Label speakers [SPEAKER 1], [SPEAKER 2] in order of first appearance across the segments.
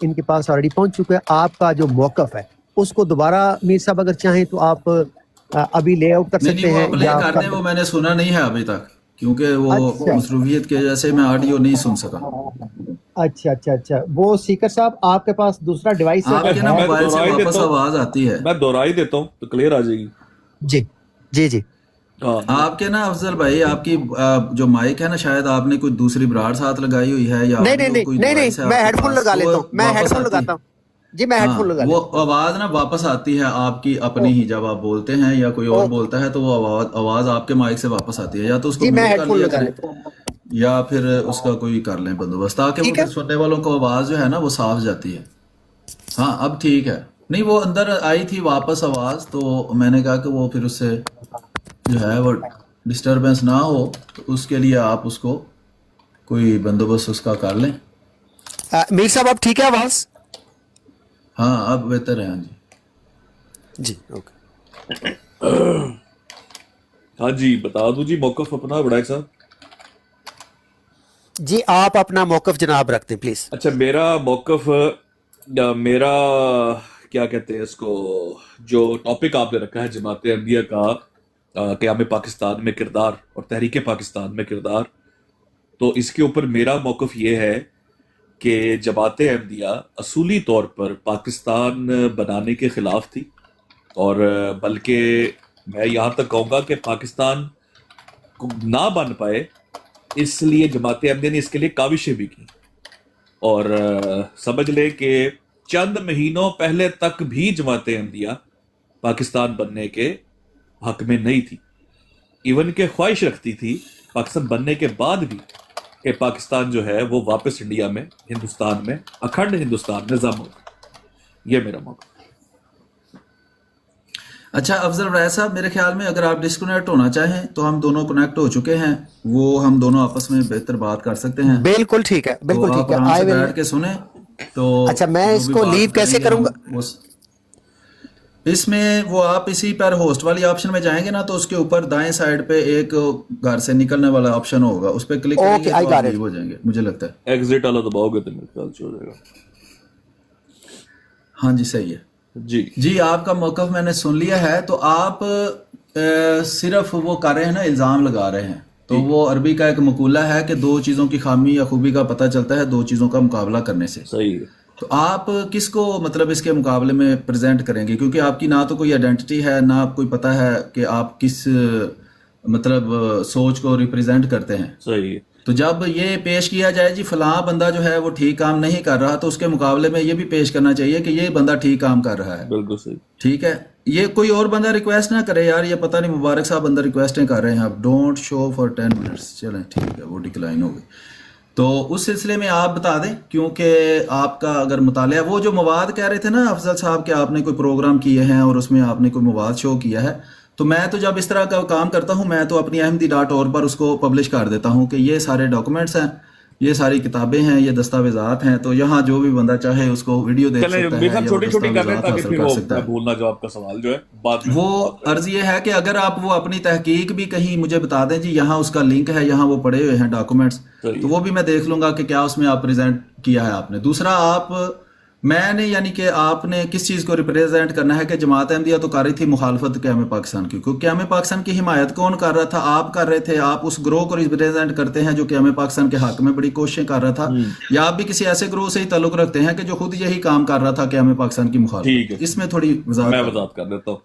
[SPEAKER 1] ان کے پاس آلریڈی پہنچ چکا ہے. آپ کا جو موقف ہے اس کو دوبارہ میر صاحب اگر چاہیں تو آپ ابھی لے آؤٹ کر سکتے ہیں.
[SPEAKER 2] وہ پلے کر دیں, وہ میں نے سنا نہیں ہے ابھی تک, کیونکہ وہ
[SPEAKER 1] اچھا
[SPEAKER 2] مصروفیت کی وجہ سے میں آڈیو نہیں سن سکا.
[SPEAKER 1] اچھا اچھا اچھا. وہ سیکر صاحب آپ کے پاس دوسرا ڈیوائس
[SPEAKER 2] آپ کے نا
[SPEAKER 1] ہے؟
[SPEAKER 2] موبائل سے واپس آواز آتی ہے.
[SPEAKER 3] میں دوہرا ہی دیتا ہوں تو کلیئر آ جائے گی.
[SPEAKER 1] جی جی جی.
[SPEAKER 2] آپ کے نا افضل بھائی, آپ کی جو مائک ہے نا, شاید آپ نے کوئی دوسری براڑ ساتھ لگائی ہوئی ہے یا
[SPEAKER 1] نہیں
[SPEAKER 2] کوئی
[SPEAKER 1] نہیں
[SPEAKER 2] ڈیوائس ہے
[SPEAKER 1] میں
[SPEAKER 2] آپ
[SPEAKER 1] ہیڈ
[SPEAKER 2] کے
[SPEAKER 1] فون
[SPEAKER 2] پاس,
[SPEAKER 1] لگا
[SPEAKER 2] تو
[SPEAKER 1] لیتا ہوں. میں ہیڈ
[SPEAKER 2] واپس
[SPEAKER 1] فون
[SPEAKER 2] آتی
[SPEAKER 1] لگاتا ہوں جی. میں ہیڈ فون لگا
[SPEAKER 2] وہ
[SPEAKER 1] لیتا ہوں.
[SPEAKER 2] آواز نا واپس آتی ہے آپ کی اپنی ہی, جب آپ بولتے ہیں یا کوئی اور بولتا ہے تو وہ آواز آپ کے مائک سے واپس آتی ہے. یا تو اس کو
[SPEAKER 1] جی میں
[SPEAKER 2] میوٹ
[SPEAKER 1] ہیڈ
[SPEAKER 2] کر
[SPEAKER 1] فون
[SPEAKER 2] لیا
[SPEAKER 1] لگا
[SPEAKER 2] کریں
[SPEAKER 1] لیتا ہوں.
[SPEAKER 2] یا پھر اس کا کوئی کر لیں بندوبست, تاکہ وہ
[SPEAKER 1] ٹھیک ہے
[SPEAKER 2] پھر سننے والوں کو آواز جو ہے نا وہ صاف جاتی ہے. ہاں اب ٹھیک ہے. نہیں وہ اندر آئی تھی واپس آواز, تو میں نے کہا کہ وہ پھر اس سے جو ہے وہ ڈسٹربنس نہ ہو, تو اس کے لیے آپ اس کو کوئی بندوبست اس کا کر لیں.
[SPEAKER 1] میر صاحب اب ٹھیک ہے آواز؟
[SPEAKER 2] ہاں اب بہتر ہے. ہاں جی
[SPEAKER 1] جی اوکے.
[SPEAKER 3] ہاں جی بتا دوں جی موقف اپنا بڑائی صاحب.
[SPEAKER 1] جی آپ اپنا موقف جناب رکھ دیں پلیز.
[SPEAKER 3] اچھا میرا موقف, میرا کیا کہتے ہیں اس کو, جو ٹاپک آپ نے رکھا ہے جماعت احمدیہ کا قیام پاکستان میں کردار اور تحریک پاکستان میں کردار, تو اس کے اوپر میرا موقف یہ ہے کہ جماعت احمدیہ اصولی طور پر پاکستان بنانے کے خلاف تھی, اور بلکہ میں یہاں تک کہوں گا کہ پاکستان کو نہ بن پائے اس لیے جماعت احمدیہ نے اس کے لیے کاوشیں بھی کی. اور سمجھ لے کہ چند مہینوں پہلے تک بھی جماعت احمدیہ پاکستان بننے کے حق میں نہیں تھی, ایون کہ خواہش رکھتی تھی پاکستان بننے کے بعد بھی کہ پاکستان جو ہے وہ واپس انڈیا میں, ہندوستان میں, اکھنڈ ہندوستان نظام ہو. یہ میرا موقع.
[SPEAKER 2] اچھا افضل رائے صاحب, میرے خیال میں اگر آپ ڈسکنیکٹ ہونا چاہیں تو ہم دونوں کنیکٹ ہو چکے ہیں, وہ ہم دونوں آپس میں بہتر بات کر سکتے ہیں.
[SPEAKER 1] بالکل ٹھیک ہے,
[SPEAKER 2] تو
[SPEAKER 1] بالکل
[SPEAKER 2] آپ
[SPEAKER 1] ٹھیک ہے.
[SPEAKER 2] آرام سے
[SPEAKER 1] آئی ول.
[SPEAKER 2] بیٹھ کے سنیں, تو
[SPEAKER 1] اچھا میں
[SPEAKER 2] جو
[SPEAKER 1] اس
[SPEAKER 2] بھی
[SPEAKER 1] کو لیو
[SPEAKER 2] بات کریں
[SPEAKER 1] کیسے
[SPEAKER 2] گے
[SPEAKER 1] کروں
[SPEAKER 2] ہم
[SPEAKER 1] گا؟
[SPEAKER 2] اس میں وہ آپ اسی پر ہوسٹ والی آپشن میں جائیں گے نا, تو اس کے اوپر دائیں سائڈ پہ ایک گھر سے نکلنے والا آپشن ہوگا, اس پہ کلک کریں
[SPEAKER 1] اوکے
[SPEAKER 2] گے
[SPEAKER 1] آئی
[SPEAKER 2] تو آپ
[SPEAKER 1] گاٹ
[SPEAKER 2] لیو
[SPEAKER 1] اٹ.
[SPEAKER 2] ہو جائیں گے مجھے لگتا ہے.
[SPEAKER 3] ایگزٹ والا دباؤ گے تو میرے خیال سے ہو جائے گا.
[SPEAKER 2] ہاں جی صحیح ہے. جی آپ کا موقف میں نے سن لیا ہے. تو آپ صرف وہ کر رہے ہیں نا, الزام لگا رہے ہیں. تو وہ عربی کا ایک مقولہ ہے کہ دو چیزوں کی خامی یا خوبی کا پتہ چلتا ہے دو چیزوں کا مقابلہ کرنے سے.
[SPEAKER 3] صحیح ہے.
[SPEAKER 2] تو آپ کس کو مطلب اس کے مقابلے میں پریزنٹ کریں گے, کیونکہ آپ کی نہ تو کوئی آئیڈینٹی ہے, نہ آپ کوئی پتہ ہے کہ آپ کس مطلب سوچ کو ریپریزنٹ کرتے ہیں.
[SPEAKER 3] صحیح ہے.
[SPEAKER 2] تو جب یہ پیش کیا جائے جی فلاں بندہ جو ہے وہ ٹھیک کام نہیں کر رہا, تو اس کے مقابلے میں یہ بھی پیش کرنا چاہیے کہ یہ بندہ ٹھیک کام کر رہا ہے.
[SPEAKER 3] بالکل صحیح.
[SPEAKER 2] ٹھیک ہے, یہ کوئی اور بندہ ریکویسٹ نہ کرے یار, یہ پتہ نہیں مبارک صاحب بندہ ریکویسٹیں کر رہے ہیں, آپ ڈونٹ شو فار 10 منٹس. چلیں ٹھیک ہے, وہ ڈکلائن ہو گئی. تو اس سلسلے میں آپ بتا دیں, کیونکہ آپ کا اگر مطالعہ, وہ جو مواد کہہ رہے تھے نا افضل صاحب کہ آپ نے کوئی پروگرام کیے ہیں اور اس میں آپ نے کوئی مواد شو کیا ہے, تو میں تو جب اس طرح کا کام کرتا ہوں میں تو اپنی احمدی.org پر اس کو پبلش کر دیتا ہوں کہ یہ سارے ڈاکومنٹس ہیں, یہ ساری کتابیں ہیں, یہ دستاویزات ہیں, تو یہاں جو بھی بندہ چاہے اس کو ویڈیو دیکھ سکتا ہے یا
[SPEAKER 3] چھوٹی چھوٹی کر رہے ہیں
[SPEAKER 2] دستاویزات
[SPEAKER 3] تاکہ
[SPEAKER 2] حاصل
[SPEAKER 3] پھر
[SPEAKER 2] کر
[SPEAKER 3] وہ
[SPEAKER 2] سکتا
[SPEAKER 3] میں
[SPEAKER 2] ہے.
[SPEAKER 3] بھولنا جو آپ کا سوال جو ہے بعد میں
[SPEAKER 2] وہ عرض یہ ہے کہ اگر آپ وہ اپنی تحقیق بھی کہیں مجھے بتا دیں جی یہاں اس کا لنک ہے, یہاں وہ پڑے ہوئے ہیں ڈاکومنٹس, تو وہ بھی میں دیکھ لوں گا کہ کیا اس میں آپ پریزنٹ کیا ہے آپ نے. دوسرا آپ میں نے یعنی کہ آپ نے کس چیز کو ریپریزنٹ کرنا ہے کہ جماعت احمدیہ تو کر رہی تھی مخالفت قیام پاکستان کی, کیونکہ قیام پاکستان کی حمایت کون کر رہا تھا, آپ کر رہے تھے. آپ اس گروہ کو ریپریزنٹ کرتے ہیں جو قیام پاکستان کے حق میں بڑی کوششیں کر رہا تھا, یا آپ بھی کسی ایسے گروہ سے ہی تعلق رکھتے ہیں کہ جو خود یہی کام کر رہا تھا قیام پاکستان کی مخالفت. اس میں تھوڑی
[SPEAKER 3] میں وضاحت کر دیتا ہوں.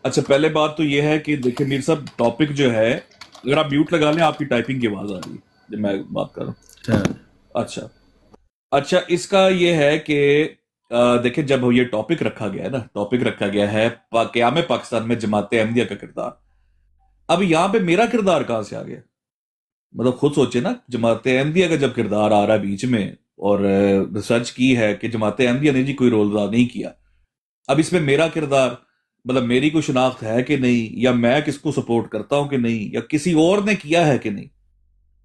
[SPEAKER 3] اچھا پہلے بات تو یہ ہے کہ دیکھیں میر صاحب, ٹاپک جو ہے اگر آپ میوٹ لگا لیں آپ کی ٹائپنگ کی آواز آ رہی ہے جب میں بات کر رہا ہوں. اچھا اس کا یہ ہے کہ دیکھیں جب یہ ٹاپک رکھا گیا ہے نا, ٹاپک رکھا گیا ہے قیام پاکستان میں جماعت احمدیہ کا کردار, اب یہاں پہ میرا کردار کہاں سے آ گیا؟ مطلب خود سوچے نا, جماعت احمدیہ کا جب کردار آ رہا ہے بیچ میں, اور ریسرچ کی ہے کہ جماعت احمدیہ نے جی کوئی رول ادا نہیں کیا, اب اس میں میرا کردار مطلب میری کوئی شناخت ہے کہ نہیں, یا میں کس کو سپورٹ کرتا ہوں کہ نہیں, یا کسی اور نے کیا ہے کہ نہیں,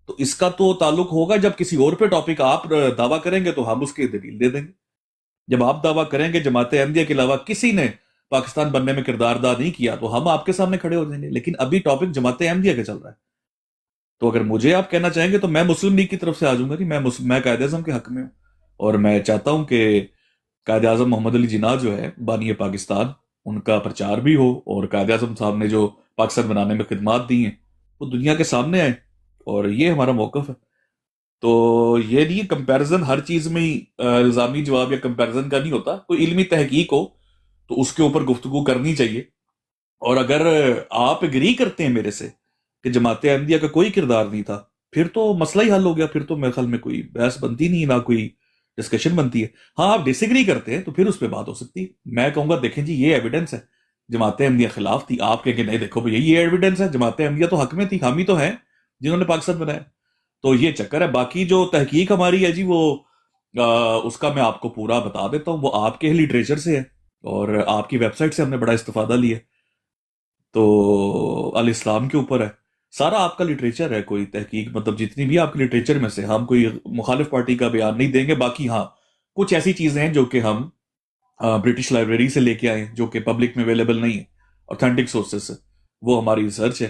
[SPEAKER 3] تو اس کا تو تعلق ہوگا جب کسی اور پہ ٹاپک آپ دعویٰ کریں گے تو ہم اس کی دلیل دے دیں گے. جب آپ دعویٰ کریں گے جماعت احمدیہ کے علاوہ کسی نے پاکستان بننے میں کردار ادا نہیں کیا, تو ہم آپ کے سامنے کھڑے ہو جائیں گے. لیکن ابھی ٹاپک جماعت احمدیہ کا چل رہا ہے, تو اگر مجھے آپ کہنا چاہیں گے تو میں مسلم لیگ کی طرف سے آ جاؤں گا کہ میں قائد اعظم کے حق میں ہوں, اور میں چاہتا ہوں کہ قائد اعظم محمد علی جناح جو ہے بانی پاکستان، ان کا پرچار بھی ہو، اور قائد اعظم صاحب نے جو پاکستان بنانے میں خدمات دی ہیں وہ دنیا کے سامنے آئے، اور یہ ہمارا موقف ہے۔ تو یہ نہیں کمپیرزن ہر چیز میں ہی الزامی جواب یا کمپیرزن کا نہیں ہوتا، کوئی علمی تحقیق ہو تو اس کے اوپر گفتگو کرنی چاہیے۔ اور اگر آپ اگری کرتے ہیں میرے سے کہ جماعت احمدیہ کا کوئی کردار نہیں تھا، پھر تو مسئلہ ہی حل ہو گیا، پھر تو میرے خیال میں کوئی بحث بنتی نہیں، نہ کوئی ڈسکشن بنتی ہے۔ ہاں آپ ڈس ایگری کرتے ہیں تو پھر اس پہ بات ہو سکتی ہے، میں کہوں گا دیکھیں جی یہ ایویڈنس ہے، جماعت احمدیہ خلاف تھی، آپ کہیں کہ نہیں دیکھو بھئی یہ ایویڈنس ہے، جماعت احمدیہ تو حق میں تھی، ہم ہی تو ہیں جنہوں نے پاکستان بنایا۔ تو یہ چکر ہے۔ باقی جو تحقیق ہماری ہے جی وہ اس کا میں آپ کو پورا بتا دیتا ہوں، وہ آپ کے لٹریچر سے ہے، اور آپ کی ویب سائٹ سے ہم نے بڑا استفادہ لیا، تو الاسلام کے اوپر ہے سارا آپ کا لٹریچر ہے، کوئی تحقیق مطلب جتنی بھی آپ کے لٹریچر میں سے ہم کوئی مخالف پارٹی کا بیان نہیں دیں گے۔ باقی ہاں کچھ ایسی چیزیں ہیں جو کہ ہم برٹش لائبریری سے لے کے آئے ہیں جو کہ پبلک میں اویلیبل نہیں ہے، اوتھینٹک سورسز سے، وہ ہماری ریسرچ ہے،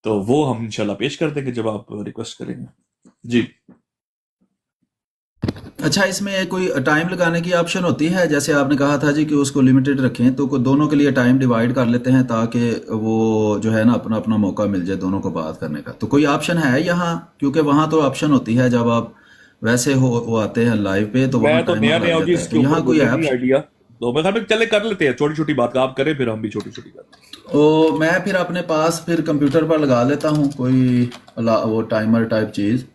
[SPEAKER 3] تو وہ ہم انشاءاللہ پیش کر دیں گے جب آپ ریکویسٹ کریں گے۔ جی
[SPEAKER 2] اچھا، اس میں کوئی ٹائم لگانے کی آپشن ہوتی ہے؟ جیسے آپ نے کہا تھا جی کہ اس کو لمیٹڈ رکھیں، تو دونوں کے لیے ٹائم ڈیوائیڈ کر لیتے ہیں تاکہ وہ جو ہے نا اپنا اپنا موقع مل جائے دونوں کو بات کرنے کا۔ تو کوئی آپشن ہے یہاں؟ کیونکہ وہاں تو آپشن ہوتی ہے جب آپ ویسے وہ آتے ہیں لائیو پہ تو وہاں
[SPEAKER 3] میں تو
[SPEAKER 2] ٹائمر
[SPEAKER 3] نیا
[SPEAKER 2] لگ
[SPEAKER 3] نیا ہوں جی
[SPEAKER 2] جاتا ہے،
[SPEAKER 3] اس
[SPEAKER 2] تو
[SPEAKER 3] کے
[SPEAKER 2] یہاں
[SPEAKER 3] اوپر،
[SPEAKER 2] کوئی
[SPEAKER 3] مجھے
[SPEAKER 2] ہے
[SPEAKER 3] نہیں
[SPEAKER 2] آپشن؟
[SPEAKER 3] آئیڈیا، تو میں خیال میں چلے کر لیتے ہیں، چھوٹی چھوٹی بات آپ کریں پھر ہم بھی چھوٹی چھوٹی کرتے ہیں۔
[SPEAKER 2] تو میں پھر اپنے پاس پھر کمپیوٹر پر لگا لیتا ہوں کوئی وہ ٹائمر ٹائپ چیز،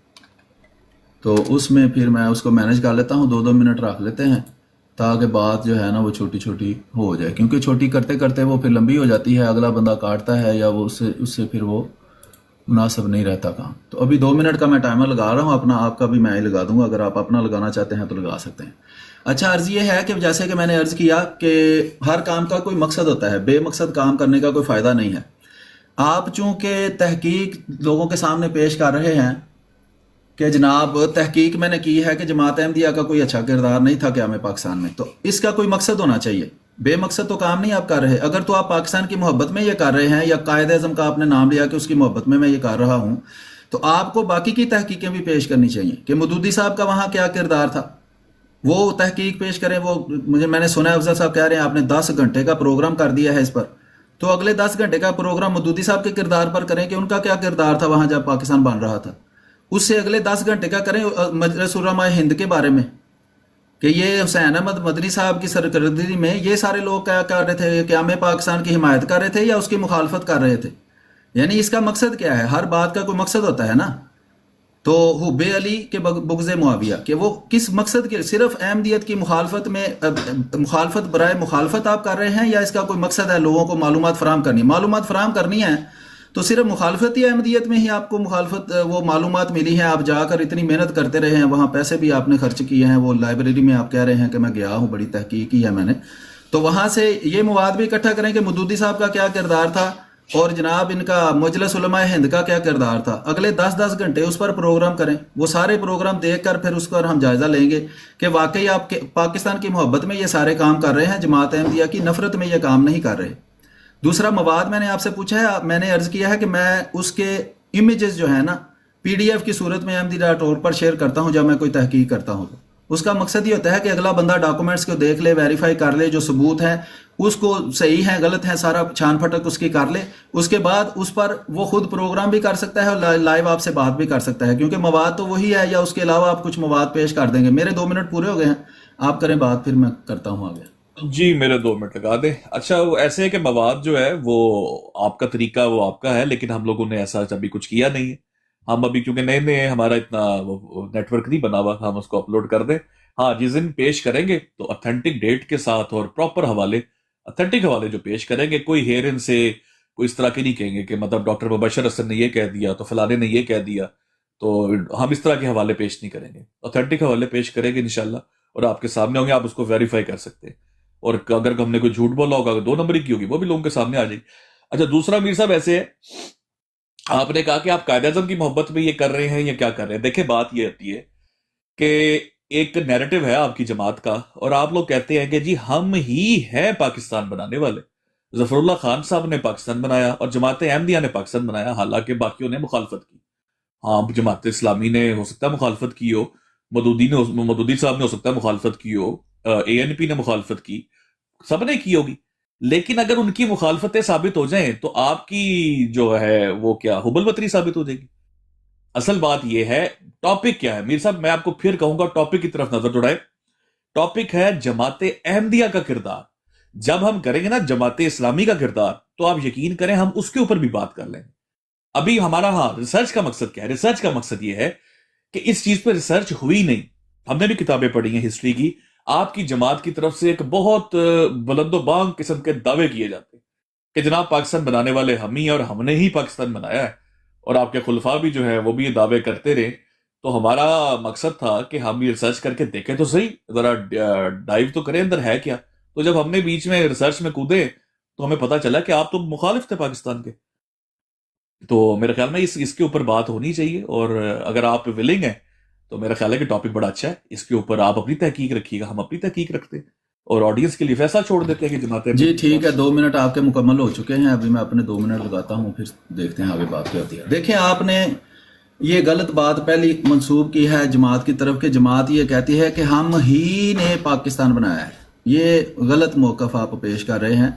[SPEAKER 2] تو اس میں پھر میں اس کو مینیج کر لیتا ہوں، 2-2 منٹ رکھ لیتے ہیں تاکہ بات جو ہے نا وہ چھوٹی چھوٹی ہو جائے، کیونکہ چھوٹی کرتے کرتے وہ پھر لمبی ہو جاتی ہے، اگلا بندہ کاٹتا ہے یا وہ اس سے پھر وہ مناسب نہیں رہتا کام۔ تو ابھی 2 منٹ کا میں ٹائمر لگا رہا ہوں اپنا، آپ کا بھی میں ہی لگا دوں گا، اگر آپ اپنا لگانا چاہتے ہیں تو لگا سکتے ہیں۔ اچھا، عرض یہ ہے کہ جیسے کہ میں نے عرض کیا کہ ہر کام کا کوئی مقصد ہوتا ہے، بے مقصد کام کرنے کا کوئی فائدہ نہیں ہے۔ آپ چونکہ تحقیق لوگوں کے سامنے پیش کر رہے ہیں کہ جناب تحقیق میں نے کی ہے کہ جماعت احمدیہ کا کوئی اچھا کردار نہیں تھا قیام پاکستان میں، تو اس کا کوئی مقصد ہونا چاہیے، بے مقصد تو کام نہیں آپ کر رہے۔ اگر تو آپ پاکستان کی محبت میں یہ کر رہے ہیں، یا قائد اعظم کا آپ نے نام لیا کہ اس کی محبت میں یہ کر رہا ہوں، تو آپ کو باقی کی تحقیقیں بھی پیش کرنی چاہیے کہ مودودی صاحب کا وہاں کیا کردار تھا، وہ تحقیق پیش کریں۔ وہ میں نے سنا ہے افضل صاحب کہہ رہے ہیں آپ نے 10 گھنٹے کا پروگرام کر دیا ہے اس پر، تو اگلے 10 گھنٹے کا پروگرام مودودی صاحب کے کردار پر کریں کہ ان کا کیا کردار تھا وہاں جب پاکستان بن رہا تھا۔ اس سے اگلے 10 گھنٹے کا کریں مجلس علماء ہند کے بارے میں کہ یہ حسین احمد مدنی صاحب کی سرکردگی میں یہ سارے لوگ کیا کر رہے تھے، قیام پاکستان کی حمایت کر رہے تھے یا اس کی مخالفت کر رہے تھے۔ یعنی اس کا مقصد کیا ہے، ہر بات کا کوئی مقصد ہوتا ہے نا۔ تو حب علی کے بغض معاویہ کہ وہ کس مقصد کے، صرف احمدیت کی مخالفت میں مخالفت برائے مخالفت آپ کر رہے ہیں، یا اس کا کوئی مقصد ہے لوگوں کو معلومات فراہم کرنی؟ معلومات فراہم کرنی ہے تو صرف مخالفتی احمدیت میں ہی آپ کو مخالفت وہ معلومات ملی ہیں، آپ جا کر اتنی محنت کرتے رہے ہیں، وہاں پیسے بھی آپ نے خرچ کیے ہیں، وہ لائبریری میں آپ کہہ رہے ہیں کہ میں گیا ہوں، بڑی تحقیق کی ہے میں نے، تو وہاں سے یہ مواد بھی اکٹھا کریں کہ مودودی صاحب کا کیا کردار تھا اور جناب ان کا مجلس علماء ہند کا کیا کردار تھا۔ اگلے 10 گھنٹے اس پر پروگرام کریں، وہ سارے پروگرام دیکھ کر پھر اس پر ہم جائزہ لیں گے کہ واقعی آپ پاکستان کی محبت میں یہ سارے کام کر رہے ہیں، جماعت احمدیہ کی نفرت میں یہ کام نہیں کر رہے۔ دوسرا مواد میں نے آپ سے پوچھا ہے، میں نے عرض کیا ہے کہ میں اس کے امیجز جو ہیں نا PDF کی صورت میں احمدی.org پر شیئر کرتا ہوں جب میں کوئی تحقیق کرتا ہوں، تو اس کا مقصد یہ ہوتا ہے کہ اگلا بندہ ڈاکومنٹس کو دیکھ لے، ویریفائی کر لے، جو ثبوت ہیں اس کو صحیح ہیں غلط ہیں سارا چھان پھٹک اس کی کر لے، اس کے بعد اس پر وہ خود پروگرام بھی کر سکتا ہے اور لائیو آپ سے بات بھی کر سکتا ہے، کیونکہ مواد تو وہی ہے، یا اس کے علاوہ آپ کچھ مواد پیش کر دیں گے۔ میرے 2 منٹ پورے ہو گئے ہیں، آپ کریں بات، پھر میں کرتا ہوں آگے۔
[SPEAKER 3] جی میرے 2 منٹ لگا دیں۔ اچھا وہ ایسے ہے کہ مواد جو ہے وہ آپ کا طریقہ وہ آپ کا ہے، لیکن ہم لوگوں نے ایسا ابھی کچھ کیا نہیں ہے۔ ہم ابھی کیونکہ نئے نئے ہمارا اتنا نیٹ ورک نہیں بنا ہوا، ہم اس کو اپلوڈ کر دیں۔ ہاں جس دن پیش کریں گے تو اتھینٹک ڈیٹ کے ساتھ اور پراپر حوالے، اتھینٹک حوالے جو پیش کریں گے، کوئی ہیرن سے کوئی اس طرح کی نہیں کہیں گے کہ مطلب ڈاکٹر مبشر حسن نے یہ کہہ دیا تو فلانے نے یہ کہہ دیا، تو ہم اس طرح کے حوالے پیش نہیں کریں گے، اتھینٹک حوالے پیش کریں گے انشاءاللہ، اور آپ کے سامنے ہوں گے، آپ اس کو ویریفائی کر سکتے ہیں، اور اگر ہم نے کوئی جھوٹ بولا ہوگا 2 نمبری کی ہوگی وہ بھی لوگوں کے سامنے آ جائے گی۔ اچھا دوسرا میر صاحب ایسے ہے، آپ نے کہا کہ آپ قائد اعظم کی محبت میں یہ کر رہے ہیں یا کیا کر رہے ہیں۔ دیکھیں بات یہ ہوتی ہے کہ ایک نیریٹو ہے آپ کی جماعت کا، اور آپ لوگ کہتے ہیں کہ جی ہم ہی ہیں پاکستان بنانے والے، ظفر اللہ خان صاحب نے پاکستان بنایا اور جماعت احمدیہ نے پاکستان بنایا، حالانکہ باقیوں نے مخالفت کی۔ ہاں جماعت اسلامی نے ہو سکتا ہے مخالفت کی ہو، مودودی صاحب نے ہو سکتا ہے مخالفت کی ہو, ANP نے مخالفت کی, سب نے کی ہوگی, لیکن اگر ان کی مخالفتیں ثابت ہو جائیں تو آپ کی جو ہے وہ کیا حب الوطنی ثابت ہو جائے گی. اصل بات یہ ہے ٹاپک کیا ہے میر صاحب, میں آپ کو پھر کہوں گا ٹاپک کی طرف نظر دوڑائے. ٹاپک ہے جماعت احمدیہ کا کردار. جب ہم کریں گے نا جماعت اسلامی کا کردار تو آپ یقین کریں ہم اس کے اوپر بھی بات کر لیں گے. ابھی ہمارا ریسرچ کا مقصد کیا ہے؟ ریسرچ کا مقصد یہ ہے کہ اس چیز پہ ریسرچ ہوئی نہیں. ہم نے بھی کتابیں پڑھی ہیں ہسٹری کی, آپ کی جماعت کی طرف سے ایک بہت بلند و بانگ قسم کے دعوے کیے جاتے ہیں کہ جناب پاکستان بنانے والے ہم ہی اور ہم نے ہی پاکستان بنایا ہے, اور آپ کے خلفاء بھی جو ہے وہ بھی یہ دعوے کرتے رہے. تو ہمارا مقصد تھا کہ ہم یہ ریسرچ کر کے دیکھیں تو صحیح, ذرا ڈائیو تو کریں اندر ہے کیا. تو جب ہم نے بیچ میں ریسرچ میں کودے تو ہمیں پتا چلا کہ آپ تو مخالف تھے پاکستان کے. تو میرے خیال میں اس کے اوپر بات ہونی چاہیے, اور اگر آپ ولنگ ہیں تو میرا خیال ہے کہ ٹاپک بڑا اچھا ہے, اس کے اوپر آپ اپنی تحقیق رکھیے گا, ہم اپنی تحقیق رکھتے ہیں, اور آڈینس کے لیے فیصلہ چھوڑ دیتے ہیں کہ جماعت.
[SPEAKER 2] جی ٹھیک ہے, 2 منٹ آپ کے مکمل ہو چکے ہیں, ابھی میں اپنے 2 منٹ لگاتا ہوں, پھر دیکھتے ہیں آگے بات کیا ہوتی ہے. دیکھیں آپ نے یہ غلط بات پہلی منسوب کی ہے جماعت کی طرف کہ جماعت یہ کہتی ہے کہ ہم ہی نے پاکستان بنایا ہے. یہ غلط موقف آپ پیش کر رہے ہیں.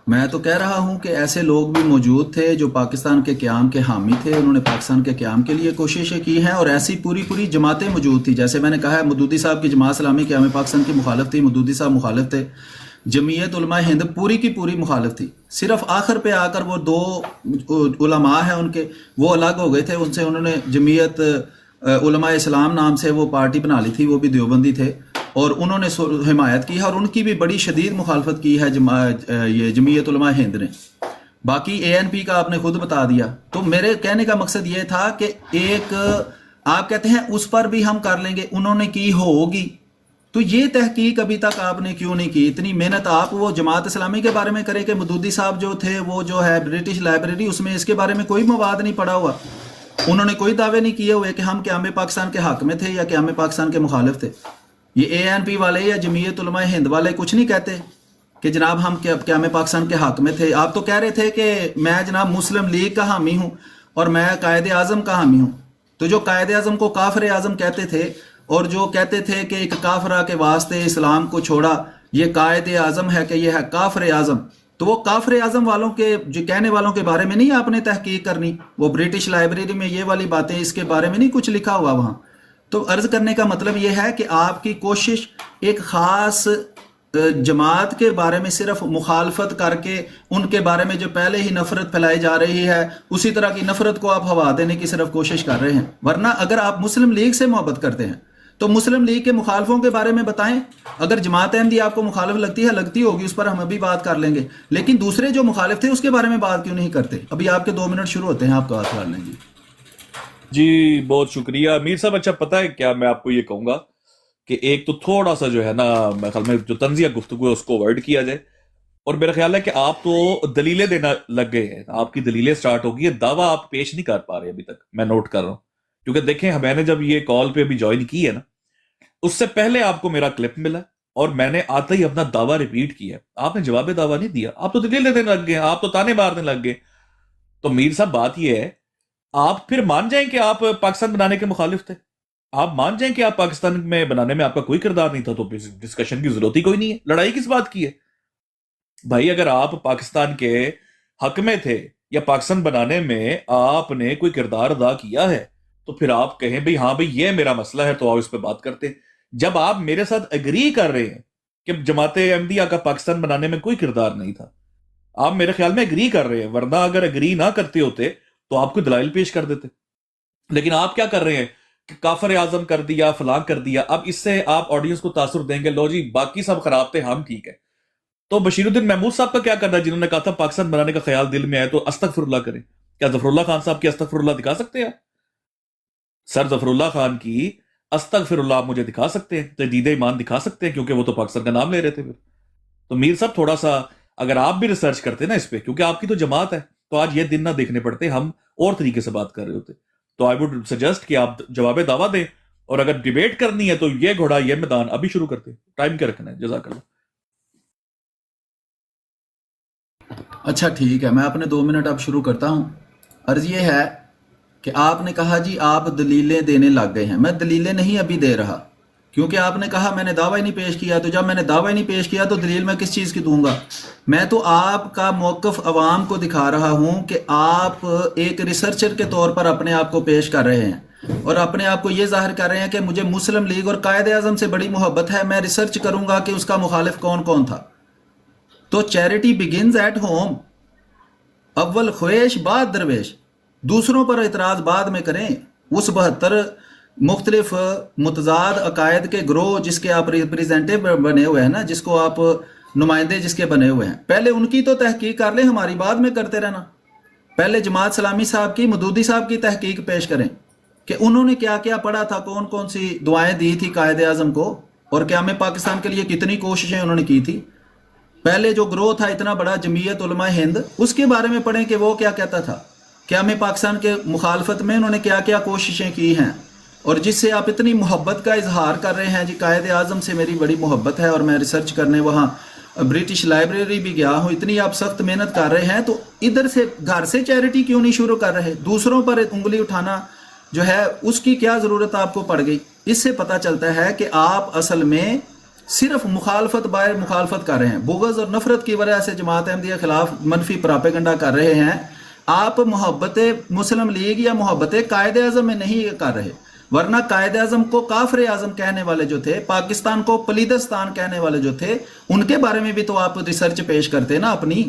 [SPEAKER 2] میں تو کہہ رہا ہوں کہ ایسے لوگ بھی موجود تھے جو پاکستان کے قیام کے حامی تھے, انہوں نے پاکستان کے قیام کے لیے کوششیں کی ہیں, اور ایسی پوری جماعتیں موجود تھی. جیسے میں نے کہا ہے مودودی صاحب کی جماعت اسلامی قیام پاکستان کی مخالف تھی, مودودی صاحب مخالف تھے. جمعیت علماء ہند پوری کی پوری مخالف تھی. صرف آخر پہ آ کر وہ 2 علماء ہیں ان کے, وہ الگ ہو گئے تھے, ان سے انہوں نے جمعیت علماء اسلام نام سے وہ پارٹی بنا لی تھی, وہ بھی دیوبندی تھے, اور انہوں نے حمایت کی ہے, اور ان کی بھی بڑی شدید مخالفت کی ہے یہ جمعیت علماء ہند نے. باقی ANP کا آپ نے خود بتا دیا. تو میرے کہنے کا مقصد یہ تھا کہ ایک آپ کہتے ہیں اس پر بھی ہم کر لیں گے, انہوں نے کی ہوگی, تو یہ تحقیق ابھی تک آپ نے کیوں نہیں کی؟ اتنی محنت آپ وہ جماعت اسلامی کے بارے میں کریں کہ مودودی صاحب جو تھے وہ جو ہے برٹش لائبریری, اس میں اس کے بارے میں کوئی مواد نہیں پڑا ہوا, انہوں نے کوئی دعوے نہیں کیے ہوئے کہ ہم قیام پاکستان کے حق میں تھے یا قیام پاکستان کے مخالف تھے. یہ ANP والے یا جمعیت علماء ہند والے کچھ نہیں کہتے کہ جناب ہم قیام پاکستان کے حق میں تھے. آپ تو کہہ رہے تھے کہ میں جناب مسلم لیگ کا حامی ہوں اور میں قائد اعظم کا حامی ہوں. تو جو قائد اعظم کو کافر اعظم کہتے تھے اور جو کہتے تھے کہ ایک کافرہ کے واسطے اسلام کو چھوڑا, یہ قائد اعظم ہے کہ یہ ہے کافر اعظم. تو وہ کافر اعظم والوں کے جو کہنے والوں کے بارے میں نہیں آپ نے تحقیق کرنی, وہ برٹش لائبریری میں یہ والی باتیں اس کے بارے میں نہیں کچھ لکھا ہوا وہاں. تو عرض کرنے کا مطلب یہ ہے کہ آپ کی کوشش ایک خاص جماعت کے بارے میں صرف مخالفت کر کے ان کے بارے میں جو پہلے ہی نفرت پھیلائی جا رہی ہے اسی طرح کی نفرت کو آپ ہوا دینے کی صرف کوشش کر رہے ہیں. ورنہ اگر آپ مسلم لیگ سے محبت کرتے ہیں تو مسلم لیگ کے مخالفوں کے بارے میں بتائیں. اگر جماعت احمدیہ آپ کو مخالف لگتی ہے, لگتی ہوگی, اس پر ہم ابھی بات کر لیں گے, لیکن دوسرے جو مخالف تھے اس کے بارے میں بات کیوں نہیں کرتے؟ ابھی آپ کے 2 منٹ شروع ہوتے ہیں, آپ کا ہاتھ کر لیں گے.
[SPEAKER 3] جی بہت شکریہ میر صاحب. اچھا پتہ ہے کیا میں آپ کو یہ کہوں گا کہ ایک تو تھوڑا سا جو ہے نا میرے خیال میں جو طنزیہ گفتگو ہے اس کو اوائڈ کیا جائے, اور میرا خیال ہے کہ آپ تو دلیلیں دینا لگ گئے ہیں, آپ کی دلیلیں سٹارٹ ہوگی, یہ دعویٰ آپ پیش نہیں کر پا رہے ابھی تک, میں نوٹ کر رہا ہوں. کیونکہ دیکھیں میں نے جب یہ کال پہ ابھی جوائن کی ہے نا, اس سے پہلے آپ کو میرا کلپ ملا اور میں نے آتے ہی اپنا دعویٰ ریپیٹ کیا, آپ نے جواب دعویٰ نہیں دیا, آپ تو دلیلیں دینے لگ گئے, آپ تو تانے مارنے لگ گئے. تو میر صاحب بات یہ ہے آپ پھر مان جائیں کہ آپ پاکستان بنانے کے مخالف تھے, آپ مان جائیں کہ آپ پاکستان میں بنانے میں آپ کا کوئی کردار نہیں تھا, تو ڈسکشن کی ضرورت ہی کوئی نہیں ہے, لڑائی کس بات کی ہے بھائی؟ اگر آپ پاکستان کے حق میں تھے یا پاکستان بنانے میں آپ نے کوئی کردار ادا کیا ہے تو پھر آپ کہیں بھئی ہاں بھئی یہ میرا مسئلہ ہے, تو آپ اس پہ بات کرتے ہیں. جب آپ میرے ساتھ اگری کر رہے ہیں کہ جماعت احمدیہ کا پاکستان بنانے میں کوئی کردار نہیں تھا, آپ میرے خیال میں اگری کر رہے ہیں, ورنہ اگر اگری نہ کرتے ہوتے تو آپ کو دلائل پیش کر دیتے. لیکن آپ کیا کر رہے ہیں کہ کافر اعظم کر دیا, فلاں کر دیا. اب اس سے آپ آڈینس کو تاثر دیں گے, لو جی باقی سب خراب تھے, ہم ٹھیک ہے. تو بشیر الدین محمود صاحب کا کیا کرنا ہے جنہوں نے کہا تھا پاکستان بنانے کا خیال دل میں آئے تو استغفر اللہ کریں؟ کیا ظفر اللہ خان صاحب کی استغفر اللہ دکھا سکتے ہیں سر؟ ظفر اللہ خان کی استغفر اللہ آپ مجھے دکھا سکتے ہیں, تجدید ایمان دکھا سکتے ہیں, کیونکہ وہ تو پاکستان کا نام لے رہے تھے پھر. تو میر صاحب تھوڑا سا اگر آپ بھی ریسرچ کرتے نا اس پہ, کیونکہ آپ کی تو جماعت ہے, تو آج یہ دن نہ دیکھنے پڑتے, ہم اور طریقے سے بات کر رہے ہوتے. تو آئی وڈ سجیسٹ کہ آپ جواب دعویٰ دیں, اور اگر ڈیبیٹ کرنی ہے تو یہ گھوڑا یہ میدان ابھی شروع کرتے, ٹائم کیا رکھنا ہے. جزاک اللہ.
[SPEAKER 2] اچھا ٹھیک ہے, میں اپنے 2 منٹ اب شروع کرتا ہوں. عرض یہ ہے کہ آپ نے کہا جی آپ دلیلیں دینے لگ گئے ہیں. میں دلیلیں نہیں ابھی دے رہا کیونکہ آپ نے کہا میں نے دعویٰ ہی نہیں پیش کیا. تو جب میں نے دعویٰ ہی نہیں پیش کیا تو دلیل میں کس چیز کی دوں گا؟ میں تو آپ کا موقف عوام کو دکھا رہا ہوں کہ آپ ایک ریسرچر کے طور پر اپنے آپ کو پیش کر رہے ہیں اور اپنے آپ کو یہ ظاہر کر رہے ہیں کہ مجھے مسلم لیگ اور قائد اعظم سے بڑی محبت ہے. میں ریسرچ کروں گا کہ اس کا مخالف کون کون تھا. تو چیریٹی بگنز ایٹ ہوم. اول خواہش بعد درویش. دوسروں پر اعتراض بعد میں کریں. اس 72 مختلف متضاد عقائد کے گروہ جس کے آپ ریپریزنٹیو بنے ہوئے ہیں نا، جس کو آپ نمائندے جس کے بنے ہوئے ہیں، پہلے ان کی تو تحقیق کر لیں، ہماری بعد میں کرتے رہنا. پہلے جماعت اسلامی صاحب کی، مودودی صاحب کی تحقیق پیش کریں کہ انہوں نے کیا کیا پڑھا تھا، کون کون سی دعائیں دی تھی قائد اعظم کو اور قیام پاکستان کے لیے کتنی کوششیں انہوں نے کی تھی. پہلے جو گروہ تھا اتنا بڑا جمعیت علماء ہند، اس کے بارے میں پڑھیں کہ وہ کیا کہتا تھا. قیام پاکستان کے مخالفت میں انہوں نے کیا کیا کوششیں کی ہیں. اور جس سے آپ اتنی محبت کا اظہار کر رہے ہیں، جی قائد اعظم سے میری بڑی محبت ہے اور میں ریسرچ کرنے وہاں برٹش لائبریری بھی گیا ہوں، اتنی آپ سخت محنت کر رہے ہیں، تو ادھر سے گھر سے چیریٹی کیوں نہیں شروع کر رہے؟ دوسروں پر انگلی اٹھانا جو ہے اس کی کیا ضرورت آپ کو پڑ گئی؟ اس سے پتہ چلتا ہے کہ آپ اصل میں صرف مخالفت باہر مخالفت کر رہے ہیں. بغض اور نفرت کی وجہ سے جماعت احمدیہ کے خلاف منفی پراپیگنڈا کر رہے ہیں. آپ محبت مسلم لیگ یا محبت قائد اعظم میں نہیں کر رہے. ورنہ قائد اعظم کو کافر اعظم کہنے والے جو تھے، پاکستان کو پلیدستان کہنے والے جو تھے، ان کے بارے میں بھی تو آپ ریسرچ پیش کرتے نا اپنی،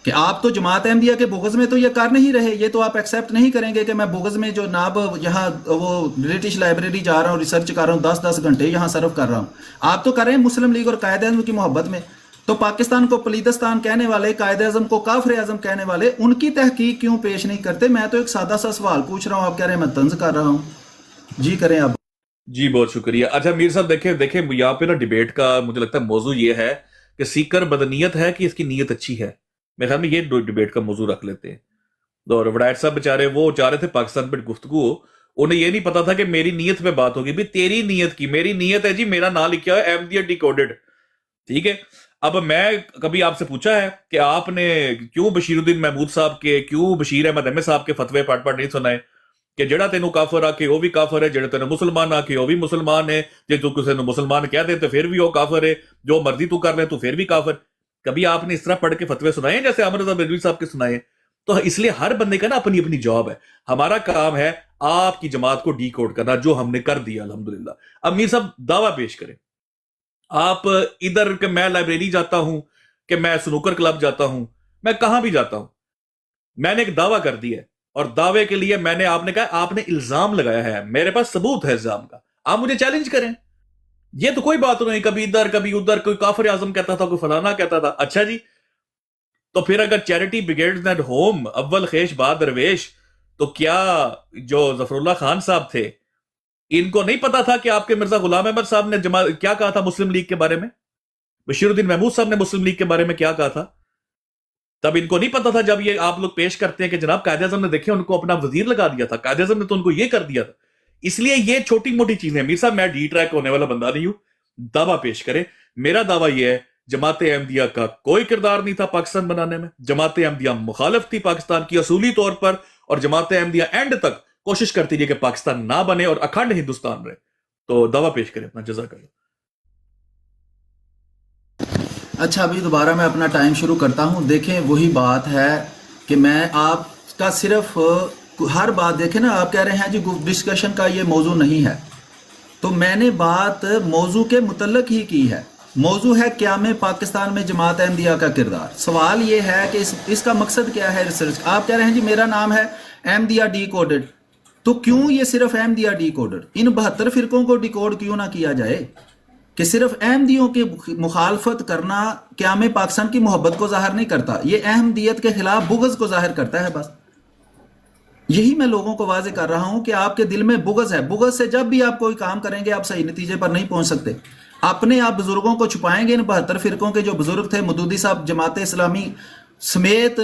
[SPEAKER 2] کہ آپ تو جماعت احمدیہ کے بغض میں تو یہ کر نہیں رہے. یہ تو آپ ایکسیپٹ نہیں کریں گے کہ میں بغض میں جو ناب یہاں وہ برٹش لائبریری جا رہا ہوں، ریسرچ کر رہا ہوں، 10 گھنٹے یہاں صرف کر رہا ہوں. آپ تو کر رہے ہیں مسلم لیگ اور قائد اعظم کی محبت میں. تو پاکستان کو پلیدستان کہنے والے، قائد اعظم کو کافر اعظم کہنے والے، ان کی تحقیق کیوں پیش نہیں کرتے؟ میں تو ایک سادہ سا سوال پوچھ رہا ہوں، آپ کہہ رہے ہیں میں طنز کر رہا ہوں. جی کریں آپ.
[SPEAKER 3] جی بہت شکریہ. اچھا میر صاحب دیکھیں یہاں پہ نا ڈیبیٹ کا مجھے لگتا ہے موضوع یہ ہے کہ سیکر بدنیت ہے کہ اس کی نیت اچھی ہے. میرے خیال میں یہ ڈیبیٹ کا موضوع رکھ لیتے ہیں. اور وڈائٹ صاحب بےچارے وہ چاہ رہے تھے پاکستان پہ گفتگو ہو، انہیں یہ نہیں پتا تھا کہ میری نیت پہ بات ہوگی. بھی تیری نیت کی، میری نیت ہے جی میرا نام لکھا ہے احمدیہ ڈیکوڈڈ. ٹھیک ہے. اب میں کبھی آپ سے پوچھا ہے کہ آپ نے کیوں بشیر الدین محمود صاحب کے، کیوں بشیر احمد احمد صاحب کے فتوے پڑھ نہیں سنائے کہ جڑا تینوں کافر آ کے وہ بھی کافر ہے، جڑا تینوں مسلمان آ کے وہ بھی مسلمان ہے، جے تو کسی نے مسلمان کہہ دے تو پھر بھی وہ کافر ہے، جو مرضی تو کر لے تو پھر بھی کافر. کبھی آپ نے اس طرح پڑھ کے فتوے سنائے ہیں جیسے عامر رضا بریلوی صاحب کے سنائے؟ تو اس لیے ہر بندے کا نا اپنی اپنی جاب ہے. ہمارا کام ہے آپ کی جماعت کو ڈی کوڈ کرنا، جو ہم نے کر دیا الحمدللہ. اب میر صاحب دعویٰ پیش کریں. آپ ادھر کہ میں لائبریری جاتا ہوں، کہ میں سنوکر کلب جاتا ہوں، میں کہاں بھی جاتا ہوں، میں نے ایک دعویٰ کر دیا ہے اور دعوے کے لیے میں نے، آپ نے کہا آپ نے الزام لگایا ہے، میرے پاس ثبوت ہے الزام کا، آپ مجھے چیلنج کریں. یہ تو کوئی بات نہیں، کبھی ادھر کبھی ادھر، کوئی کافر اعظم کہتا تھا، کوئی فلانا کہتا تھا. اچھا جی، تو پھر اگر چیریٹی بگیڈز ایٹ ہوم اول خیش بعد درویش، تو کیا جو ظفر اللہ خان صاحب تھے ان کو نہیں پتا تھا کہ آپ کے مرزا غلام احمد صاحب نے کیا کہا تھا مسلم لیگ کے بارے میں؟ بشیر الدین محمود صاحب نے مسلم لیگ کے بارے میں کیا کہا تھا؟ تب ان کو نہیں پتا تھا جب یہ آپ لوگ پیش کرتے ہیں کہ جناب قائد اعظم نے دیکھے ان کو اپنا وزیر لگا دیا تھا، قائد اعظم نے تو ان کو یہ کر دیا تھا. اس لیے یہ چھوٹی موٹی چیزیں. میر صاحب میں ڈی ٹریک ہونے والا بندہ نہیں ہوں. دعویٰ پیش کریں. میرا دعویٰ یہ ہے جماعت احمدیہ کا کوئی کردار نہیں تھا پاکستان بنانے میں. جماعت احمدیہ مخالف تھی پاکستان کی اصولی طور پر، اور جماعت احمدیہ اینڈ تک کوشش کرتی رہی کہ پاکستان نہ بنے اور اکھنڈ ہندوستان رہے. تو دعویٰ پیش کریں اپنا. جزاک اللہ.
[SPEAKER 2] اچھا ابھی دوبارہ میں اپنا ٹائم شروع کرتا ہوں. دیکھیں وہی بات ہے کہ میں آپ کا صرف ہر بات دیکھیں نا، آپ کہہ رہے ہیں جی ڈسکشن کا یہ موضوع نہیں ہے، تو میں نے بات موضوع کے متعلق ہی کی ہے. موضوع ہے قیام پاکستان میں جماعت احمدیہ کا کردار. سوال یہ ہے کہ اس کا مقصد کیا ہے ریسرچ. آپ کہہ رہے ہیں جی میرا نام ہے احمدیہ ڈی کوڈڈ، تو کیوں یہ صرف احمدیہ ڈی کوڈڈ؟ ان 72 فرقوں کو ڈی کوڈ کیوں نہ کیا جائے کہ صرف احمدیوں کی مخالفت کرنا قیام پاکستان کی محبت کو ظاہر نہیں کرتا، یہ احمدیت کے خلاف بغض کو ظاہر کرتا ہے. بس یہی میں لوگوں کو واضح کر رہا ہوں کہ آپ کے دل میں بغض ہے. بغض سے جب بھی آپ کوئی کام کریں گے آپ صحیح نتیجے پر نہیں پہنچ سکتے. اپنے آپ بزرگوں کو چھپائیں گے. ان 72 فرقوں کے جو بزرگ تھے، مودودی صاحب جماعت اسلامی سمیت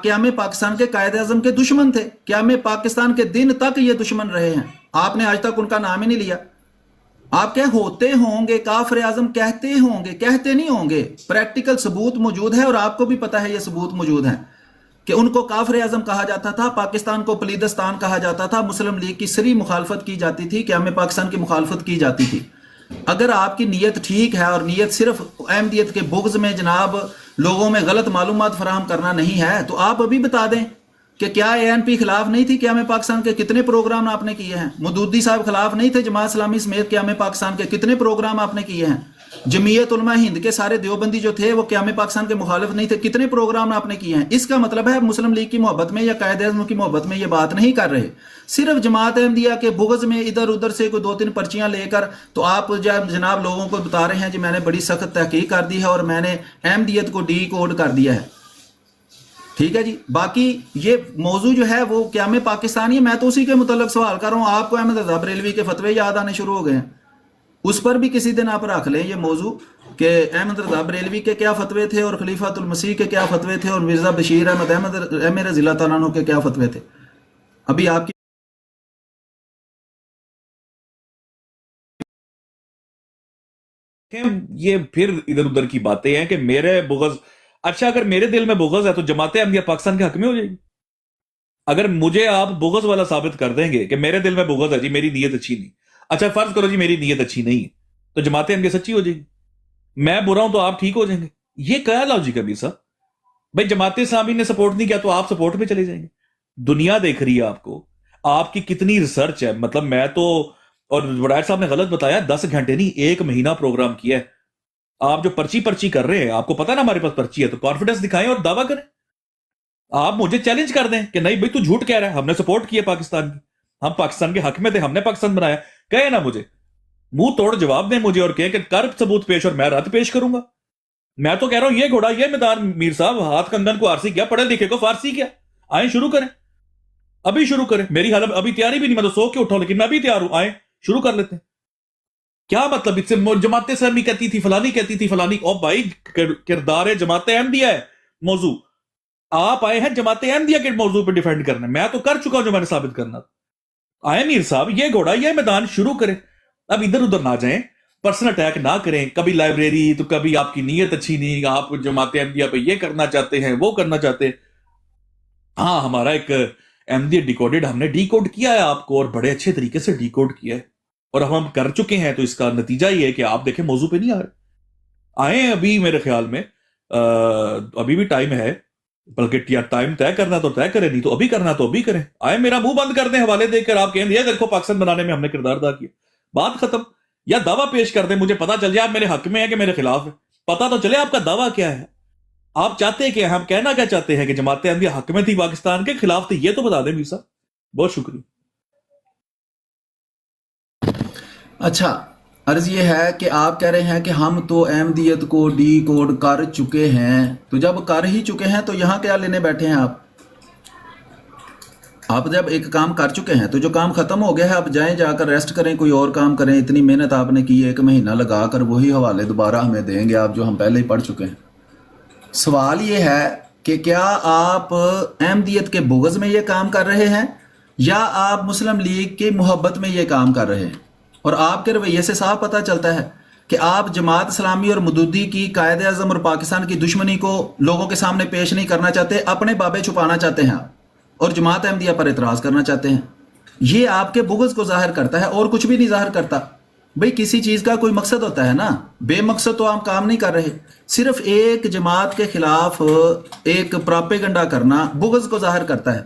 [SPEAKER 2] قیام پاکستان کے قائد اعظم کے دشمن تھے. قیام پاکستان کے دن تک یہ دشمن رہے ہیں. آپ نے آج تک ان کا نام ہی نہیں لیا. آپ کیا ہوتے ہوں گے کافر اعظم کہتے ہوں گے، کہتے نہیں ہوں گے. پریکٹیکل ثبوت موجود ہے اور آپ کو بھی پتا ہے یہ ثبوت موجود ہیں. کہ ان کو کافر اعظم کہا جاتا تھا، پاکستان کو پلیدستان کہا جاتا تھا، مسلم لیگ کی سری مخالفت کی جاتی تھی، قیام پاکستان کی مخالفت کی جاتی تھی. اگر آپ کی نیت ٹھیک ہے اور نیت صرف احمدیت کے بغض میں جناب لوگوں میں غلط معلومات فراہم کرنا نہیں ہے، تو آپ ابھی بتا دیں کہ کیا ANP خلاف نہیں تھی قیام پاکستان کے؟ کتنے پروگرام آپ نے کیے ہیں؟ مودودی صاحب خلاف نہیں تھے جماعت اسلامی سمیت قیام پاکستان کے؟ کتنے پروگرام آپ نے کیے ہیں؟ جمعیت علماء ہند کے سارے دیوبندی جو تھے وہ قیام پاکستان کے مخالف نہیں تھے، کتنے پروگرام آپ نے کیے ہیں؟ اس کا مطلب ہے مسلم لیگ کی محبت میں یا قائد اعظم کی محبت میں یہ بات نہیں کر رہے، صرف جماعت احمدیہ کے بغض میں ادھر ادھر سے کوئی 2-3 پرچیاں لے کر تو آپ جناب لوگوں کو بتا رہے ہیں جی میں نے بڑی سخت تحقیق کر دی ہے اور میں نے احمدیت کو ڈی کوڈ کر دیا ہے. ٹھیک ہے جی. باقی یہ موضوع جو ہے وہ قیام پاکستانی ہے، میں تو اسی کے متعلق سوال کر رہا ہوں. آپ کو احمد رضا بریلوی کے فتوے یاد آنے شروع ہو گئے ہیں، اس پر بھی کسی دن آپ رکھ لیں یہ موضوع کہ احمد رضا بریلوی کے کیا فتوے تھے اور خلیفۃ المسیح کے کیا فتوے تھے اور مرزا بشیر احمد احمد رضی اللہ تعالیٰ عنہ کے کیا فتوے تھے. ابھی آپ کی
[SPEAKER 3] یہ پھر ادھر ادھر کی باتیں ہیں کہ میرے بغض، اچھا اگر میرے دل میں بغض ہے تو جماعت احمدیہ پاکستان کے حق میں ہو جائے گی. اگر مجھے آپ بغض والا ثابت کر دیں گے کہ میرے دل میں بغض ہے جی، میری نیت اچھی نہیں، اچھا فرض کرو جی میری نیت اچھی نہیں ہے، تو جماعت احمدیہ سچی ہو جائے گی. میں برا ہوں تو آپ ٹھیک ہو جائیں گے. یہ کیا لاجک ہے بھی صاحب؟ بھائی جماعت اسلامی نے سپورٹ نہیں کیا تو آپ سپورٹ پہ چلے جائیں گے. دنیا دیکھ رہی ہے آپ کو، آپ کی کتنی ریسرچ ہے. مطلب میں تو، اور وڈائر صاحب نے غلط بتایا، 10 گھنٹے نہیں 1 مہینہ پروگرام کیا ہے. آپ جو پرچی کر رہے ہیں، آپ کو پتا نا ہمارے پاس پرچی ہے، تو کانفیڈنس دکھائیں اور دعویٰ کریں. آپ مجھے چیلنج کر دیں کہ نہیں بھائی تو جھوٹ کہہ رہا ہے، ہم نے سپورٹ کیا پاکستان کی، ہم پاکستان کے حق میں تھے، ہم نے پاکستان بنایا. کہے نا مجھے، منہ توڑ جواب دیں مجھے اور کہیں کہ کر ثبوت پیش اور میں رد پیش کروں گا. میں تو کہہ رہا ہوں یہ گھوڑا یہ میدان، میر صاحب ہاتھ کنگن کو آرسی کیا، پڑھے لکھے کو فارسی کیا. آئیں شروع کریں، ابھی شروع کریں. میری حالت ابھی تیاری بھی نہیں، میں تو سو کے اٹھا ہوں لیکن میں بھی تیار ہوں. آئیں شروع کر لیتے ہیں. کیا مطلب اس سے جماعت اسلامی کہتی تھی فلانی کہتی تھی فلانی؟ او بھائی کردار جماعت احمدیہ ہے موضوع، آپ آئے ہیں جماعت احمدیہ کے موضوع پہ ڈیفینڈ کرنا. میں تو کر چکا ہوں جو میں نے ثابت کرنا. آئے میر صاحب یہ گھوڑا یہ میدان شروع کریں. اب ادھر ادھر نہ جائیں، پرسنل اٹیک نہ کریں. کبھی لائبریری تو کبھی آپ کی نیت اچھی نہیں، آپ جماعت احمدیہ پہ یہ کرنا چاہتے ہیں وہ کرنا چاہتے ہیں. ہاں ہمارا ایک احمدیہ ڈیکوڈڈ ہم نے ڈی کوڈ کیا ہے آپ کو، اور بڑے اچھے طریقے سے ڈی کوڈ کیا ہے، اور ہم کر چکے ہیں. تو اس کا نتیجہ یہ ہے کہ آپ دیکھیں موضوع پہ نہیں آ رہے. آئیں ابھی میرے خیال میں ابھی بھی ٹائم ہے، بلکہ ٹائم طے کرنا تو طے کریں، نہیں تو ابھی کرنا تو ابھی کریں. آئیں میرا منہ بند کر دیں حوالے دے کر، آپ کہیں یہ دیکھو پاکستان بنانے میں ہم نے کردار ادا کیا، بات ختم. یا دعویٰ پیش کر دیں، مجھے پتا چل جائے آپ میرے حق میں ہیں کہ میرے خلاف ہے، پتا تو چلے آپ کا دعویٰ کیا ہے. آپ چاہتے ہیں کہ ہم کہنا کیا چاہتے ہیں کہ جماعت احمدیہ حق میں تھی پاکستان کے خلاف تھی، یہ تو بتا دیں میر صاحب. بہت شکریہ.
[SPEAKER 2] اچھا عرض یہ ہے کہ آپ کہہ رہے ہیں کہ ہم تو احمدیت کو ڈی کوڈ کر چکے ہیں، تو جب کر ہی چکے ہیں تو یہاں کیا لینے بیٹھے ہیں آپ جب ایک کام کر چکے ہیں تو جو کام ختم ہو گیا ہے آپ جائیں، جا کر ریسٹ کریں، کوئی اور کام کریں. اتنی محنت آپ نے کی 1 مہینہ لگا کر، وہی حوالے دوبارہ ہمیں دیں گے آپ جو ہم پہلے ہی پڑھ چکے ہیں. سوال یہ ہے کہ کیا آپ احمدیت کے بغض میں یہ کام کر رہے ہیں یا آپ مسلم لیگ کی محبت میں یہ کام کر رہے ہیں؟ اور آپ کے رویے سے صاف پتہ چلتا ہے کہ آپ جماعت اسلامی اور مودودی کی قائد اعظم اور پاکستان کی دشمنی کو لوگوں کے سامنے پیش نہیں کرنا چاہتے، اپنے بابے چھپانا چاہتے ہیں آپ، اور جماعت احمدیہ پر اعتراض کرنا چاہتے ہیں. یہ آپ کے بغض کو ظاہر کرتا ہے اور کچھ بھی نہیں ظاہر کرتا. بھئی کسی چیز کا کوئی مقصد ہوتا ہے نا، بے مقصد تو آپ کام نہیں کر رہے. صرف ایک جماعت کے خلاف ایک پراپیگنڈا کرنا بغض کو ظاہر کرتا ہے،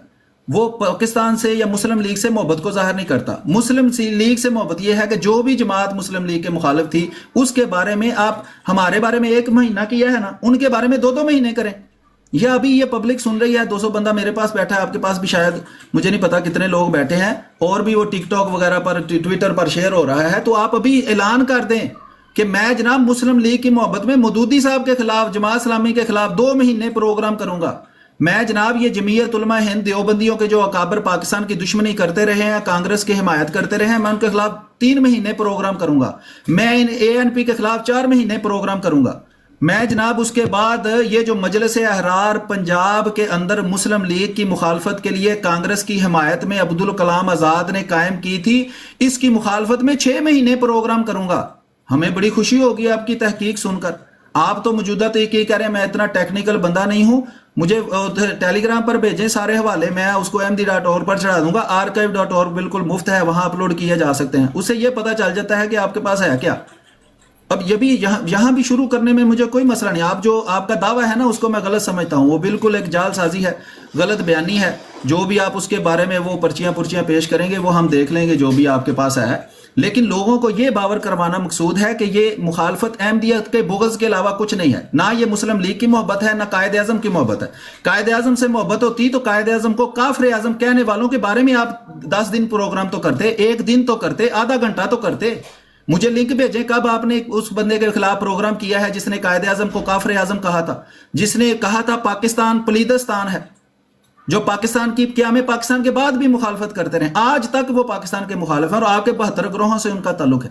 [SPEAKER 2] وہ پاکستان سے یا مسلم لیگ سے محبت کو ظاہر نہیں کرتا. مسلم لیگ سے محبت یہ ہے کہ جو بھی جماعت مسلم لیگ کے مخالف تھی اس کے بارے میں آپ ہمارے بارے میں 1 مہینہ کیا ہے نا، ان کے بارے میں 2 مہینے کریں. یا ابھی یہ پبلک سن رہی ہے، 200 بندہ میرے پاس بیٹھا ہے، آپ کے پاس بھی شاید مجھے نہیں پتا کتنے لوگ بیٹھے ہیں، اور بھی وہ ٹک ٹاک وغیرہ پر ٹویٹر پر شیئر ہو رہا ہے. تو آپ ابھی اعلان کر دیں کہ میں جناب مسلم لیگ کی محبت میں مودودی صاحب کے خلاف، جماعت اسلامی کے خلاف 2 مہینے پروگرام کروں گا. میں جناب یہ جمعیت علماء ہند دیوبندیوں کے جو اکابر پاکستان کی دشمنی کرتے رہے ہیں، کانگریس کی حمایت کرتے رہے ہیں، میں ان کے خلاف 3 مہینے پروگرام کروں گا. میں ANP کے خلاف 4 مہینے پروگرام کروں گا. میں جناب اس کے بعد یہ جو مجلس احرار پنجاب کے اندر مسلم لیگ کی مخالفت کے لیے کانگریس کی حمایت میں عبدالکلام آزاد نے قائم کی تھی، اس کی مخالفت میں 6 مہینے پروگرام کروں گا. ہمیں بڑی خوشی ہوگی آپ کی تحقیق سن کر. آپ تو موجودہ تو یہ کہہ رہے ہیں میں اتنا ٹیکنیکل بندہ نہیں ہوں, مجھے ٹیلی گرام پر بھیجیں سارے حوالے, میں اس کو MD.org پر چڑھا دوں گا. archive.org بالکل مفت ہے, وہاں اپلوڈ کیے جا سکتے ہیں. اس سے یہ پتہ چل جاتا ہے کہ آپ کے پاس ہے کیا. اب یہ بھی یہاں بھی شروع کرنے میں مجھے کوئی مسئلہ نہیں. آپ کا دعویٰ ہے نا, اس کو میں غلط سمجھتا ہوں, وہ بالکل ایک جال سازی ہے, غلط بیانی ہے. جو بھی آپ اس کے بارے میں وہ پرچیاں پیش کریں گے وہ ہم دیکھ لیں گے جو بھی آپ کے پاس ہے. لیکن لوگوں کو یہ باور کروانا مقصود ہے کہ یہ مخالفت احمدیت کے بغض کے علاوہ کچھ نہیں ہے. نہ یہ مسلم لیگ کی محبت ہے, نہ قائد اعظم کی محبت ہے. قائد اعظم سے محبت ہوتی تو قائد اعظم کو کافر اعظم کہنے والوں کے بارے میں آپ 10 دن پروگرام تو کرتے, 1 دن تو کرتے, آدھا گھنٹہ تو کرتے. مجھے لنک بھیجیں کب آپ نے اس بندے کے خلاف پروگرام کیا ہے جس نے قائد اعظم کو کافر اعظم کہا تھا, جس نے کہا تھا پاکستان پلیدستان ہے, جو پاکستان کی قیام پاکستان کے بعد بھی مخالفت کرتے رہے. آج تک وہ پاکستان کے مخالف ہیں اور آپ کے 72 گروہوں سے ان کا تعلق ہے.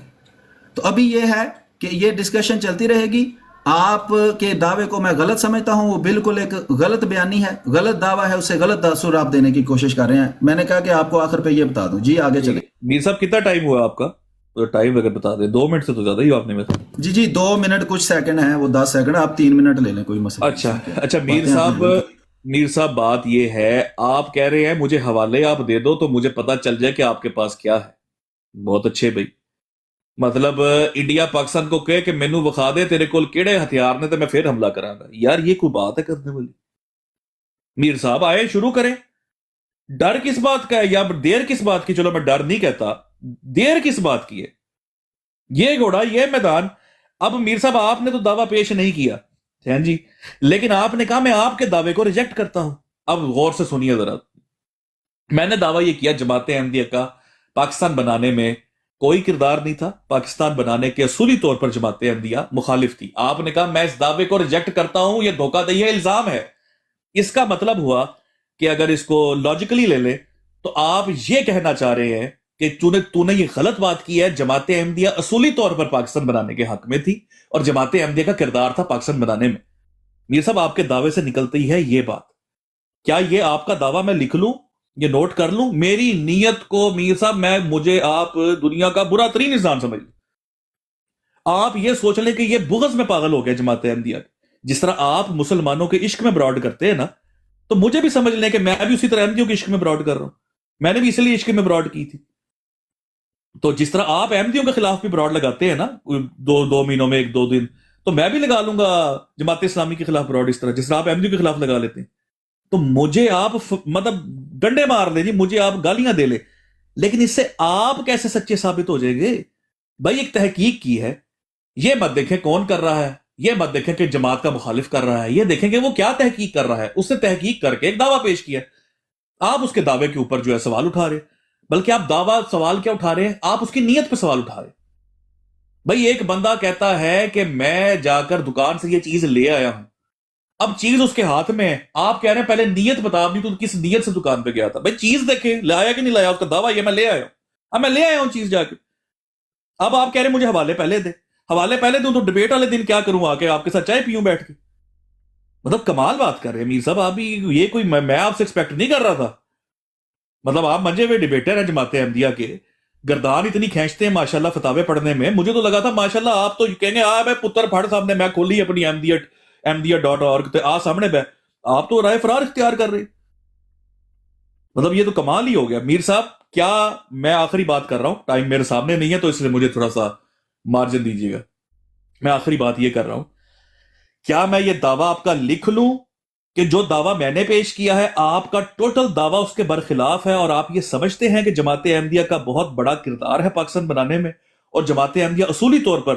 [SPEAKER 2] تو ابھی یہ ہے کہ یہ ڈسکشن چلتی رہے گی. آپ کے دعوے کو میں غلط سمجھتا ہوں, وہ بالکل ایک غلط بیانی ہے, غلط دعویٰ ہے, اسے غلط تاثر آپ دینے کی کوشش کر رہے ہیں. میں نے کہا کہ آپ کو آخر پہ یہ بتا دوں. جی آگے چلیں.
[SPEAKER 3] میر صاحب کتنا ٹائم ہوا آپ کا؟ ٹائم اگر بتا دیں, 2 منٹ سے تو زیادہ ہی آپ نے میں.
[SPEAKER 2] جی 2 منٹ کچھ سیکنڈ ہیں, وہ 10 سیکنڈ, آپ 3 منٹ لے لیں, کوئی مسئلہ.
[SPEAKER 3] اچھا میر صاحب بات یہ ہے, آپ کہہ رہے ہیں مجھے حوالے آپ دے دو تو مجھے پتا چل جائے کہ آپ کے پاس کیا ہے. بہت اچھے بھائی, مطلب انڈیا پاکستان کو کہے کہ مینو وکھا دے تیرے کول کیڑے ہتھیار نے تو میں پھر حملہ کراں گا. یار یہ کوئی بات ہے کرنے والی؟ میر صاحب آئے شروع کریں. ڈر کس بات کا ہے یا دیر کس بات کی؟ چلو میں ڈر نہیں کہتا, دیر کس بات کی ہے؟ یہ گھوڑا, یہ میدان. اب میر صاحب آپ نے تو دعویٰ پیش نہیں کیا جی, لیکن آپ نے کہا میں آپ کے دعوے کو ریجیکٹ کرتا ہوں. اب غور سے سنیے ذرا, میں نے دعویٰ یہ کیا جماعت احمدیہ کا پاکستان بنانے میں کوئی کردار نہیں تھا, پاکستان بنانے کے اصولی طور پر جماعت احمدیہ مخالف تھی. آپ نے کہا میں اس دعوے کو ریجیکٹ کرتا ہوں, یہ دھوکہ دہی ہے, الزام ہے. اس کا مطلب ہوا کہ اگر اس کو لاجیکلی لے لیں تو آپ یہ کہنا چاہ رہے ہیں کہ تو نے یہ غلط بات کی ہے, جماعت احمدیہ اصولی طور پر پاکستان بنانے کے حق میں تھی اور جماعت احمدیہ کا کردار تھا پاکستان بنانے میں. یہ سب آپ کے دعوے سے نکلتی ہے یہ بات. کیا یہ آپ کا دعویٰ میں لکھ لوں, یہ نوٹ کر لوں؟ میری نیت کو میر صاحب مجھے آپ دنیا کا برا ترین انسان سمجھ لیں. آپ یہ سوچ لیں کہ یہ بغض میں پاگل ہو گیا جماعت احمدیہ. جس طرح آپ مسلمانوں کے عشق میں براڈ کرتے ہیں نا, تو مجھے بھی سمجھ لیں کہ میں بھی اسی طرح احمدیوں کے عشق میں براڈ کر رہا ہوں. میں نے بھی اس لیے عشق میں براڈ کی تھی. تو جس طرح آپ احمدیوں کے خلاف بھی براڈ لگاتے ہیں نا 2 مہینوں میں 1-2 دن, تو میں بھی لگا لوں گا جماعت اسلامی کے خلاف براڈ اس طرح جس طرح آپ احمدیوں کے خلاف لگا لیتے ہیں. تو مجھے آپ مطلب ڈنڈے مار لیں جی, مجھے آپ گالیاں دے لیں, لیکن اس سے آپ کیسے سچے ثابت ہو جائیں گے؟ بھائی ایک تحقیق کی ہے, یہ مت دیکھیں کون کر رہا ہے, یہ مت دیکھیں کہ جماعت کا مخالف کر رہا ہے, یہ دیکھیں کہ وہ کیا تحقیق کر رہا ہے. اس نے تحقیق کر کے ایک دعویٰ پیش کیا, آپ اس کے دعوے کے اوپر جو ہے سوال اٹھا رہے, بلکہ آپ دعویٰ سوال کیا اٹھا رہے ہیں, آپ اس کی نیت پہ سوال اٹھا رہے. بھائی ایک بندہ کہتا ہے کہ میں جا کر دکان سے یہ چیز لے آیا ہوں, اب چیز اس کے ہاتھ میں ہے, آپ کہہ رہے ہیں پہلے نیت بتا, نہیں تو کس نیت سے دکان پہ گیا تھا. بھائی چیز دیکھیں لایا کہ نہیں لایا, اس کا دعویٰ یہ میں لے آیا ہوں, اب میں لے آیا ہوں چیز جا کے. اب آپ کہہ رہے ہیں مجھے حوالے پہلے دے, حوالے پہلے دوں تو ڈبیٹ والے دن کیا کروں, آ کے آپ کے ساتھ چائے پیوں بیٹھ کے. مطلب کمال بات کر رہے ہیں میر صاحب آپ بھی. یہ کوئی میں آپ سے ایکسپیکٹ نہیں کر رہا تھا. مطلب آپ منجے ہوئے ڈیبیٹر ہیں جماعت احمدیہ کے, گردان اتنی کھینچتے ہیں ماشاءاللہ فتاوے پڑھنے میں. مجھے تو لگا تھا ماشاءاللہ آپ تو کہیں گے میں پتر پھڑ سامنے میں کھولی اپنی احمدیہ.org تے آ سامنے بہ, آپ تو رائے فرار اختیار کر رہے. مطلب یہ تو کمال ہی ہو گیا. میر صاحب کیا میں آخری بات کر رہا ہوں, ٹائم میرے سامنے نہیں ہے تو اس لیے مجھے تھوڑا سا مارجن دیجیے گا. میں آخری بات یہ کر رہا ہوں, کیا میں یہ دعویٰ آپ کا لکھ لوں کہ جو دعویٰ میں نے پیش کیا ہے آپ کا ٹوٹل دعویٰ اس کے برخلاف ہے, اور آپ یہ سمجھتے ہیں کہ جماعت احمدیہ کا بہت بڑا کردار ہے پاکستان بنانے میں, اور جماعت احمدیہ اصولی طور پر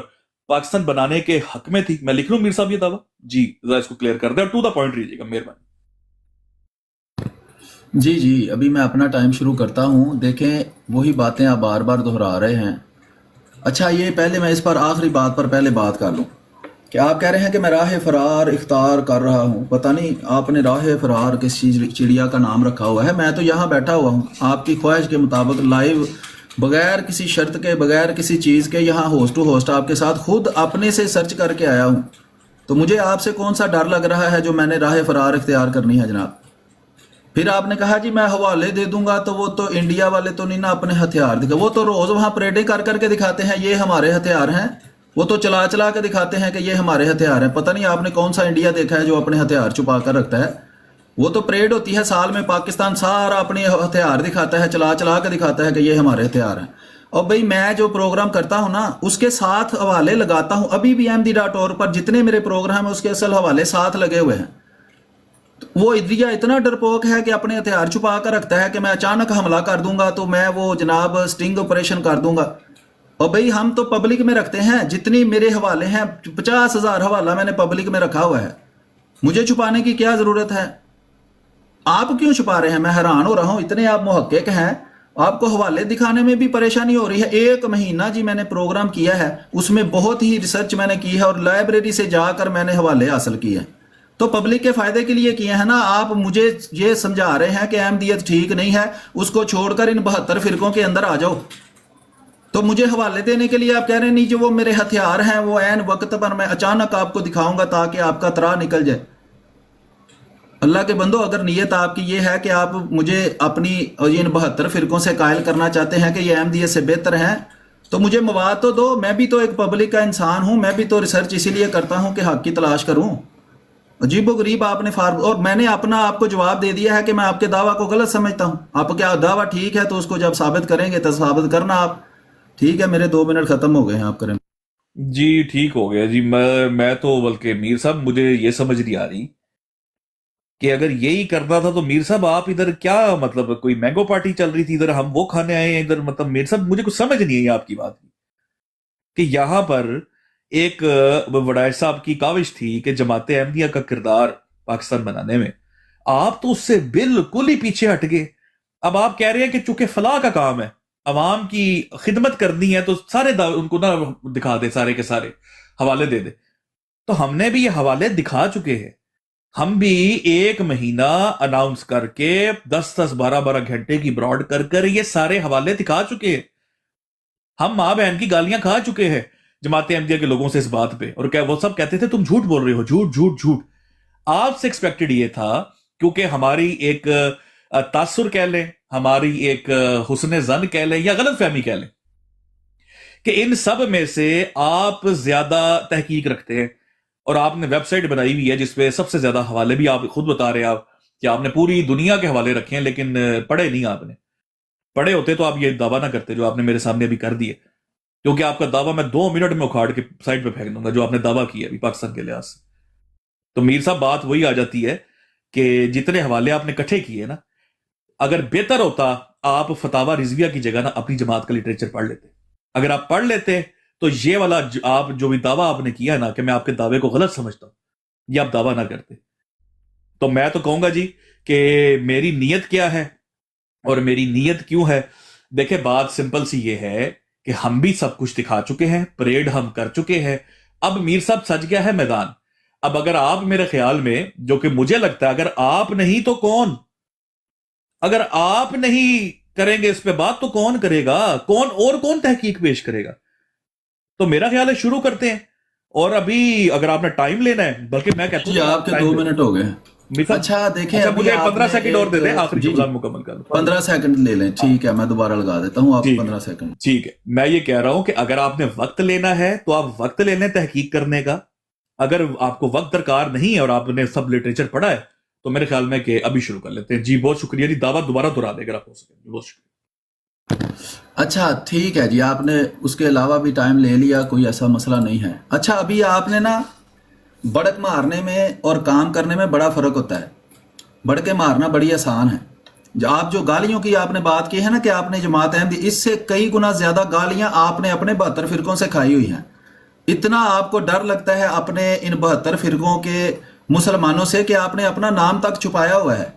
[SPEAKER 3] پاکستان بنانے کے حق میں تھی؟ میں لکھ لوں میر صاحب یہ دعویٰ؟ جی ذرا اس کو کلیئر کر دیں اور ٹو دا پوائنٹ رہیے گا, مہربانی.
[SPEAKER 2] جی ابھی میں اپنا ٹائم شروع کرتا ہوں. دیکھیں وہی باتیں آپ بار بار دہرا رہے ہیں. اچھا یہ پہلے میں اس پر آخری بات پر پہلے بات کر لوں کہ آپ کہہ رہے ہیں کہ میں راہ فرار اختیار کر رہا ہوں. پتہ نہیں آپ نے راہ فرار کس چڑیا کا نام رکھا ہوا ہے. میں تو یہاں بیٹھا ہوا ہوں آپ کی خواہش کے مطابق لائیو, بغیر کسی شرط کے, بغیر کسی چیز کے, یہاں ہوسٹ ٹو ہوسٹ آپ کے ساتھ خود اپنے سے سرچ کر کے آیا ہوں. تو مجھے آپ سے کون سا ڈر لگ رہا ہے جو میں نے راہ فرار اختیار کرنی ہے جناب؟ پھر آپ نے کہا جی میں حوالے دے دوں گا, تو وہ تو انڈیا والے تو نہیں نا اپنے ہتھیار دکھا, وہ تو روز وہاں پریڈیں کر کے دکھاتے ہیں یہ ہمارے ہتھیار ہیں. وہ تو چلا چلا کے دکھاتے ہیں کہ یہ ہمارے ہتھیار ہیں. پتہ نہیں آپ نے کون سا انڈیا دیکھا ہے جو اپنے ہتھیار چھپا کر رکھتا ہے. وہ تو پریڈ ہوتی ہے سال میں, پاکستان سارا اپنے ہتھیار دکھاتا ہے, چلا چلا کے دکھاتا ہے کہ یہ ہمارے ہتھیار ہیں. اور بھئی میں جو پروگرام کرتا ہوں نا اس کے ساتھ حوالے لگاتا ہوں. ابھی بھی MD.org پر جتنے میرے پروگرام ہیں اس کے اصل حوالے ساتھ لگے ہوئے ہیں. وہ انڈیا اتنا ڈرپوک ہے کہ اپنے ہتھیار چھپا کر رکھتا ہے کہ میں اچانک حملہ کر دوں گا تو میں وہ جناب سٹنگ آپریشن کر دوں گا. اور بھئی ہم تو پبلک میں رکھتے ہیں, جتنی میرے حوالے ہیں 50,000 حوالہ میں نے پبلک میں رکھا ہوا ہے. مجھے چھپانے کی کیا ضرورت ہے؟ آپ کیوں چھپا رہے ہیں؟ میں حیران ہو رہا ہوں. اتنے آپ محقق ہیں, آپ کو حوالے دکھانے میں بھی پریشانی ہو رہی ہے. 1 مہینہ جی میں نے پروگرام کیا ہے, اس میں بہت ہی ریسرچ میں نے کی ہے اور لائبریری سے جا کر میں نے حوالے حاصل کیے ہیں. تو پبلک کے فائدے کے لیے کیے ہیں نا. آپ مجھے یہ سمجھا رہے ہیں کہ احمدیت ٹھیک نہیں ہے, اس کو چھوڑ کر ان 72 فرقوں کے اندر آ جاؤ. تو مجھے حوالے دینے کے لیے آپ کہہ رہے ہیں نہیں جو وہ میرے ہتھیار ہیں وہ عین وقت پر میں اچانک آپ کو دکھاؤں گا تاکہ آپ کا ترا نکل جائے. اللہ کے بندو, اگر نیت آپ کی یہ ہے کہ آپ مجھے اپنی ان 72 فرقوں سے قائل کرنا چاہتے ہیں کہ یہ احمدیت سے بہتر ہیں تو مجھے مواد تو دو. میں بھی تو ایک پبلک کا انسان ہوں, میں بھی تو ریسرچ اسی لیے کرتا ہوں کہ حق کی تلاش کروں. عجیب و غریب آپ نے اور میں نے اپنا آپ کو جواب دے دیا ہے کہ میں آپ کے دعویٰ کو غلط سمجھتا ہوں. آپ کیا دعویٰ ٹھیک ہے تو اس کو جب ثابت کریں گے تو ثابت کرنا آپ. ٹھیک ہے, میرے 2 منٹ ختم ہو گئے ہیں, آپ کریں.
[SPEAKER 3] جی ٹھیک ہو گیا جی. میں تو بلکہ میر صاحب مجھے یہ سمجھ نہیں آ رہی کہ اگر یہی کرنا تھا تو میر صاحب آپ ادھر کیا مطلب کوئی مینگو پارٹی چل رہی تھی, ادھر ہم وہ کھانے آئے ہیں ادھر. مطلب میر صاحب مجھے کچھ سمجھ نہیں آئی آپ کی بات کہ یہاں پر ایک وڈائر صاحب کی کاوش تھی کہ جماعت احمدیہ کا کردار پاکستان بنانے میں, آپ تو اس سے بالکل ہی پیچھے ہٹ گئے. اب آپ کہہ رہے ہیں کہ چونکہ فلاح کا کام ہے, عوام کی خدمت کرنی ہے تو سارے ان کو نہ دکھا دے, سارے کے سارے حوالے دے دے. تو ہم نے بھی یہ حوالے دکھا چکے ہیں. ہم بھی 1 مہینہ اناؤنس کر کے 10 12 گھنٹے کی براڈ کر یہ سارے حوالے دکھا چکے ہیں. ہم ماں بہن کی گالیاں کھا چکے ہیں جماعت احمدیہ کے لوگوں سے اس بات پہ, اور کیا وہ سب کہتے تھے تم جھوٹ بول رہے ہو, جھوٹ جھوٹ جھوٹ. آپ سے ایکسپیکٹڈ یہ تھا, کیونکہ ہماری ایک تاثر کہہ لیں, ہماری ایک حسن زن کہہ لیں یا غلط فہمی کہہ لیں, کہ ان سب میں سے آپ زیادہ تحقیق رکھتے ہیں. اور آپ نے ویب سائٹ بنائی ہوئی ہے جس پہ سب سے زیادہ حوالے بھی آپ خود بتا رہے ہیں آپ کہ آپ نے پوری دنیا کے حوالے رکھے ہیں, لیکن پڑھے نہیں. آپ نے پڑھے ہوتے تو آپ یہ دعویٰ نہ کرتے جو آپ نے میرے سامنے ابھی کر دیے, کیونکہ آپ کا دعویٰ میں 2 منٹ میں اکھاڑ کے سائٹ پہ پھینک دوں گا جو آپ نے دعویٰ کیا ابھی پاکستان کے لحاظ سے. تو میر صاحب بات وہی آ جاتی ہے کہ جتنے حوالے آپ نے اکٹھے کیے نا, اگر بہتر ہوتا آپ فتاوی رضویہ کی جگہ نا اپنی جماعت کا لٹریچر پڑھ لیتے. اگر آپ پڑھ لیتے تو یہ والا آپ جو بھی دعویٰ آپ نے کیا نا کہ میں آپ کے دعوے کو غلط سمجھتا ہوں, یہ آپ دعویٰ نہ کرتے. تو میں تو کہوں گا جی کہ میری نیت کیا ہے اور میری نیت کیوں ہے. دیکھیں بات سمپل سی یہ ہے کہ ہم بھی سب کچھ دکھا چکے ہیں, پریڈ ہم کر چکے ہیں. اب میر صاحب سج گیا ہے میدان. اب اگر آپ میرے خیال میں, جو کہ مجھے لگتا ہے اگر آپ نہیں تو کون, اگر آپ نہیں کریں گے اس پہ بات تو کون کرے گا, کون تحقیق پیش کرے گا. تو میرا خیال ہے شروع کرتے ہیں. اور ابھی اگر آپ نے ٹائم لینا ہے, بلکہ میں کہتا ہوں
[SPEAKER 2] آپ کے 2 منٹ ہو گئے. اچھا دیکھیں,
[SPEAKER 3] مجھے 15 سیکنڈ اور دے دیں, آخری جملہ مکمل کر لوں.
[SPEAKER 2] 15 سیکنڈ لے لیں, ٹھیک ہے, میں دوبارہ لگا دیتا ہوں آپ 15 سیکنڈ.
[SPEAKER 3] ٹھیک ہے, میں یہ کہہ رہا ہوں کہ اگر آپ نے وقت لینا ہے تو آپ وقت لے لیں تحقیق کرنے کا. اگر آپ کو وقت درکار نہیں ہے اور آپ نے سب لٹریچر پڑھا ہے تو میرے خیال میں کہ ابھی شروع کر لیتے ہیں. جی بہت شکریہ جی, دعوت دوبارہ دہرا دے اگر آپ ہو سکے. بہت شکریہ.
[SPEAKER 2] اچھا ٹھیک ہے جی, آپ نے اس کے علاوہ بھی ٹائم لے لیا, کوئی ایسا مسئلہ نہیں ہے. اچھا ابھی آپ نے نا بڑک مارنے میں اور کام کرنے میں بڑا فرق ہوتا ہے. بڑکے مارنا بڑی آسان ہے. آپ جو گالیوں کی آپ نے بات کی ہے نا کہ آپ نے جماعت احمدیہ, اس سے کئی گنا زیادہ گالیاں آپ نے اپنے 72 فرقوں سے کھائی ہوئی ہیں. اتنا آپ کو ڈر لگتا ہے اپنے ان 72 فرقوں کے مسلمانوں سے کہ آپ نے اپنا نام تک چھپایا ہوا ہے.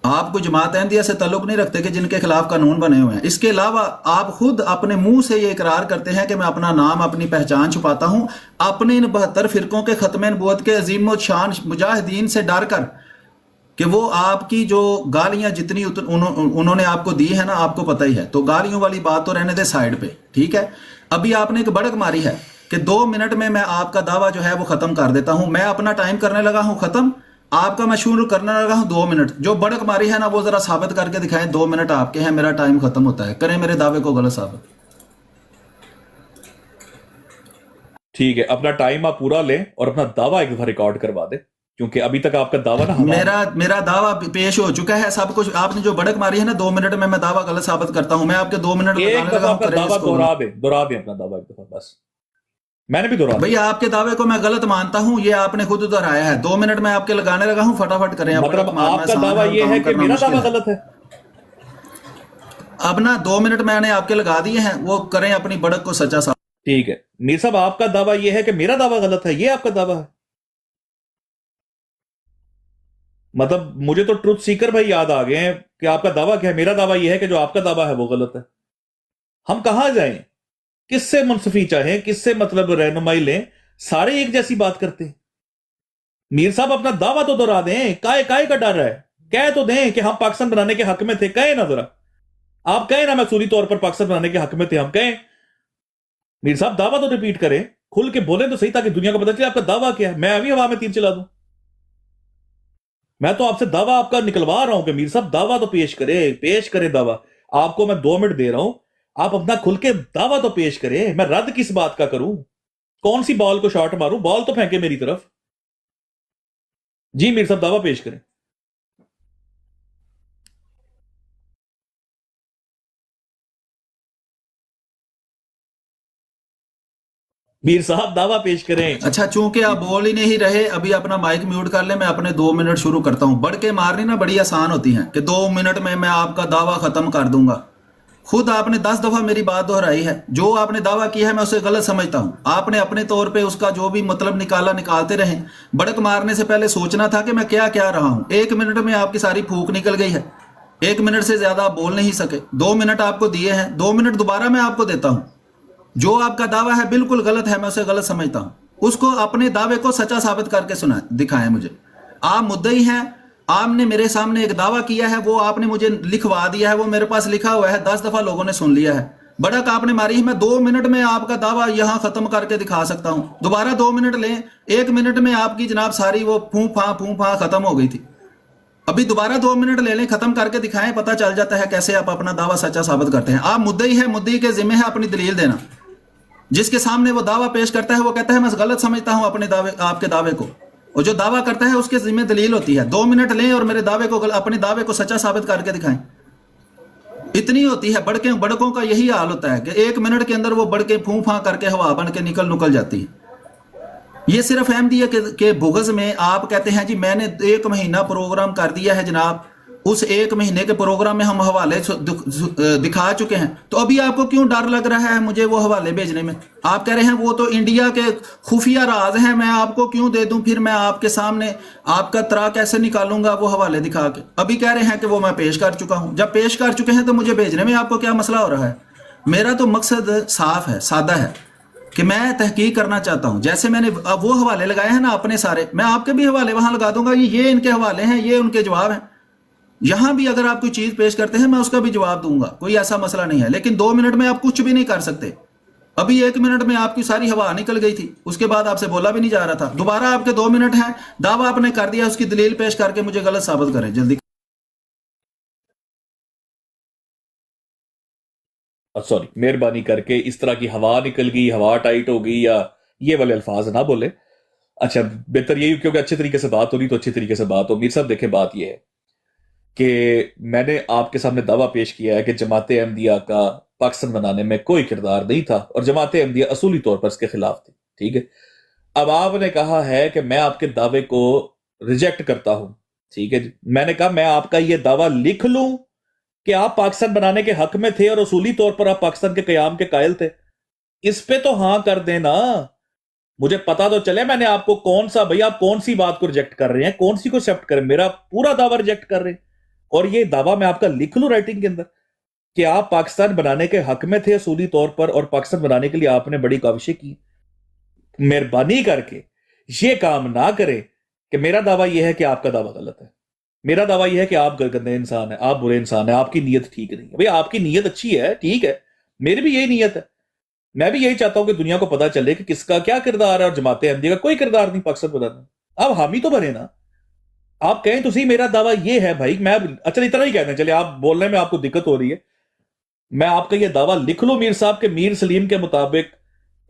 [SPEAKER 2] آپ کو جماعت احمدیہ سے تعلق نہیں رکھتے کہ جن کے خلاف قانون بنے ہوئے ہیں. اس کے علاوہ آپ خود اپنے منہ سے یہ اقرار کرتے ہیں کہ میں اپنا نام, اپنی پہچان چھپاتا ہوں اپنے ان 72 فرقوں کے ختم نبوت کے عظیم و شان مجاہدین سے ڈر کر, کہ وہ آپ کی جو گالیاں جتنی انہوں نے آپ کو دی ہے نا, آپ کو پتہ ہی ہے. تو گالیوں والی بات تو رہنے دے سائیڈ پہ, ٹھیک ہے. ابھی آپ نے ایک بڑک ماری ہے کہ 2 منٹ میں آپ کا دعویٰ جو ہے وہ ختم کر دیتا ہوں. میں اپنا ٹائم کرنے لگا ہوں ختم, آپ کا میں شروع کرنے لگا ہوں 2 منٹ. جو بڑک ماری ہے نا وہ ذرا ثابت کر کے دکھائیں. 2 منٹ آپ کے ہیں, میرا ٹائم ختم ہوتا ہے. کریں میرے دعوے کو غلط ثابت.
[SPEAKER 3] ٹھیک ہے, اپنا ٹائم آپ پورا لیں اور اپنا دعویٰ ایک دفعہ ریکارڈ کروا دیں, کیونکہ ابھی تک آپ کا دعویٰ نا
[SPEAKER 2] میرا دعویٰ پیش ہو چکا ہے سب کچھ. آپ نے جو بڑک ماری ہے نا 2 منٹ میں دعویٰ غلط ثابت کرتا ہوں. میں آپ کے 2 منٹ
[SPEAKER 3] ایک دفعہ آپ کا دعویٰ دہرا دیں اپنا دعویٰ ایک دفعہ, بس میں نے بھی دہرا
[SPEAKER 2] بھئی آپ کے دعوے کو میں غلط مانتا ہوں, یہ آپ نے خود دہرایا ہے. 2 منٹ میں آپ کے لگانے لگا ہوں, فٹافٹ کریں.
[SPEAKER 3] مطلب آپ کا دعویٰ یہ ہے کہ میرا دعویٰ غلط ہے؟
[SPEAKER 2] اب نا 2 منٹ میں نے آپ کے لگا دیے ہیں, وہ کریں اپنی بڑک کو سچا ثابت.
[SPEAKER 3] ٹھیک ہے میر صاحب, آپ کا دعویٰ یہ ہے کہ میرا دعویٰ غلط ہے, یہ آپ کا دعویٰ ہے؟ مطلب مجھے تو ٹروتھ سیکر بھائی یاد آ گئے ہیں کہ آپ کا دعویٰ کیا ہے. میرا دعویٰ یہ ہے کہ جو آپ کا دعویٰ ہے وہ غلط ہے. ہم کہاں جائیں, کس سے منصفی چاہیں, کس سے مطلب رہنمائی لیں؟ سارے ایک جیسی بات کرتے ہیں. میر صاحب اپنا دعویٰ تو دہرا دیں, کائے کا ڈر ہے, کہہ تو دیں کہ ہم پاکستان بنانے کے حق میں تھے. کہیں نا ذرا, آپ کہیں نا میں اصولی طور پر پاکستان بنانے کے حق میں تھے, ہم کہیں. میر صاحب دعویٰ تو ریپیٹ کریں, کھل کے بولیں تو صحیح, تاکہ دنیا کو پتہ چلے آپ کا دعویٰ کیا ہے. میں ابھی ہوا میں تیر چلا دوں؟ میں تو آپ سے دعویٰ آپ کا نکلوا رہا ہوں کہ میر صاحب دعویٰ تو پیش کرے دعویٰ. آپ کو میں 2 منٹ دے رہا ہوں, آپ اپنا کھل کے دعویٰ تو پیش کریں. میں رد کس بات کا کروں, کون سی بال کو شاٹ ماروں, بال تو پھینکے میری طرف. جی میر صاحب دعویٰ پیش کریں. میر صاحب دعویٰ پیش کریں.
[SPEAKER 2] اچھا, چونکہ آپ بول ہی نہیں رہے, ابھی اپنا مائک میوٹ کر لیں, میں اپنے 2 منٹ شروع کرتا ہوں. بڑھ کے مارنی نا بڑی آسان ہوتی ہیں کہ 2 منٹ میں آپ کا دعویٰ ختم کر دوں گا. خود آپ نے 10 دفعہ میری بات دہرائی ہے. جو آپ نے دعویٰ کیا ہے میں اسے غلط سمجھتا ہوں. آپ نے اپنے طور پہ اس کا جو بھی مطلب نکالتے رہیں. بڑک مارنے سے پہلے سوچنا تھا کہ میں کیا رہا ہوں. 1 منٹ میں آپ کی ساری پھونک نکل گئی ہے. 1 منٹ سے زیادہ آپ بول نہیں سکے. 2 منٹ آپ کو دیے ہیں, 2 منٹ دوبارہ میں آپ کو دیتا ہوں. جو آپ کا دعویٰ ہے بالکل غلط ہے, میں اسے غلط سمجھتا ہوں. اس کو اپنے دعوے کو سچا ثابت کر کے دکھائیں مجھے. آپ مدعی ہیں, آپ نے میرے سامنے ایک دعویٰ کیا ہے, وہ آپ نے مجھے لکھوا دیا ہے, وہ میرے پاس لکھا ہوا ہے, 10 دفعہ لوگوں نے سن لیا ہے. بڑک آپ نے ماری ہے, میں 2 منٹ میں آپ کا دعویٰ یہاں ختم کر کے دکھا سکتا ہوں. دوبارہ 2 منٹ لیں, 1 منٹ میں آپ کی جناب ساری وہ پھوں پھاں ختم ہو گئی تھی. ابھی دوبارہ 2 منٹ لے لیں, ختم کر کے دکھائیں, پتہ چل جاتا ہے کیسے آپ اپنا دعویٰ سچا ثابت کرتے ہیں. آپ مدعی ہے, مدعی کے ذمہ ہے اپنی دلیل دینا. جس کے سامنے وہ دعویٰ پیش کرتا ہے وہ کہتا ہے میں غلط سمجھتا ہوں آپ کے دعوے کو, اور جو دعویٰ کرتا ہے اس کے ذمہ دلیل ہوتی ہے. 2 منٹ لیں اور میرے اپنے دعوے کو سچا ثابت کر کے دکھائیں. اتنی ہوتی ہے. بڑکوں کا یہی حال ہوتا ہے کہ 1 منٹ کے اندر وہ بڑکیں پھوں پھاں کر کے ہوا بن کے نکل جاتی ہے. یہ صرف احمدیہ کے بغض میں آپ کہتے ہیں جی میں نے 1 مہینہ پروگرام کر دیا ہے جناب, اس 1 مہینے کے پروگرام میں ہم حوالے دکھا چکے ہیں, تو ابھی آپ کو کیوں ڈر لگ رہا ہے مجھے وہ حوالے بھیجنے میں؟ آپ کہہ رہے ہیں وہ تو انڈیا کے خفیہ راز ہیں, میں آپ کو کیوں دے دوں, پھر میں آپ کے سامنے آپ کا ترا کیسے نکالوں گا وہ حوالے دکھا کے؟ ابھی کہہ رہے ہیں کہ وہ میں پیش کر چکا ہوں. جب پیش کر چکے ہیں تو مجھے بھیجنے میں آپ کو کیا مسئلہ ہو رہا ہے؟ میرا تو مقصد صاف ہے, سادہ ہے کہ میں تحقیق کرنا چاہتا ہوں. جیسے میں نے وہ حوالے لگائے ہیں نا اپنے سارے, میں آپ کے بھی حوالے وہاں لگا دوں گا. یہ ان کے حوالے ہیں, یہ ان کے جواب ہیں. یہاں بھی اگر آپ کوئی چیز پیش کرتے ہیں میں اس کا بھی جواب دوں گا, کوئی ایسا مسئلہ نہیں ہے. لیکن 2 منٹ میں آپ کچھ بھی نہیں کر سکتے. ابھی 1 منٹ میں آپ کی ساری ہوا نکل گئی تھی, اس کے بعد آپ سے بولا بھی نہیں جا رہا تھا. دوبارہ آپ کے 2 منٹ ہیں, دعویٰ آپ نے کر دیا, اس کی دلیل پیش کر کے مجھے غلط ثابت کریں جلدی.
[SPEAKER 3] سوری, مہربانی کر کے اس طرح کی ہوا نکل گئی, ہوا ٹائٹ ہو گئی, یا یہ والے الفاظ نہ بولے. اچھا بہتر یہی, کیونکہ اچھے طریقے سے بات ہو رہی تو اچھے طریقے سے بات ہو. میر صاحب دیکھیں, بات یہ ہے کہ میں نے آپ کے سامنے دعویٰ پیش کیا ہے کہ جماعت احمدیہ کا پاکستان بنانے میں کوئی کردار نہیں تھا, اور جماعت احمدیہ اصولی طور پر اس کے خلاف تھی. ٹھیک ہے, اب آپ نے کہا ہے کہ میں آپ کے دعوے کو ریجیکٹ کرتا ہوں. ٹھیک ہے, میں نے کہا میں آپ کا یہ دعویٰ لکھ لوں کہ آپ پاکستان بنانے کے حق میں تھے اور اصولی طور پر آپ پاکستان کے قیام کے قائل تھے. اس پہ تو ہاں کر دینا, مجھے پتا تو چلے میں نے آپ کو کون سا, بھئی آپ کون سی بات کو ریجیکٹ کر رہے ہیں, کون سی کو ایکسپٹ کریں. میرا پورا دعویٰ ریجیکٹ کر رہے ہیں, اور یہ دعویٰ میں آپ کا لکھ لوں رائٹنگ کے اندر کہ آپ پاکستان بنانے کے حق میں تھے اصولی طور پر, اور پاکستان بنانے کے لیے آپ نے بڑی کاوشیں کی. مہربانی کر کے یہ کام نہ کرے کہ میرا دعویٰ یہ ہے کہ آپ کا دعویٰ غلط ہے, میرا دعویٰ یہ ہے کہ آپ گندے انسان ہیں, آپ برے انسان ہیں, آپ کی نیت ٹھیک نہیں ہے. بھئی آپ کی نیت اچھی ہے, ٹھیک ہے, میری بھی یہی نیت ہے. میں بھی یہی چاہتا ہوں کہ دنیا کو پتا چلے کہ کس کا کیا کردار ہے, اور جماعت احمدیہ کا کوئی کردار نہیں پاکستان بنانے. اب حامی تو بنے نا, آپ کہیں تو صحیح میرا دعویٰ یہ ہے بھائی. میں اچھا اتنا ہی کہتے ہیں, چلے آپ بولنے میں آپ کو دقت ہو رہی ہے, میں آپ کا یہ دعویٰ لکھ لوں میر صاحب کہ میر سلیم کے مطابق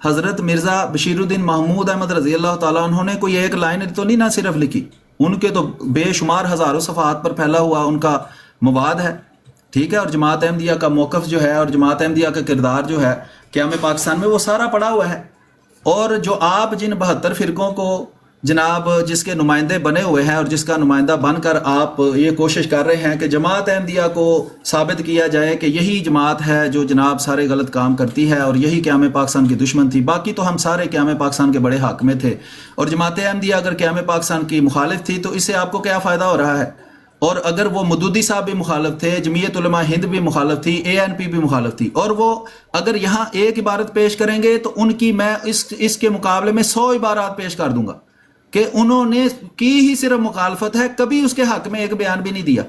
[SPEAKER 2] حضرت مرزا بشیر الدین محمود احمد رضی اللہ تعالیٰ عنہ نے کوئی ایک لائن تو نہیں نہ صرف لکھی، ان کے تو بے شمار ہزاروں صفحات پر پھیلا ہوا ان کا مواد ہے، ٹھیک ہے، اور جماعت احمدیہ کا موقف جو ہے اور جماعت احمدیہ کا کردار جو ہے قیام پاکستان میں وہ سارا پڑا ہوا ہے۔ اور جو آپ جن 72 فرقوں کو جناب جس کے نمائندے بنے ہوئے ہیں اور جس کا نمائندہ بن کر آپ یہ کوشش کر رہے ہیں کہ جماعت احمدیہ کو ثابت کیا جائے کہ یہی جماعت ہے جو جناب سارے غلط کام کرتی ہے اور یہی قیام پاکستان کی دشمن تھی، باقی تو ہم سارے قیام پاکستان کے بڑے حق میں تھے، اور جماعت احمدیہ اگر قیام پاکستان کی مخالف تھی تو اس سے آپ کو کیا فائدہ ہو رہا ہے؟ اور اگر وہ مودودی صاحب بھی مخالف تھے، جمعیت علماء ہند بھی مخالف تھی، ANP بھی مخالف تھی، اور وہ اگر یہاں ایک عبارت پیش کریں گے تو ان کی میں اس کے مقابلے میں 100 عبارات پیش کر دوں گا کہ انہوں نے کی ہی صرف مخالفت ہے، کبھی اس کے حق میں ایک بیان بھی نہیں دیا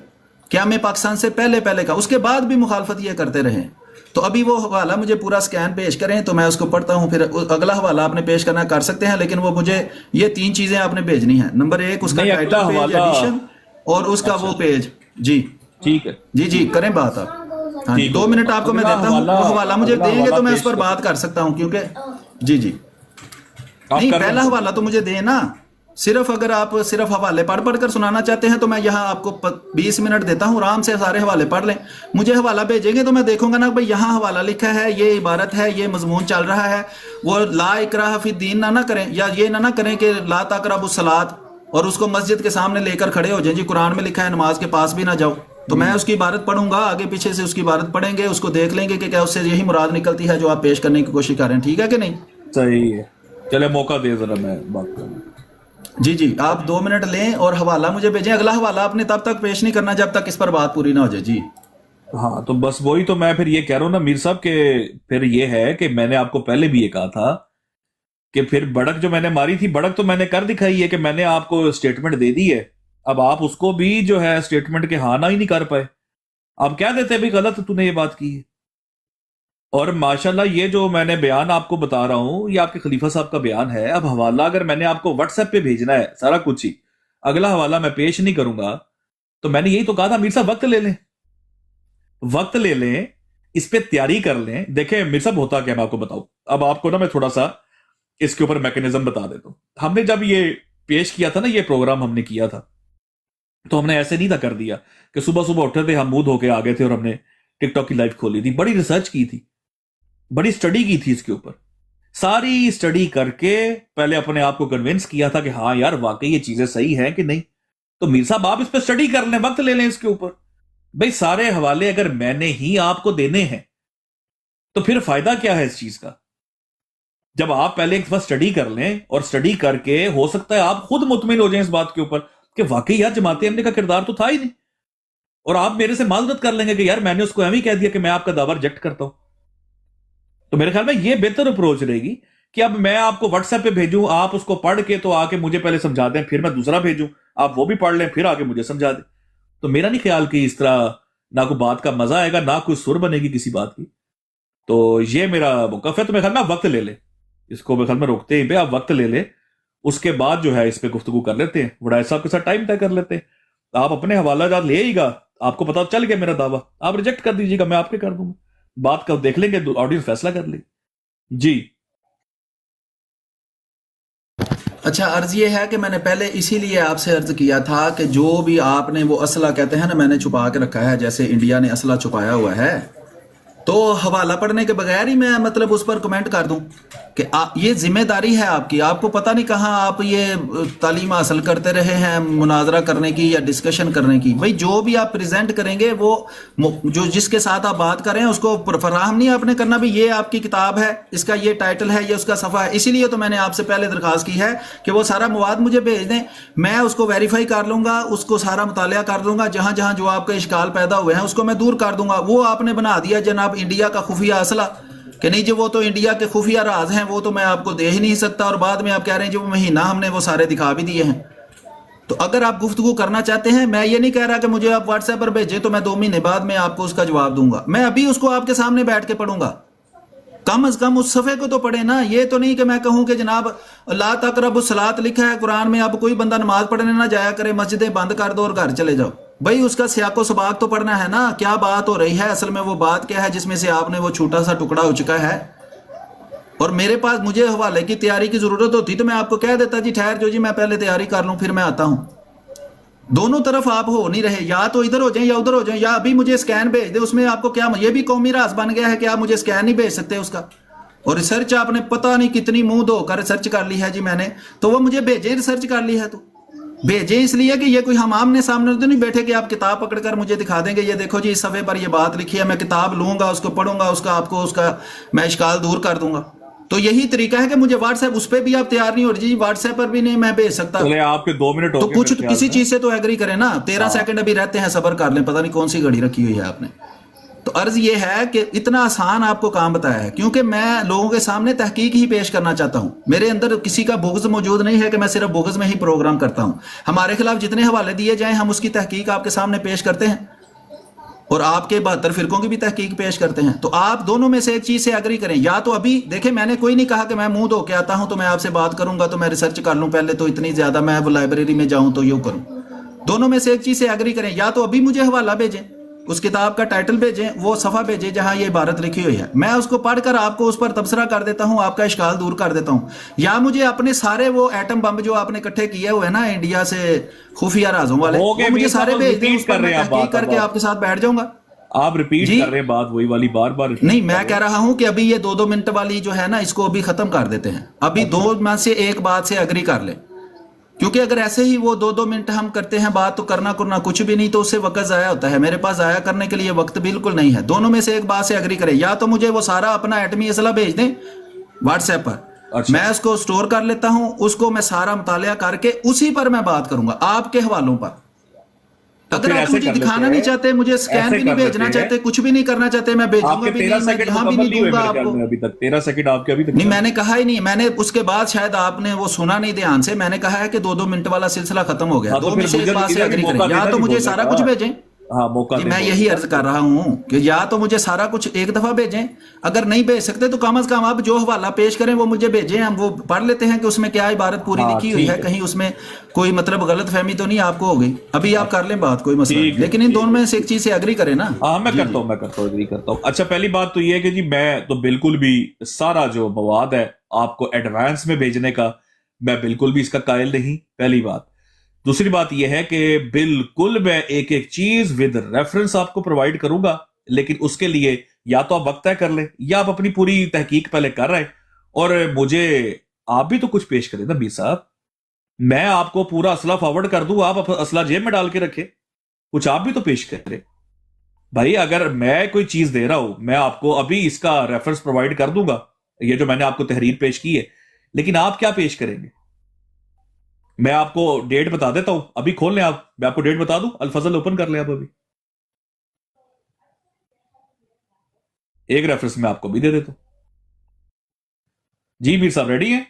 [SPEAKER 2] قیام پاکستان سے پہلے کا، اس کے بعد بھی مخالفت یہ کرتے رہے ہیں۔ تو ابھی وہ حوالہ مجھے پورا سکین پیش کریں تو میں اس کو پڑھتا ہوں، پھر اگلا حوالہ آپ نے پیش کرنا کر سکتے ہیں، لیکن وہ مجھے یہ 3 چیزیں آپ نے بھیجنی ہیں۔ نمبر 1 اس کا ٹائٹل پیج ایڈیشن اور اس کا وہ پیج، جی
[SPEAKER 3] ٹھیک ہے،
[SPEAKER 2] جی کریں بات آپ۔ ہاں 2 منٹ آپ کو میں دیتا ہوں، وہ حوالہ مجھے دیں گے تو میں اس پر بات کر سکتا ہوں، کیونکہ جی نہیں پہلا حوالہ تو مجھے دیں نا، صرف اگر آپ صرف حوالے پڑھ کر سنانا چاہتے ہیں تو میں یہاں آپ کو 20 منٹ دیتا ہوں، آرام سے سارے حوالے پڑھ لیں، مجھے حوالہ بھیجیں گے تو میں دیکھوں گا نا بھائی یہاں حوالہ لکھا ہے، یہ عبارت ہے، یہ مضمون چل رہا ہے، وہ لا اکراہ فی الدین نہ کریں، یا یہ نہ کریں کہ لا تقربوا الصلاۃ اور اس کو مسجد کے سامنے لے کر کھڑے ہو جائیں، جی قرآن میں لکھا ہے نماز کے پاس بھی نہ جاؤ، تو میں اس کی عبارت پڑھوں گا، آگے پیچھے سے اس کی عبارت پڑھیں گے، اس کو دیکھ لیں گے کہ کیا اس سے یہی مراد نکلتی ہے جو آپ پیش کرنے کی کوشش کر رہے ہیں، ٹھیک ہے کہ نہیں؟
[SPEAKER 3] صحیح ہے، چلے موقع دے ذرا میں بات کروں۔
[SPEAKER 2] جی آپ 2 منٹ لیں اور حوالہ مجھے بھیجیں، اگلا حوالہ آپ نے تب تک پیش نہیں کرنا جب تک اس پر بات پوری نہ ہو جائے۔ جی
[SPEAKER 3] ہاں تو بس وہی تو میں پھر یہ کہہ رہا ہوں نا میر صاحب کہ پھر یہ ہے کہ میں نے آپ کو پہلے بھی یہ کہا تھا کہ پھر بڑک جو میں نے ماری تھی، بڑک تو میں نے کر دکھائی ہے کہ میں نے آپ کو اسٹیٹمنٹ دے دی ہے، اب آپ اس کو بھی جو ہے اسٹیٹمنٹ کے ہاں نہ ہی نہیں کر پائے، آپ کہہ دیتے بھی غلط تو نے یہ بات کی ہے۔ اور ماشاءاللہ یہ جو میں نے بیان آپ کو بتا رہا ہوں یہ آپ کے خلیفہ صاحب کا بیان ہے، اب حوالہ اگر میں نے آپ کو واٹس ایپ پہ بھیجنا ہے سارا کچھ ہی، اگلا حوالہ میں پیش نہیں کروں گا، تو میں نے یہی تو کہا تھا میر صاحب وقت لے لیں اس پہ تیاری کر لیں۔ دیکھیں میر صاحب ہوتا کیا میں آپ کو بتاؤں، اب آپ کو نا میں تھوڑا سا اس کے اوپر میکنزم بتا دیتا ہوں۔ ہم نے جب یہ پیش کیا تھا نا، یہ پروگرام ہم نے کیا تھا تو ہم نے ایسے نہیں تھا کر دیا کہ صبح اٹھے تھے ہم منہ دھو کے آ گئے تھے اور ہم نے ٹک ٹاک کی لائف کھولی تھی، بڑی ریسرچ کی تھی، بڑی سٹڈی کی تھی، اس کے اوپر ساری سٹڈی کر کے پہلے اپنے آپ کو کنونس کیا تھا کہ ہاں یار واقعی یہ چیزیں صحیح ہیں کہ نہیں۔ تو میر صاحب آپ اس پہ سٹڈی کر لیں، وقت لے لیں اس کے اوپر، بھئی سارے حوالے اگر میں نے ہی آپ کو دینے ہیں تو پھر فائدہ کیا ہے اس چیز کا؟ جب آپ پہلے ایک بار سٹڈی کر لیں اور سٹڈی کر کے ہو سکتا ہے آپ خود مطمئن ہو جائیں اس بات کے اوپر کہ واقعی یار جماعت احمدیہ کا کردار تو تھا ہی نہیں، اور آپ میرے سے معذرت کر لیں گے کہ یار میں نے اس کو ایویں کہہ دیا کہ میں آپ کا دعویٰ ریجیکٹ کرتا ہوں۔ تو میرے خیال میں یہ بہتر اپروچ رہے گی کہ اب میں آپ کو واٹس ایپ پہ بھیجوں، آپ اس کو پڑھ کے تو آ کے مجھے پہلے سمجھا دیں، پھر میں دوسرا بھیجوں، آپ وہ بھی پڑھ لیں، پھر آ کے مجھے سمجھا دیں۔ تو میرا نہیں خیال کہ اس طرح نہ کوئی بات کا مزہ آئے گا، نہ کوئی سر بنے گی کسی بات کی۔ تو یہ میرا موقف ہے، تو میرے خیال میں آپ وقت لے لیں اس کو، میرے خیال میں روکتے ہی پہ آپ وقت لے لیں، اس کے بعد جو ہے اس پہ گفتگو کر لیتے ہیں، وڈائے صاحب کے ساتھ ٹائم طے کر لیتے ہیں، آپ اپنے حوالہ جات لے ہی گا، آپ کو پتا چل گیا میرا دعویٰ، آپ ریجیکٹ کر دیجیے گا، میں آپ کے کر دوں گا، بات کا دیکھ لیں گے، آڈینس فیصلہ کر لے۔ جی
[SPEAKER 2] اچھا، عرض یہ ہے کہ میں نے پہلے اسی لیے آپ سے عرض کیا تھا کہ جو بھی آپ نے وہ اسلحہ کہتے ہیں نا میں نے چھپا کے رکھا ہے، جیسے انڈیا نے اسلحہ چھپایا ہوا ہے، تو حوالہ پڑھنے کے بغیر ہی میں مطلب اس پر کمنٹ کر دوں کہ یہ ذمہ داری ہے آپ کی، آپ کو پتہ نہیں کہاں آپ یہ تعلیم حاصل کرتے رہے ہیں مناظرہ کرنے کی یا ڈسکشن کرنے کی۔ بھئی جو بھی آپ پریزنٹ کریں گے وہ جو جس کے ساتھ آپ بات کریں اس کو فراہم نہیں آپ نے کرنا بھی یہ آپ کی کتاب ہے، اس کا یہ ٹائٹل ہے، یہ اس کا صفحہ ہے۔ اسی لیے تو میں نے آپ سے پہلے درخواست کی ہے کہ وہ سارا مواد مجھے بھیج دیں، میں اس کو ویریفائی کر لوں گا، اس کو سارا مطالعہ کر لوں گا، جہاں جہاں جو آپ کے اشکال پیدا ہوئے ہیں اس کو میں دور کر دوں گا۔ وہ آپ نے بنا دیا جناب انڈیا کا خفیہ اسلحہ کہ نہیں جی وہ تو انڈیا کے خفیہ راز ہیں، وہ تو میں آپ کو دے ہی نہیں سکتا، اور بعد میں آپ کہہ رہے ہیں جو مہینہ ہم نے وہ سارے دکھا بھی دیے ہیں۔ تو اگر آپ گفتگو کرنا چاہتے ہیں، میں یہ نہیں کہہ رہا کہ مجھے آپ واٹس ایپ پر بھیجیں تو میں 2 مہینے بعد میں آپ کو اس کا جواب دوں گا، میں ابھی اس کو آپ کے سامنے بیٹھ کے پڑھوں گا، کم از کم اس صفحے کو تو پڑھیں نا۔ یہ تو نہیں کہ میں کہوں کہ جناب لا تقربوا الصلاۃ لکھا ہے قرآن میں، اب کوئی بندہ نماز پڑھنے نہ جایا کرے، مسجدیں بند کر دو اور گھر چلے جاؤ۔ بھائی اس کا سیاق و سباق تو پڑھنا ہے نا، کیا بات ہو رہی ہے، اصل میں وہ بات کیا ہے جس میں سے آپ نے وہ چھوٹا سا ٹکڑا ہو چکا ہے۔ اور میرے پاس مجھے حوالے کی تیاری کی ضرورت ہوتی تو میں آپ کو کہہ دیتا جی ٹھہر جو جی میں پہلے تیاری کر لوں پھر میں آتا ہوں. دونوں طرف آپ ہو نہیں رہے, یا تو ادھر ہو جائیں یا ادھر ہو جائیں, یا ابھی مجھے اسکین بھیج دے. اس میں آپ کو کیا, یہ بھی قومی راز بن گیا ہے کہ آپ مجھے اسکین نہیں بھیج سکتے اس کا. اور ریسرچ آپ نے پتہ نہیں کتنی منہ دھو کر ریسرچ کر لی ہے جی میں نے, تو وہ مجھے بھیجیں, ریسرچ کر لی ہے تو بھیجیں, اس لیے کہ یہ کوئی ہم آمنے سامنے تو نہیں بیٹھے کہ آپ کتاب پکڑ کر مجھے دکھا دیں گے یہ دیکھو جی اس صفحے پر یہ بات لکھی ہے, میں کتاب لوں گا اس کو پڑھوں گا, اس کا آپ کو اس کا میں اشکال دور کر دوں گا. تو یہی طریقہ ہے کہ مجھے واٹس ایپ, اس پہ بھی آپ تیار نہیں ہو رہی جی, واٹس ایپ پر بھی نہیں میں بھیج سکتا.
[SPEAKER 3] آپ کے 2 منٹ ہو
[SPEAKER 2] تو
[SPEAKER 3] گئے,
[SPEAKER 2] کچھ کسی چیز سے تو ایگری کریں نا. 13 سیکنڈ ابھی رہتے ہیں, صبر کر لیں, پتہ نہیں کون سی گھڑی رکھی ہوئی ہے آپ نے. تو عرض یہ ہے کہ اتنا آسان آپ کو کام بتایا ہے کیونکہ میں لوگوں کے سامنے تحقیق ہی پیش کرنا چاہتا ہوں. میرے اندر کسی کا بغض موجود نہیں ہے کہ میں صرف بغض میں ہی پروگرام کرتا ہوں. ہمارے خلاف جتنے حوالے دیے جائیں ہم اس کی تحقیق آپ کے سامنے پیش کرتے ہیں, اور آپ کے 72 فرقوں کی بھی تحقیق پیش کرتے ہیں. تو آپ دونوں میں سے ایک چیز سے ایگری کریں. یا تو ابھی دیکھیں, میں نے کوئی نہیں کہا کہ میں منہ دھو کے آتا ہوں تو میں آپ سے بات کروں گا تو میں ریسرچ کر لوں پہلے, تو اتنی زیادہ میں وہ لائبریری میں جاؤں تو یوں کروں. دونوں میں سے ایک چیز سے ایگری کریں. یا تو ابھی مجھے حوالہ بھیجیں, اس کتاب کا ٹائٹل بھیجیں, وہ صفحہ بھیجیں جہاں یہ عبارت لکھی ہوئی ہے, میں اس کو پڑھ کر آپ کو اس پر تبصرہ کر دیتا ہوں, آپ کا اشکال دور کر دیتا ہوں. یا مجھے اپنے سارے وہ ایٹم بم جو آپ نے اکٹھے کیے ہوئے نا انڈیا سے خفیہ رازوں والے, وہ مجھے سارے بھیج دیں, اس پر میں تحقیق کر کے آپ کے ساتھ بیٹھ جاؤں گا.
[SPEAKER 3] آپ ریپیٹ کر رہے ہیں بات وہی والی, بار بار
[SPEAKER 2] نہیں, میں کہہ رہا ہوں کہ ابھی یہ 2 منٹ والی جو ہے نا اس کو ابھی ختم کر دیتے ہیں. ابھی 2 میں سے ایک بات سے اگری کر لیں, کیونکہ اگر ایسے ہی وہ 2 منٹ ہم کرتے ہیں بات تو کرنا کچھ بھی نہیں, تو اس سے وقت ضائع ہوتا ہے. میرے پاس ضائع کرنے کے لیے وقت بالکل نہیں ہے. دونوں میں سے ایک بات سے اگری کریں. یا تو مجھے وہ سارا اپنا ایٹمی اسلحہ بھیج دیں واٹس ایپ پر, میں اس کو سٹور کر لیتا ہوں, اس کو میں سارا مطالعہ کر کے اسی پر میں بات کروں گا آپ کے حوالوں پر. اگر آپ مجھے دکھانا نہیں چاہتے, مجھے اسکین بھی نہیں بھیجنا چاہتے, کچھ بھی نہیں کرنا چاہتے, میں بھیجوں گا بھی نہیں, میں یہاں بھی نہیں دوں گا آپ کو.
[SPEAKER 3] ابھی تک 13 سیکنڈ آپ کے ابھی تک
[SPEAKER 2] نہیں, میں نے کہا ہی نہیں, میں نے اس کے بعد شاید آپ نے وہ سنا نہیں دھیان سے, میں نے کہا ہے کہ 2 منٹ والا سلسلہ ختم ہو گیا. 2 میں سے ایک بات سے اگری کریں. یا تو مجھے سارا کچھ بھیجیں, میں یہی عرض کر رہا ہوں کہ یا تو مجھے سارا کچھ ایک دفعہ بھیجیں, اگر نہیں بھیج سکتے تو کم از کم آپ جو حوالہ پیش کریں وہ مجھے بھیجیں, ہم وہ پڑھ لیتے ہیں کہ اس میں کیا عبارت پوری لکھی ہوئی ہے, کہیں اس میں کوئی مطلب غلط فہمی تو نہیں آپ کو ہو گئی. ابھی آپ کر لیں بات, کوئی مسئلہ نہیں, لیکن ان دونوں میں سے ایک چیز سے اگری کریں نا.
[SPEAKER 3] ہاں میں کرتا ہوں اگری کرتا ہوں. اچھا, پہلی بات تو یہ ہے کہ جی میں تو بالکل بھی سارا جو مواد ہے آپ کو ایڈوانس میں بھیجنے کا میں بالکل بھی اس کا قائل نہیں, پہلی بات. دوسری بات یہ ہے کہ بالکل میں ایک چیز ود ریفرنس آپ کو پرووائڈ کروں گا, لیکن اس کے لیے یا تو آپ وقت طے کر لیں یا آپ اپنی پوری تحقیق پہلے کر رہے ہیں, اور مجھے آپ بھی تو کچھ پیش کریں نا میر صاحب. میں آپ کو پورا اسلحہ فارورڈ کر دوں, آپ اسلحہ جیب میں ڈال کے رکھے, کچھ آپ بھی تو پیش کریں بھائی. اگر میں کوئی چیز دے رہا ہوں, میں آپ کو ابھی اس کا ریفرنس پرووائڈ کر دوں گا, یہ جو میں نے آپ کو تحریر پیش کی ہے, لیکن آپ کیا پیش کریں گے؟ میں آپ کو ڈیٹ بتا دیتا ہوں, ابھی کھول لیں آپ, میں آپ کو ڈیٹ بتا دوں, الفضل اوپن کر لیں آپ ابھی, ایک ریفرنس میں آپ کو بھی دے دیتا ہوں. جی میر صاحب ریڈی ہیں؟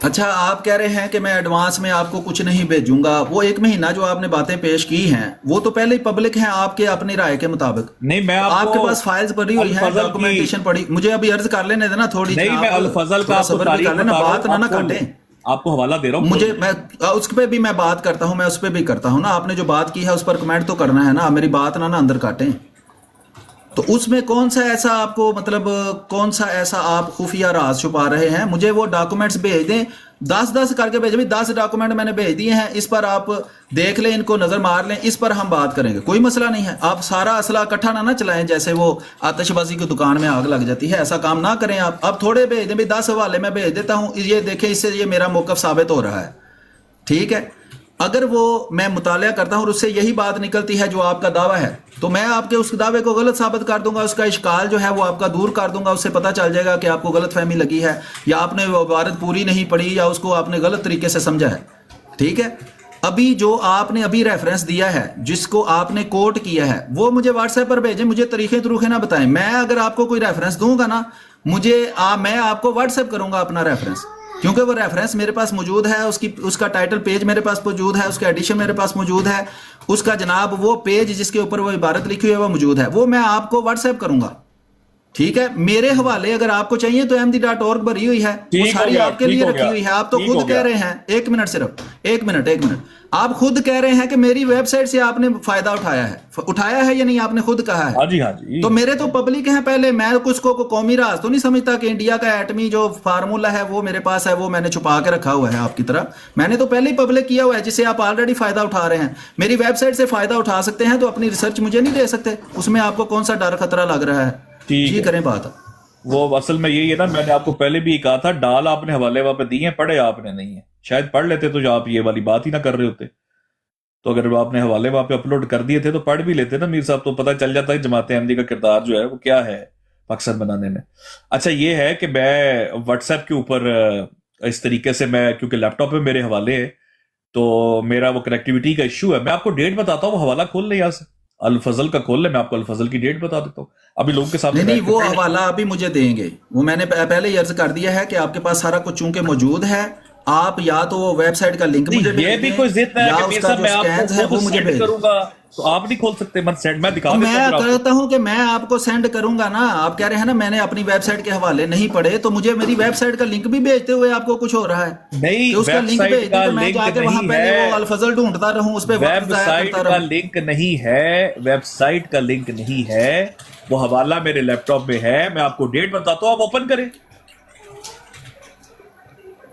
[SPEAKER 2] اچھا, آپ کہہ رہے ہیں کہ میں ایڈوانس میں آپ کو کچھ نہیں بھیجوں گا. وہ 1 مہینہ جو آپ نے باتیں پیش کی ہیں وہ تو پہلے ہی پبلک ہیں آپ کے اپنی رائے کے مطابق.
[SPEAKER 3] نہیں, میں
[SPEAKER 2] آپ کے پاس فائلز پڑی ہوئی ہیں, ڈاکومنٹیشن پڑی, مجھے ابھی عرض کر لینے دینا تھوڑی.
[SPEAKER 3] نہیں, میں الفضل کا
[SPEAKER 2] صبر بھی کر لینا, بات نہ کاٹیں.
[SPEAKER 3] آپ کو حوالہ دے رہا ہوں,
[SPEAKER 2] مجھے میں اس پہ بھی میں بات کرتا ہوں, میں اس پہ بھی کرتا ہوں نا. آپ نے جو بات کی ہے اس پر کمنٹ تو کرنا ہے نا, میری بات نہ اندر کاٹیں. تو اس میں کون سا ایسا آپ کو مطلب کون سا ایسا آپ خفیہ راز چھپا رہے ہیں؟ مجھے وہ ڈاکومنٹس بھیج دیں, 10 کر کے بھیجیں. 10 ڈاکومنٹ میں نے بھیج دیے ہیں, اس پر آپ دیکھ لیں, ان کو نظر مار لیں, اس پر ہم بات کریں گے, کوئی مسئلہ نہیں ہے. آپ سارا اسلحہ اکٹھا نہ چلائیں جیسے وہ آتش بازی کی دکان میں آگ لگ جاتی ہے, ایسا کام نہ کریں آپ. اب تھوڑے بھیج دیں, 10 حوالے میں بھیج دیتا ہوں, یہ دیکھیں اس سے یہ میرا موقف ثابت ہو رہا ہے, ٹھیک ہے. اگر وہ میں مطالعہ کرتا ہوں اور اس سے یہی بات نکلتی ہے جو آپ کا دعویٰ ہے, تو میں آپ کے اس دعوے کو غلط ثابت کر دوں گا, اس کا اشکال جو ہے وہ آپ کا دور کر دوں گا. اس سے پتہ چل جائے گا کہ آپ کو غلط فہمی لگی ہے, یا آپ نے وہ عبارت پوری نہیں پڑھی, یا اس کو آپ نے غلط طریقے سے سمجھا ہے, ٹھیک ہے. ابھی جو آپ نے ابھی ریفرنس دیا ہے, جس کو آپ نے کوٹ کیا ہے, وہ مجھے واٹس ایپ پر بھیجیں, مجھے طریقے نہ بتائیں. میں اگر آپ کو کوئی ریفرنس دوں گا نا, میں آپ کو واٹس ایپ کروں گا اپنا ریفرنس, کیونکہ وہ ریفرنس میرے پاس موجود ہے, اس کا ٹائٹل پیج میرے پاس موجود ہے, اس کا ایڈیشن میرے پاس موجود ہے, اس کا جناب وہ پیج جس کے اوپر وہ عبارت لکھی ہوئی ہے وہ موجود ہے, وہ میں آپ کو واٹس ایپ کروں گا. ٹھیک ہے. میرے حوالے اگر آپ کو چاہیے تو ahmadi.org بھری ہوئی ہے, وہ ساری آپ کے لیے رکھی ہوئی ہے. آپ تو خود کہہ رہے ہیں, ایک منٹ صرف, ایک منٹ, آپ خود کہہ رہے ہیں کہ میری ویب سائٹ سے آپ نے فائدہ اٹھایا ہے یا نہیں, آپ نے خود کہا ہے.
[SPEAKER 3] ہاں جی.
[SPEAKER 2] تو میرے تو پبلک ہیں پہلے, میں کچھ کو قومی راز تو نہیں سمجھتا کہ انڈیا کا ایٹمی جو فارمولا ہے وہ میرے پاس ہے, وہ میں نے چھپا کے رکھا ہوا ہے آپ کی طرح. میں نے تو پہلے ہی پبلک کیا ہوا ہے, جسے آپ آلریڈی فائدہ اٹھا رہے ہیں. میری ویب سائٹ سے فائدہ اٹھا سکتے ہیں تو اپنی ریسرچ مجھے نہیں دے سکتے, اس میں آپ کو کون سا ڈر خطرہ لگ رہا ہے. جی کریں بات.
[SPEAKER 3] وہ اصل میں یہی ہے نا, میں نے آپ کو پہلے بھی کہا تھا, ڈال آپ نے حوالے وہاں پہ دیے ہیں, پڑھے آپ نے نہیں ہے. شاید پڑھ لیتے تو آپ یہ والی بات ہی نہ کر رہے ہوتے. تو اگر آپ نے حوالے وہاں پہ اپلوڈ کر دیے تھے تو پڑھ بھی لیتے نا میر صاحب, تو پتہ چل جاتا ہے جماعت احمدی کا کردار جو ہے وہ کیا ہے پاکستان بنانے میں. اچھا یہ ہے کہ میں واٹس ایپ کے اوپر اس طریقے سے, میں کیونکہ لیپ ٹاپ پہ میرے حوالے ہیں تو میرا وہ کنیکٹیوٹی کا ایشو ہے. میں آپ کو ڈیٹ بتاتا ہوں, وہ حوالہ کھول لیں یہاں سے, الفضل کا کھول لیں, میں آپ کو الفضل کی ڈیٹ بتا دیتا ہوں ابھی لوگوں کے سامنے.
[SPEAKER 2] نہیں وہ حوالہ ابھی مجھے دیں گے, وہ میں نے پہلے ہی عرض کر دیا ہے کہ آپ کے پاس سارا کچھ چونکہ موجود ہے, آپ یا تو وہ ویب سائٹ کا لنک مجھے
[SPEAKER 3] یہ بھی کوئی ضد ہے کہ صاحب میں آپ کو سینڈ کروں گا تو آپ نہیں کھول سکتے. میں دکھا دیتا ہوں,
[SPEAKER 2] میں کہتا ہوں کہ میں آپ کو سینڈ کروں گا نا. آپ کہہ رہے ہیں نا میں نے اپنی ویب سائٹ کے حوالے نہیں پڑھے, تو مجھے میری ویب سائٹ کا لنک بھی بھیجتے ہوئے آپ کو کچھ ہو رہا ہے
[SPEAKER 3] نہیں.
[SPEAKER 2] اس کا لنک بھیج دیں تو میں جا کے وہاں پہ وہ الفضل ڈھونڈتا رہوں, اس پہ
[SPEAKER 3] ویب سائٹ کا لنک نہیں ہے, ویب سائٹ کا لنک نہیں ہے, وہ حوالہ میرے لیپ ٹاپ میں ہے. میں آپ کو ڈیٹ بتاتا ہوں, آپ اوپن کریں.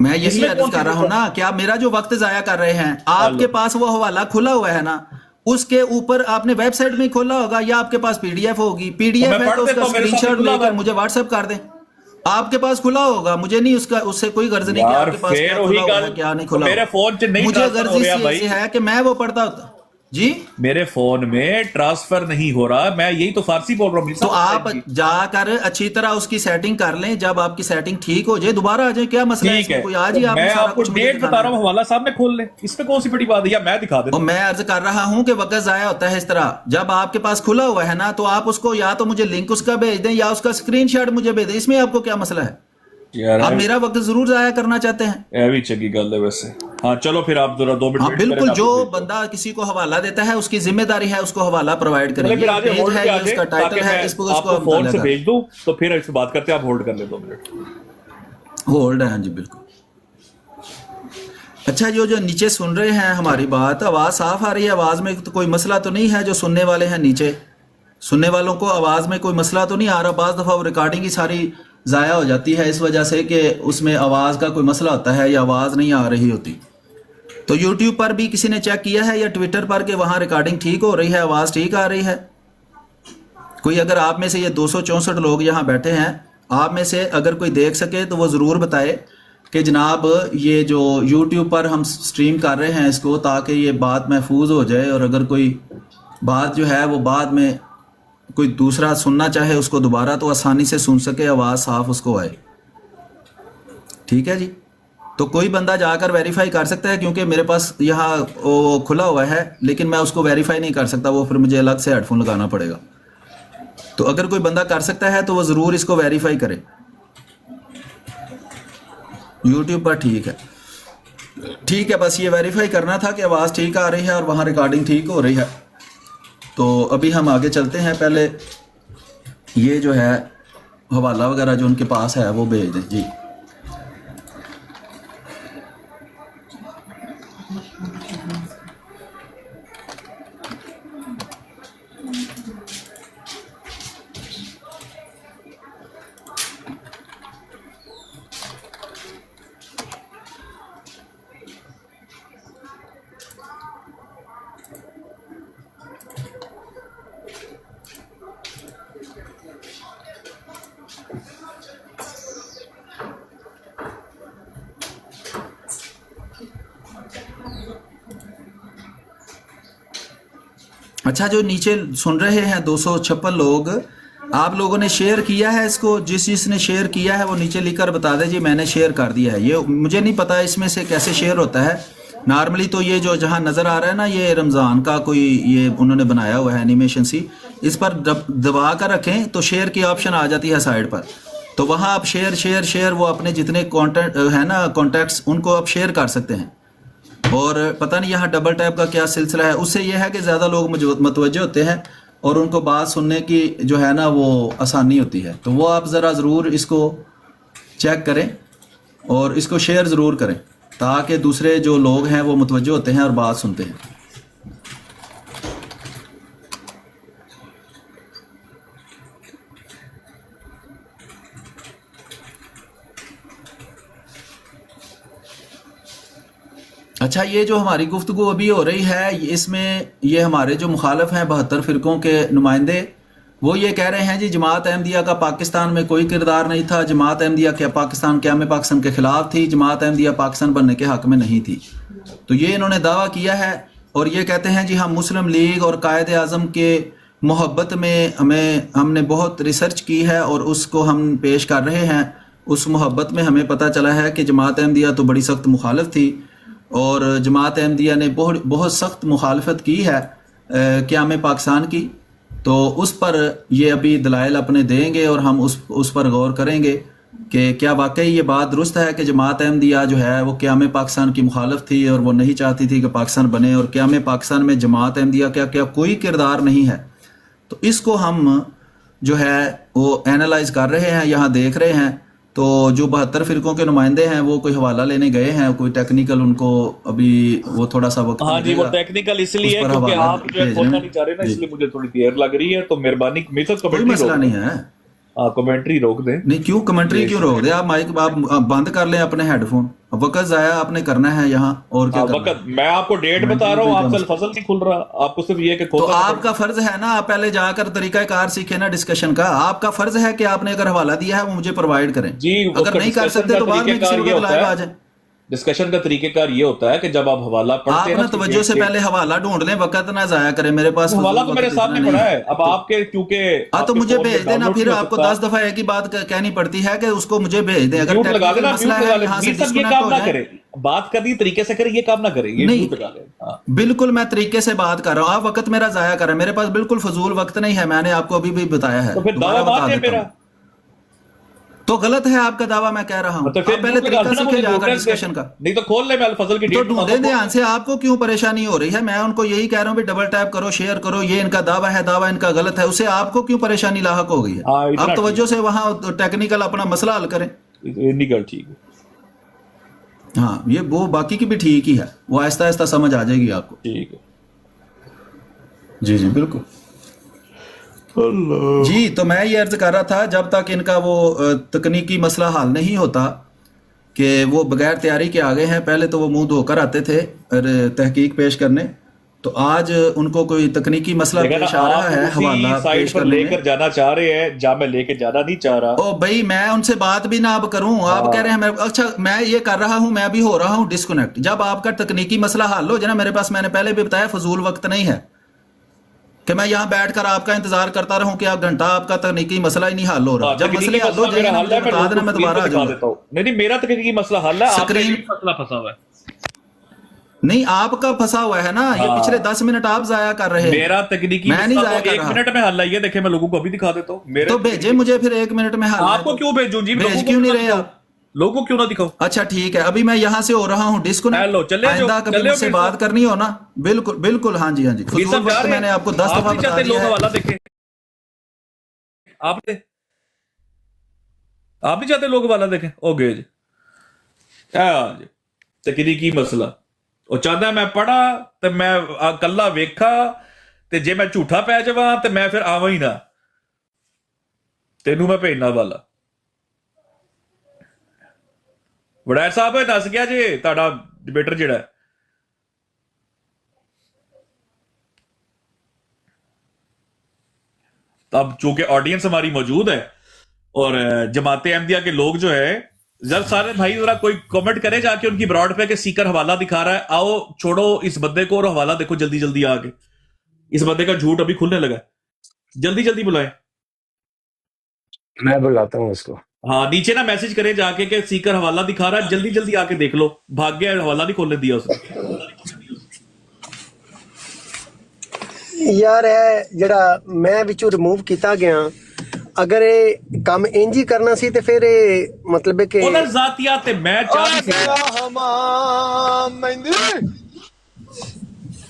[SPEAKER 2] میں یہی عرض کر رہا ہوں نا, کیا میرا جو وقت ضائع کر رہے ہیں, آپ کے پاس وہ حوالہ کھلا ہوا ہے نا, اس کے اوپر آپ نے ویب سائٹ میں کھولا ہوگا یا آپ کے پاس پی ڈی ایف ہوگی. پی ڈی ایف ہے تو اس کا اسکرین شاٹ لے کر مجھے واٹس ایپ کر دیں. آپ کے پاس کھلا ہوگا, مجھے نہیں اس سے کوئی غرض نہیں کہ آپ کے پاس کیا کھلا ہوا ہے کیا نہیں کھلا ہوا. مجھے غرض اس ہے کہ میں وہ پڑھتا ہوتا. جی
[SPEAKER 3] میرے فون میں ٹرانسفر نہیں ہو رہا, میں یہی تو فارسی بول رہا ہوں.
[SPEAKER 2] تو آپ جا کر اچھی طرح اس کی سیٹنگ کر لیں, جب آپ کی سیٹنگ ٹھیک ہو جائے دوبارہ آ جائیں. کیا مسئلہ ہے اس میں کوئی؟ آج ہی
[SPEAKER 3] میں آپ کو ڈیٹ بتا رہا ہوں, حوالہ صاحب میں کھول لیں, اس میں کون سی بڑی بات ہے, یا میں دکھا دیتا ہوں.
[SPEAKER 2] میں عرض کر رہا ہوں کہ وقت ضائع ہوتا ہے اس طرح. جب آپ کے پاس کھلا ہوا ہے نا تو آپ اس کو یا تو مجھے لنک اس کا بھیج دیں یا اس کا اسکرین شاٹ مجھے بھیج دیں. اس میں آپ کو کیا مسئلہ ہے؟ آپ میرا وقت ضرور ضائع کرنا چاہتے ہیں.
[SPEAKER 3] یہ بھی چنگی گل ہے ویسے. ہاں چلو پھر آپ ذرا 2 منٹ.
[SPEAKER 2] ہاں بالکل, جو بندہ کسی کو حوالہ دیتا ہے اس کی ذمہ داری ہے اس کو حوالہ پرووائڈ کریں.
[SPEAKER 3] پھر آج ہولڈ پہ آ جائیں تاکہ میں آپ کو فون سے بھیج دوں, تو پھر اس سے بات کرتے ہیں. آپ ہولڈ کر لیں 2 منٹ.
[SPEAKER 2] ہولڈ ہے, ہاں جی بالکل. اچھا جو نیچے سن رہے ہیں ہماری بات, آواز صاف آ رہی ہے؟ آواز میں تو کوئی مسئلہ تو نہیں ہے؟ جو سننے والے ہیں نیچے, سننے والوں کو آواز میں کوئی مسئلہ تو نہیں آ رہا؟ بعض دفعہ وہ ریکارڈنگ ہی ساری ضائع ہو جاتی ہے اس وجہ سے کہ اس میں آواز کا کوئی مسئلہ ہوتا ہے یا آواز نہیں آ رہی ہوتی. تو یوٹیوب پر بھی کسی نے چیک کیا ہے یا ٹویٹر پر کہ وہاں ریکارڈنگ ٹھیک ہو رہی ہے, آواز ٹھیک آ رہی ہے؟ کوئی اگر آپ میں سے یہ 264 لوگ یہاں بیٹھے ہیں, آپ میں سے اگر کوئی دیکھ سکے تو وہ ضرور بتائے کہ جناب یہ جو یوٹیوب پر ہم سٹریم کر رہے ہیں اس کو, تاکہ یہ بات محفوظ ہو جائے, اور اگر کوئی بات جو ہے وہ بعد میں کوئی دوسرا سننا چاہے اس کو دوبارہ تو آسانی سے سن سکے, آواز صاف اس کو آئے. ٹھیک ہے جی. تو کوئی بندہ جا کر ویریفائی کر سکتا ہے, کیونکہ میرے پاس یہاں وہ کھلا ہوا ہے لیکن میں اس کو ویریفائی نہیں کر سکتا, وہ پھر مجھے الگ سے ہیڈ فون لگانا پڑے گا. تو اگر کوئی بندہ کر سکتا ہے تو وہ ضرور اس کو ویریفائی کرے. یوٹیوب پر ٹھیک ہے, ٹھیک ہے, بس یہ ویریفائی کرنا تھا کہ آواز ٹھیک آ رہی ہے اور وہاں ریکارڈنگ ٹھیک ہو رہی ہے. تو ابھی ہم آگے چلتے ہیں. پہلے یہ جو ہے حوالہ وغیرہ جو ان کے پاس ہے وہ بھیج دیں. جی اچھا, جو نیچے سن رہے ہیں 256 لوگ, آپ لوگوں نے شیئر کیا ہے اس کو؟ جس نے شیئر کیا ہے وہ نیچے لکھ کر بتا دے جی میں نے شیئر کر دیا ہے. یہ مجھے نہیں پتا اس میں سے کیسے شیئر ہوتا ہے. نارملی تو یہ جو جہاں نظر آ رہا ہے نا, یہ رمضان کا کوئی یہ انہوں نے بنایا ہوا ہے اینیمیشن سی, اس پر دبا کر رکھیں تو شیئر کی آپشن آ جاتی ہے سائڈ پر. تو وہاں آپ شیئر وہ اپنے جتنے کانٹیکٹ ہے نا کانٹیکٹس, ان کو آپ شیئر کر سکتے ہیں. اور پتہ نہیں یہاں ڈبل ٹیپ کا کیا سلسلہ ہے, اس سے یہ ہے کہ زیادہ لوگ متوجہ ہوتے ہیں اور ان کو بات سننے کی جو ہے نا وہ آسانی ہوتی ہے. تو وہ آپ ذرا ضرور اس کو چیک کریں اور اس کو شیئر ضرور کریں تاکہ دوسرے جو لوگ ہیں وہ متوجہ ہوتے ہیں اور بات سنتے ہیں. اچھا، یہ جو ہماری گفتگو ابھی ہو رہی ہے اس میں یہ ہمارے جو مخالف ہیں 72 فرقوں کے نمائندے وہ یہ کہہ رہے ہیں جی جماعت احمدیہ کا پاکستان میں کوئی کردار نہیں تھا، جماعت احمدیہ کے پاکستان قیام پاکستان کے خلاف تھی، جماعت احمدیہ پاکستان بننے کے حق میں نہیں تھی. تو یہ انہوں نے دعویٰ کیا ہے اور یہ کہتے ہیں جی ہم مسلم لیگ اور قائد اعظم کے محبت میں ہم نے بہت ریسرچ کی ہے اور اس کو ہم پیش کر رہے ہیں. اس محبت میں ہمیں پتہ چلا ہے کہ جماعت احمدیہ تو بڑی سخت مخالف تھی اور جماعت احمدیہ نے بہت سخت مخالفت کی ہے قیام پاکستان کی. تو اس پر یہ ابھی دلائل اپنے دیں گے اور ہم اس پر غور کریں گے کہ کیا واقعی یہ بات درست ہے کہ جماعت احمدیہ جو ہے وہ قیام پاکستان کی مخالف تھی اور وہ نہیں چاہتی تھی کہ پاکستان بنے، اور قیام پاکستان میں جماعت احمدیہ کیا کوئی کردار نہیں ہے. تو اس کو ہم جو ہے وہ اینالائز کر رہے ہیں، یہاں دیکھ رہے ہیں. تو جو 72 فرقوں کے نمائندے ہیں وہ کوئی حوالہ لینے گئے ہیں، کوئی ٹیکنیکل ان کو ابھی وہ تھوڑا سا وقت
[SPEAKER 3] ہاں جی وہ ٹیکنیکل اس لیے ہے کیونکہ آپ جو ہے کھولنا نہیں چاہ رہے نا، اس لیے مجھے تھوڑی دیر لگ رہی ہے. تو مہربانی
[SPEAKER 2] کوئی مسئلہ نہیں ہے.
[SPEAKER 3] ہاں کمنٹری روک دیں. نہیں
[SPEAKER 2] کیوں کمنٹری کیوں روک دیں؟ آپ مائک آپ بند کر لیں اپنے ہیڈ فون. وقت ضائع آپ نے کرنا ہے یہاں اور کیا کرنا
[SPEAKER 3] وقت. میں آپ کو ڈیٹ بتا رہا ہوں، آپ سے فصل نہیں کھل رہا، آپ کو صرف یہ کہ
[SPEAKER 2] تو آپ کا فرض ہے نا، آپ پہلے جا کر طریقہ کار سیکھیں نا ڈسکشن کا. آپ کا فرض ہے کہ آپ نے اگر حوالہ دیا ہے وہ مجھے پرووائڈ کریں. اگر نہیں کر سکتے تو بعد میں کسی وقت لائیو آ جائیں.
[SPEAKER 3] ڈسکشن کا طریقہ کار یہ ہوتا ہے کہ جب آپ حوالہ پڑھتے ہیں
[SPEAKER 2] آپ نا توجہ سے پہلے حوالہ ڈھونڈ لیں، وقت نہ ضائع کریں. میرے پاس
[SPEAKER 3] حوالہ تو میرے سامنے پڑا ہے. اب آپ کے کیونکہ
[SPEAKER 2] تو مجھے بھیج دینا، پھر آپ کو 10 دفعہ ایک ہی بات کہنی پڑتی ہے کہ اس کو مجھے بھیج دیں. اگر مسئلہ ہے یہاں سے ڈسکنیکٹ ہو جائے،
[SPEAKER 3] بات کرنی طریقے سے کریں، یہ کام نہ کریں.
[SPEAKER 2] بالکل میں طریقے سے بات کر رہا ہوں، آپ وقت میرا ضائع کر رہے ہیں. میرے پاس بالکل فضول وقت نہیں ہے، میں نے آپ کو ابھی بھی بتایا ہے. تو غلط ہے آپ کا دعویٰ، میں کہہ رہا ہوں. آپ پہلے طریقہ سیکھیں جا کر ڈسکشن کا.
[SPEAKER 3] نہیں تو کھول لیں، میں الفضل کی
[SPEAKER 2] تو ڈھونڈیں دھیان سے. آپ کو کیوں پریشانی ہو رہی ہے؟ میں ان کو یہی کہہ رہا ہوں بھی ڈبل ٹیپ کرو، شیئر کرو. یہ ان کا دعویٰ ہے، دعویٰ ان کا غلط ہے، اسے آپ کو کیوں پریشانی لاحق ہو گئی ہے؟ آپ توجہ سے وہاں ٹیکنیکل اپنا مسئلہ حل کریں.
[SPEAKER 3] ٹھیک ہے.
[SPEAKER 2] ہاں یہ وہ باقی کی بھی ٹھیک ہی ہے، وہ آہستہ آہستہ سمجھ آ جائے گی آپ کو.
[SPEAKER 3] ٹھیک ہے
[SPEAKER 2] جی جی بالکل. جی تو میں یہ عرض کر رہا تھا جب تک ان کا وہ تکنیکی مسئلہ حل نہیں ہوتا کہ وہ بغیر تیاری کے آگے ہیں. پہلے تو وہ منہ دھو کر آتے تھے تحقیق پیش کرنے، تو آج ان کو کوئی تکنیکی مسئلہ پیش آ رہا ہے حوالہ پیش کرنے
[SPEAKER 3] لے کر جانا چاہ رہے ہیں جہاں میں لے کے جانا نہیں چاہ رہا.
[SPEAKER 2] او بھائی میں ان سے بات بھی نہ اب کروں. آپ کہہ رہے ہیں اچھا میں یہ کر رہا ہوں، میں بھی ہو رہا ہوں ڈسکنیکٹ. جب آپ کا تکنیکی مسئلہ حل ہو جائے نا، میرے پاس میں نے پہلے بھی بتایا فضول وقت نہیں ہے کہ میں یہاں بیٹھ کر آپ کا انتظار کرتا رہوں کہ آپ گھنٹہ آپ کا تکنیکی مسئلہ ہی نہیں حل ہو رہا. جب مسئلے حل ہو جائے گا مجھے بتا دینا، میں دوبارہ آ جاؤں گا.
[SPEAKER 3] نہیں میرا تکنیکی مسئلہ حل ہے،
[SPEAKER 2] سکرین
[SPEAKER 3] مسئلہ پھنسا ہوا ہے.
[SPEAKER 2] نہیں آپ کا پھنسا ہوا ہے نا، یہ پچھلے 10 منٹ آپ ضائع کر رہے ہیں.
[SPEAKER 3] میرا تکنیکی
[SPEAKER 2] میں نہیں ضائع کر
[SPEAKER 3] رہا. 1 منٹ میں حل آئیے، دیکھیں میں لوگوں کو ابھی دکھا دیتا ہوں.
[SPEAKER 2] تو بھیجے مجھے پھر 1 منٹ میں حل.
[SPEAKER 3] آپ کو کیوں بھیجوں جی؟
[SPEAKER 2] بھیج کیوں نہیں رہے آپ؟
[SPEAKER 3] لوگوں کو کیوں نہ دکھاؤ؟
[SPEAKER 2] اچھا ٹھیک ہے، ابھی میں یہاں سے ہو رہا ہوں ڈسکنیکٹ. آئندہ کبھی مجھ سے بات کرنی ہو نا. بالکل بالکل ہاں جی ہاں جی. فضول وقت میں نے آپ کو 10 دفعہ بتا دیا ہے.
[SPEAKER 3] آپ نہیں چاہتے لوگ والا دیکھیں؟ او گے جی تکنیکی مسئلہ وہ چاہتا میں پڑھا تو میں کلا ویکھا تے جے میں جھوٹا پی جاواں تے میں پھر آواں ہی نہ، تینوں میں بھیجنا والا. وڈیر صاحب دس گیا جی تہاڈا ڈبیٹر جڑا ہے. اب چونکہ آڈینس ہماری موجود ہے اور جماعت احمدیہ کے لوگ جو ہے جب سارے بھائی ذرا کوئی کمنٹ کرے جا کے ان کی براڈ پہ کہ سیکر حوالہ دکھا رہا ہے. آؤ چھوڑو اس بندے کو اور حوالہ دیکھو جلدی جلدی آ کے. اس بندے کا جھوٹ ابھی کھلنے لگا. جلدی جلدی بلائیں.
[SPEAKER 4] میں بلاتا ہوں اس کو.
[SPEAKER 3] ہاں نیچے نا میسج کریں جا کے کہ سیکر حوالہ دکھا رہا ہے، جلدی جلدی آ کے دیکھ لو. بھاگ گیا، حوالہ نہیں کھولنے دیا اس نے.
[SPEAKER 1] یار ہے جڑا میں وچوں ریموو کیتا گیا، اگر یہ کام انج ہی کرنا سی تے پھر مطلب ہے کہ
[SPEAKER 3] انہاں ذاتیات میں چاہتی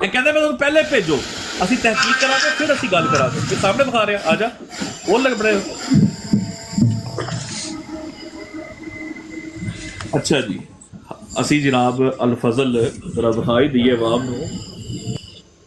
[SPEAKER 3] ਇਹ ਕਹਿੰਦੇ ਮੈਂ ਤੁਹਾਨੂੰ ਪਹਿਲੇ ਭੇਜੋ, ਅਸੀਂ ਤਹਿਕੀਕ ਕਰਾਂਗੇ ਫਿਰ ਅਸੀਂ ਗੱਲ ਕਰਾਂਗੇ। ਇਹ ਸਾਹਮਣੇ ਦਿਖਾ ਰਿਹਾ, ਆ ਜਾ ਉਹ ਲੱਗ ਬੜੇ। ਅੱਛਾ ਜੀ, ਅਸੀਂ ਜਨਾਬ ਅਲ-ਫਜ਼ਲ ਜ਼ਰਾ ਦਿਖਾਈ ਦਈਏ ਆਵਾਮ ਨੂੰ।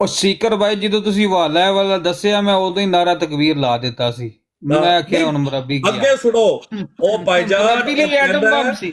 [SPEAKER 5] ਉਹ ਸੀਕਰ ਬਾਈ ਜਦੋਂ ਤੁਸੀਂ ਹਵਾਲਾ ਵਾਲਾ ਦੱਸਿਆ ਮੈਂ ਉਦੋਂ ਹੀ ਨਾਰਾ ਤਕਬੀਰ ਲਾ ਦਿੱਤਾ ਸੀ। ਮੈਂ ਆਖਿਆ ਹੁਣ ਮੁਰੱਬੀ ਗਿਆ
[SPEAKER 3] ਅੱਗੇ ਸੁਣੋ ਉਹ ਭਾਈਜਾਨ,
[SPEAKER 5] ਮੁਰੱਬੀ ਲਈ ਐਟਮ ਬੰਬ ਸੀ।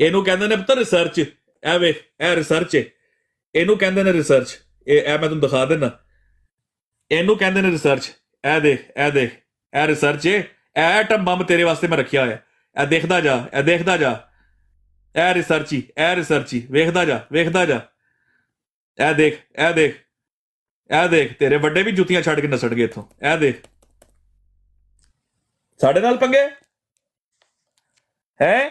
[SPEAKER 3] ਇਹਨੂੰ ਕਹਿੰਦੇ ਨੇ ਪੁੱਤਰ ਰਿਸਰਚ। ਇਹ ਵੇਖ, ਇਹ ਰਿਸਰਚ ਹੈ, ਇਹਨੂੰ ਕਹਿੰਦੇ ਨੇ ਰਿਸਰਚ। ਇਹ ਮੈਂ ਤੁਹਾਨੂੰ ਦਿਖਾ ਦੇਣਾ। ਇਹਨੂੰ ਕਹਿੰਦੇ ਨੇ ਰਿਸਰਚ। ਇਹ ਦੇਖ ਇਹ ਰਿਸਰਚ ਏ। ਇਹ ਐਟਮ ਬੰਬ ਤੇਰੇ ਵਾਸਤੇ ਮੈਂ ਰੱਖਿਆ ਹੋਇਆ। ਇਹ ਦੇਖਦਾ ਜਾ ਇਹ ਰਿਸਰਚ ਹੀ ਵੇਖਦਾ ਜਾ। ਇਹ ਦੇਖ ਤੇਰੇ ਵੱਡੇ ਵੀ ਜੁੱਤੀਆਂ ਛੱਡ ਕੇ ਨਸਣਗੇ ਇੱਥੋਂ। ਇਹ ਦੇਖ ਸਾਡੇ ਨਾਲ ਪੰਗੇ ਹੈ,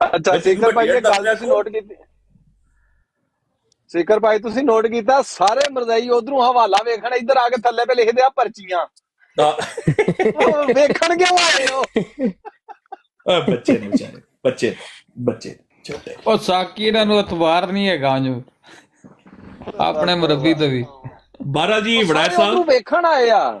[SPEAKER 6] ਅੱਛਾ ਸਿਕਰ ਭਾਈ, ਇਹ ਗੱਲ ਤੁਸੀਂ ਨੋਟ ਕੀਤੀ? ਸਿਕਰ ਭਾਈ ਤੁਸੀਂ ਨੋਟ ਕੀਤਾ? ਸਾਰੇ ਮਰਜ਼ਾਈ ਉਧਰੋਂ ਹਵਾਲਾ ਵੇਖਣ, ਇੱਧਰ ਆ ਕੇ ਥੱਲੇ ਤੇ ਲਿਖਦੇ ਆ ਪਰਚੀਆਂ। ਉਹ ਵੇਖਣ ਕਿਉਂ ਆਏ ਹੋ?
[SPEAKER 3] ਬੱਚੇ ਨੇ ਵਿਚਾਰੇ, ਬੱਚੇ ਛੋਟੇ।
[SPEAKER 5] ਉਹ ਸਾਕੀ ਇਹਨਾਂ ਨੂੰ ਅਤਵਾਰ ਨਹੀਂ ਹੈਗਾ ਜੋ ਆਪਣੇ ਮੁਰੱਬੀ ਤੋਂ ਵੀ।
[SPEAKER 3] ਮਹਾਰਾਜ ਜੀ ਵੜਾਇਤ
[SPEAKER 6] ਸਾਰੇ ਉਧਰੋਂ ਵੇਖਣ ਆਏ ਆ।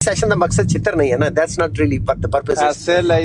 [SPEAKER 1] ਸੈਸ਼ਨ ਦਾ ਮਕਸਦ ਚਿੱਤਰ ਨਹੀਂ ਹੈ ਨਾ। ਦੈਟਸ ਨਾਟ ਰੀਲੀ ਪਰ ਦ ਪਰਪਸ।
[SPEAKER 6] ਐਸੇ ਲਈ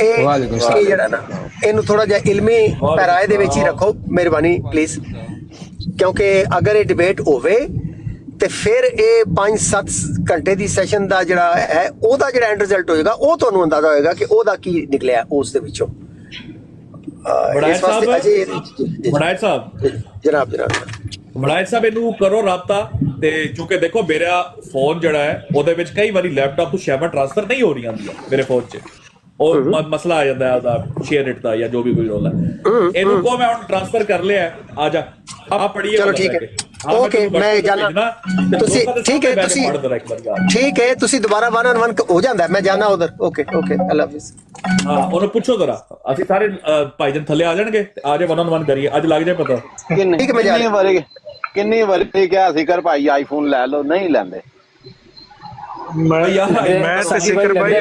[SPEAKER 1] ਇਹ ਜਿਹੜਾ ਨਾ ਇਹਨੂੰ ਥੋੜਾ ਜਿਹਾ ਇਲਮੀ ਪੈਰਾਏ ਦੇ ਵਿੱਚ ਹੀ ਰੱਖੋ ਮਿਹਰਬਾਨੀ ਪਲੀਜ਼, ਕਿਉਂਕਿ ਅਗਰ ਇਹ ਡਿਬੇਟ ਹੋਵੇ ਤੇ ਫਿਰ ਇਹ 5-7 ਘੰਟੇ ਦੀ ਸੈਸ਼ਨ ਦਾ ਜਿਹੜਾ ਹੈ ਉਹਦਾ ਜਿਹੜਾ ਐਂਡ ਰਿਜ਼ਲਟ ਹੋਏਗਾ ਉਹ ਤੁਹਾਨੂੰ ਅੰਦਾਜ਼ਾ ਹੋਏਗਾ ਕਿ ਉਹਦਾ ਕੀ ਨਿਕਲਿਆ ਉਸ ਦੇ ਵਿੱਚੋਂ।
[SPEAKER 3] ਵੜਾਇਤ ਸਾਹਿਬ
[SPEAKER 1] ਜਨਾਬ
[SPEAKER 3] ਵੜਾਇਤ ਸਾਹਿਬ ਇਹਨੂੰ ਕਰੋ ਰਾਬਤਾ। ਤੇ ਕਿਉਂਕਿ ਦੇਖੋ ਮੇਰਾ ਫੋਨ ਜਿਹੜਾ ਹੈ ਉਹਦੇ ਵਿੱਚ ਕਈ ਵਾਰੀ ਲੈਪਟਾਪ ਤੋਂ ਸ਼ੈਵਾ ਟ੍ਰਾਂਸਫਰ ਨਹੀਂ ਹੋ ਰਹੀਆਂ ਹੁੰਦੀਆਂ ਮੇਰੇ ਫੋਨ 'ਚ। ਉਹ ਮਸਲਾ ਆ ਜਾਂਦਾ ਹੈ ਉਹਦਾ ਸ਼ੇਅਰ ਇਟ ਦਾ ਜਾਂ ਜੋ ਵੀ ਕੋਈ ਰੋਲ ਹੈ। ਇਹਨੂੰ ਕੋ ਮੈਂ ਹੁਣ ਟ੍ਰਾਂਸਫਰ ਕਰ ਲਿਆ, ਆ ਜਾ ਆ ਪੜੀਏ।
[SPEAKER 1] ਚਲੋ ਠੀਕ ਹੈ, ਓਕੇ ਮੈਂ ਜਾਣਾ। ਤੁਸੀਂ ਠੀਕ ਹੈ ਤੁਸੀਂ ਦੁਬਾਰਾ 1-on-1 ਹੋ ਜਾਂਦਾ, ਮੈਂ ਜਾਣਾ ਉਧਰ। ਓਕੇ ਅੱਲਾ ਹਾਫਿਜ਼।
[SPEAKER 3] ਹਾਂ ਉਹਨੂੰ ਪੁੱਛੋ ਜ਼ਰਾ, ਅਸੀਂ ਸਾਰੇ ਭਾਈਜਨ ਥੱਲੇ ਆ ਜਾਣਗੇ ਤੇ ਆ ਜਾ 1-on-1 ਕਰੀਏ। ਅੱਜ ਲੱਗ ਜਾਏ ਪਤਾ।
[SPEAKER 6] ਠੀਕ ਹੈ ਮੈਂ ਕਿੰਨੀ ਵਾਰੀ ਕਿਹਾ ਸਿਕਰ ਭਾਈ ਆਈਫੋਨ ਲੈ ਲਓ, ਨਹੀਂ ਲੈਂਦੇ।
[SPEAKER 7] ਮੈਂ ਤੇ ਸਿਕਰ ਭਾਈ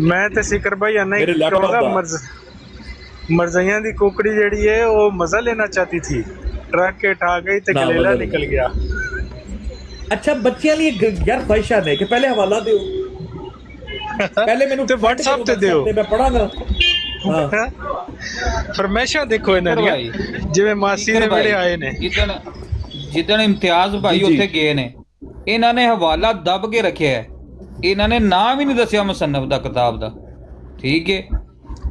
[SPEAKER 7] ਮੈਂ ਤੇ ਸਿਕਰ ਭਾਈ ਨਹੀਂ ਕਹੂੰਗਾ। ਮਰਜ਼ਈਆਂ ਦੀ ਕੁਕੜੀ ਜਿਹੜੀ ਹੈ ਉਹ ਮਜ਼ਾ ਲੈਣਾ ਚਾਹਤੀ ਥੀ, ਟਰੱਕ ਕੇ ਠਾ ਗਈ ਤੇ ਗਲੇਲਾ ਨਿਕਲ ਗਿਆ।
[SPEAKER 3] ਅੱਛਾ ਬੱਚਿਆਂ ਲਈ ਯਾਰ ਫਾਇਸ਼ਾ ਨੇ ਕਿ ਪਹਿਲੇ ਹਵਾਲਾ ਦਿਓ, ਪਹਿਲੇ ਮੈਨੂੰ
[SPEAKER 7] ਤੇ WhatsApp ਤੇ ਦਿਓ,
[SPEAKER 3] ਮੈਂ ਪੜਾਂਗਾ।
[SPEAKER 7] ਫਰਮਾਇਸ਼ਾਂ ਦੇਖੋ ਇਹਨਾਂ ਦੀਆਂ ਜਿਵੇਂ ਮਾਸੀ ਦੇ ਵੇਲੇ ਆਏ ਨੇ।
[SPEAKER 5] ਜਿੱਦਣ ਇਮਤਿਆਜ਼ ਭਾਈ ਉੱਥੇ ਗਏ ਨੇ, ਇਹਨਾਂ ਨੇ ਹਵਾਲਾ ਦੱਬ ਕੇ ਰੱਖਿਆ ਹੈ। ਇਹਨਾਂ ਨੇ ਨਾਂ ਵੀ ਨਹੀਂ ਦੱਸਿਆ ਮੁਸੰਨਫ ਦਾ, ਕਿਤਾਬ ਦਾ। ਠੀਕ ਹੈ,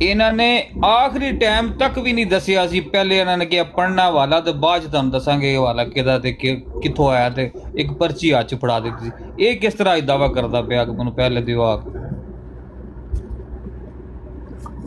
[SPEAKER 5] ਇਹਨਾਂ ਨੇ ਆਖਰੀ ਟਾਈਮ ਤੱਕ ਵੀ ਨਹੀਂ ਦੱਸਿਆ ਸੀ। ਪਹਿਲੇ ਇਹਨਾਂ ਨੇ ਕਿਹਾ ਪੜ੍ਹਨਾ ਹਵਾਲਾ ਤੇ ਬਾਅਦ ਚ ਤੁਹਾਨੂੰ ਦੱਸਾਂਗੇ ਹਵਾਲਾ ਕਿਹਦਾ ਤੇ ਕਿੱਥੋਂ ਆਇਆ, ਤੇ ਇੱਕ ਪਰਚੀ ਹੱਥ ਚ ਫੜਾ ਦਿੱਤੀ ਸੀ। ਇਹ ਕਿਸ ਤਰ੍ਹਾਂ ਦਾਵਾ ਕਰਦਾ ਪਿਆ ਕਿ ਮੈਨੂੰ ਪਹਿਲੇ ਦਿਓ ਆ।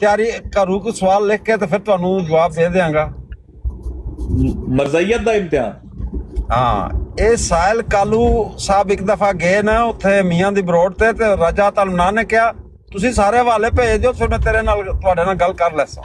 [SPEAKER 8] ਤਿਆਰੀ ਕਰੂ ਕੋਈ ਸਵਾਲ ਲਿਖ ਕੇ ਤੇ ਫਿਰ ਤੁਹਾਨੂੰ ਜਵਾਬ ਦੇ ਦਿਆਂਗਾ।
[SPEAKER 3] ਮਰਜ਼ਈਅਤ ਦਾ ਇਮਤਿਹਾਨ।
[SPEAKER 8] ਹਾਂ, ਇਹ ਸਾਹਿਲ ਕਾਲੂ ਸਾਹਿਬ ਇੱਕ ਦਫਾ ਗਏ ਨਾ ਉੱਥੇ ਮੀਆਂ ਦੀ ਬਰੋਡ ਤੇ ਰਾਜਾ ਤਲਮਨਾਨ ਨੇ ਕਿਹਾ ਤੁਸੀਂ ਸਾਰੇ ਹਵਾਲੇ ਭੇਜ ਦਿਓ, ਫਿਰ ਮੈਂ ਤੁਹਾਡੇ ਨਾਲ ਗੱਲ ਕਰ ਲੈਸਾਂ।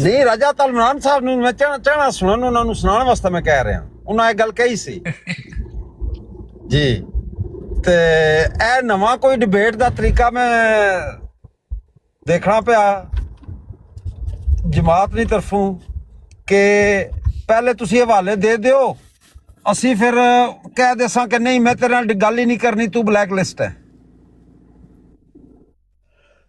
[SPEAKER 8] ਨਹੀਂ, ਰਾਜਾ ਤਲਮਨਾਨ ਸਾਹਿਬ ਨੂੰ ਮੈਂ ਚਾਹਣਾ ਸੁਣਨ, ਉਹਨਾਂ ਨੂੰ ਸੁਣਾਉਣ ਵਾਸਤੇ ਮੈਂ ਕਹਿ ਰਿਹਾ। ਉਹਨਾਂ ਇਹ ਗੱਲ ਕਹੀ ਸੀ ਜੀ। ਤੇ ਇਹ ਨਵਾਂ ਕੋਈ ਡਿਬੇਟ ਦਾ ਤਰੀਕਾ ਮੈਂ ਦੇਖਣਾ ਪਿਆ ਜਮਾਤ ਦੀ ਤਰਫੋਂ ਕਿ ਪਹਿਲੇ ਤੁਸੀਂ ਹਵਾਲੇ ਦੇ ਦਿਓ, ਅਸੀਂ ਫਿਰ ਕਹਿ ਦੇਸਾਂ ਕਿ ਨਹੀਂ ਮੈਂ ਤੇਰੇ ਨਾਲ ਗੱਲ ਹੀ ਨਹੀਂ ਕਰਨੀ, ਤੂੰ ਬਲੈਕ ਲਿਸਟ ਹੈ।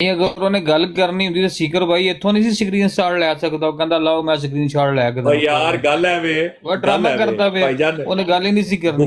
[SPEAKER 5] ਇਹ ਅਗਰ ਉਹਨੇ ਗੱਲ ਕਰਨੀ ਹੁੰਦੀ ਤਾਂ ਸੀਕਰ ਬਾਈ ਇੱਥੋਂ ਨਹੀਂ ਸੀ ਸਕਰੀਨ ਸ਼ਾਟ ਲੈ ਸਕਦਾ। ਉਹ ਕਹਿੰਦਾ ਲਾਓ ਮੈਂ ਸਕਰੀਨ ਸ਼ਾਟ ਲੈ ਕੇ
[SPEAKER 3] ਓ ਯਾਰ ਗੱਲ ਹੈ ਵੇ,
[SPEAKER 5] ਉਹ ਡਰਾਮਾ ਕਰਦਾ ਵੇ, ਉਹਨੇ ਗੱਲ ਹੀ ਨਹੀਂ ਸੀ ਕਰਨੀ।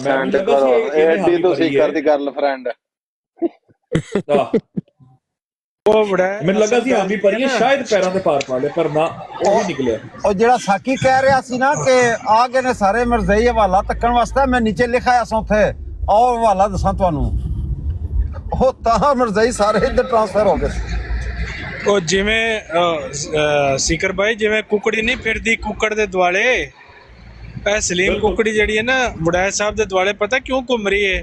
[SPEAKER 6] ਸੈਂਡ ਕਰੋ, ਐਡੀ ਤੁਸੀਂ ਕਰਦੀ ਗਰਲਫ੍ਰੈਂਡ।
[SPEAKER 7] ਉਹ ਬੜਾ
[SPEAKER 3] ਮੈਨੂੰ ਲੱਗਾ ਸੀ ਆਂਦੀ ਪਰੀ ਸ਼ਾਇਦ ਪੈਰਾਂ ਤੇ ਪਾਰ ਪਾ ਲੇ, ਪਰ ਨਾ ਉਹ ਹੀ ਨਿਕਲਿਆ।
[SPEAKER 8] ਉਹ ਜਿਹੜਾ ਸਾਕੀ ਕਹਿ ਰਿਹਾ ਸੀ ਨਾ ਕਿ ਆ ਗਏ ਨੇ ਸਾਰੇ ਮਰਜ਼ਈ ਹਵਾਲਾ ਤੱਕਣ ਵਾਸਤੇ, ਮੈਂ ਨੀਚੇ ਲਿਖਾਇਆ ਸੀ ਉੱਥੇ, ਆਹ ਹਵਾਲਾ ਦੱਸਾਂ ਤੁਹਾਨੂੰ, ਉਹ ਤਾਂ ਮਰਜ਼ਈ ਸਾਰੇ ਇੱਧਰ ਟ੍ਰਾਂਸਫਰ ਹੋ ਗਏ।
[SPEAKER 7] ਉਹ ਜਿਵੇਂ ਸੀਕਰ ਬਾਈ, ਜਿਵੇਂ ਕੁਕੜੀ ਨਹੀਂ ਫਿਰਦੀ ਕੁੱਕੜ ਦੇ ਦੁਆਲੇ, ਇਹ ਸਲੀਮ ਕੁਕੜੀ ਜਿਹੜੀ ਹੈ ਨਾ ਵੜੈਚ ਸਾਹਿਬ ਦੇ ਦੁਆਲੇ, ਪਤਾ ਕਿਉਂ ਘੁੰਮ ਰਹੀ ਹੈ?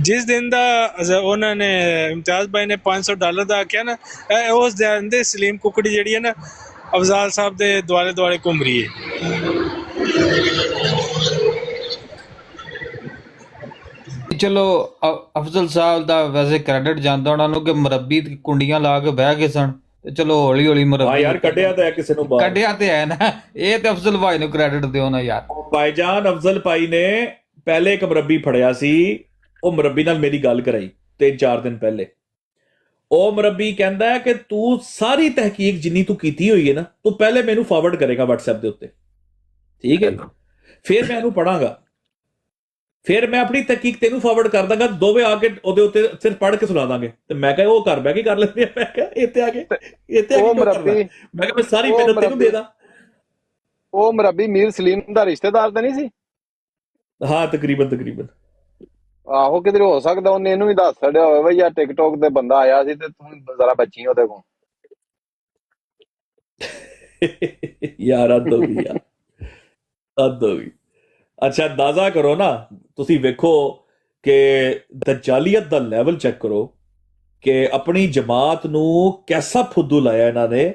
[SPEAKER 7] ਜਿਸ ਦਿਨ ਦਾ ਉਹਨਾਂ ਨੇ ਇਮਤਿਆਜ਼ ਭਾਈ ਨੇ $500 ਦਾ ਆਖਿਆ ਨਾ, ਉਸ ਦਿਨ ਦੇ ਸਲੀਮ ਕੁਕੜੀ ਜਿਹੜੀ ਹੈ ਨਾ ਅਫਜ਼ਾਲ ਸਾਹਿਬ ਦੇ ਦੁਆਲੇ ਦੁਆਲੇ ਘੁੰਮ ਰਹੀ ਹੈ।
[SPEAKER 5] ਚਲੋ ਅਫਜ਼ਲ ਸਾਹਿਬ ਦਾ ਵੈਸੇ ਕ੍ਰੈਡਿਟ ਜਾਂਦਾ ਉਹਨਾਂ ਨੂੰ ਕਿ ਮੁਰੱਬੀ ਕੁੰਡੀਆਂ ਲਾ ਕੇ ਬਹਿ ਗਏ ਸਨ, ਤੇ ਚਲੋ ਹੌਲੀ ਹੌਲੀ ਮੁਰੱਬੀ।
[SPEAKER 3] ਹਾਂ ਯਾਰ, ਕੱਢਿਆ ਤਾਂ ਹੈ ਕਿਸੇ ਨੂੰ ਬਾਹਰ,
[SPEAKER 5] ਕੱਢਿਆ ਤੇ ਹੈ ਨਾ। ਇਹ ਤੇ ਅਫਜ਼ਲ ਭਾਈ ਨੂੰ ਕ੍ਰੈਡਿਟ ਦਿਓ ਨਾ ਯਾਰ।
[SPEAKER 3] ਭਾਈਜਾਨ ਅਫਜ਼ਲ ਭਾਈ ਨੇ ਪਹਿਲੇ ਇੱਕ ਮੁਰੱਬੀ ਫੜਿਆ ਸੀ, ਉਹ ਮੁਰੱਬੀ ਨਾਲ ਮੇਰੀ ਗੱਲ ਕਰਾਈ 3-4 ਦਿਨ ਪਹਿਲੇ। ਉਹ ਮੁਰੱਬੀ ਕਹਿੰਦਾ ਹੈ ਕਿ ਤੂੰ ਸਾਰੀ ਤਹਿਕੀਕ ਜਿੰਨੀ ਤੂੰ ਕੀਤੀ ਹੋਈ ਹੈ ਨਾ, ਤੂੰ ਪਹਿਲੇ ਮੈਨੂੰ ਫਾਰਵਰਡ ਕਰੇਗਾ WhatsApp ਦੇ ਉੱਤੇ, ਠੀਕ ਹੈ? ਫਿਰ ਮੈਂ ਇਹਨੂੰ ਪੜਾਂਗਾ, ਫਿਰ ਮੈਂ ਆਪਣੀ ਤਹਿਕੀਕ ਤੈਨੂੰ ਫਾਰਵਰਡ ਕਰ ਦਾਂਗਾ, ਦੋਵੇਂ ਆ ਕੇ ਉਹਦੇ ਉੱਤੇ ਸਿਰਫ ਪੜ੍ਹ ਕੇ ਸੁਣਾ ਦਾਂਗੇ। ਤੇ ਮੈਂ ਕਿਹਾ ਉਹ ਘਰ ਬਹਿ ਕੇ ਕਰ ਲੈਂਦੇ ਆ। ਮੈਂ ਕਿਹਾ ਇੱਥੇ ਆ ਕੇ
[SPEAKER 6] ਉਹ ਮੁਰੱਬੀ,
[SPEAKER 3] ਮੈਂ ਕਿਹਾ ਮੈਂ ਸਾਰੀ ਮਿਹਨਤ ਤੈਨੂੰ ਦੇ ਦਾਂ।
[SPEAKER 6] ਉਹ ਮੁਰੱਬੀ ਮੀਰ ਸਲੀਮ ਦਾ ਰਿਸ਼ਤੇਦਾਰ ਤਾਂ ਨਹੀਂ ਸੀ?
[SPEAKER 3] ਹਾਂ ਤਕਰੀਬਨ।
[SPEAKER 6] ਆਹੋ, ਕਿਧਰੇ ਹੋ ਸਕਦਾ ਉਹਨੇ ਇਹਨੂੰ ਵੀ ਦੱਸ ਛੱਡਿਆ ਹੋਵੇ ਬਈ ਯਾਰ ਟਿਕਟੋਕ ਤੇ ਬੰਦਾ ਆਇਆ ਸੀ ਤੇ ਤੂੰ ਜ਼ਰਾ ਬੱਚੀ ਉਹਦੇ ਕੋਲ।
[SPEAKER 3] ਯਾਰ ਹੱਦ ਹੋ ਗਈ ਯਾਰ, ਹੱਦ ਹੋ ਗਈ। ਅੱਛਾ ਅੰਦਾਜ਼ਾ ਕਰੋ ਨਾ, ਤੁਸੀਂ ਵੇਖੋ ਕਿ ਦਜਾਲੀਅਤ ਦਾ ਲੈਵਲ ਚੈੱਕ ਕਰੋ ਕਿ ਆਪਣੀ ਜਮਾਤ ਨੂੰ ਕੈਸਾ ਫੁੱਦੂ ਲਾਇਆ ਇਹਨਾਂ ਨੇ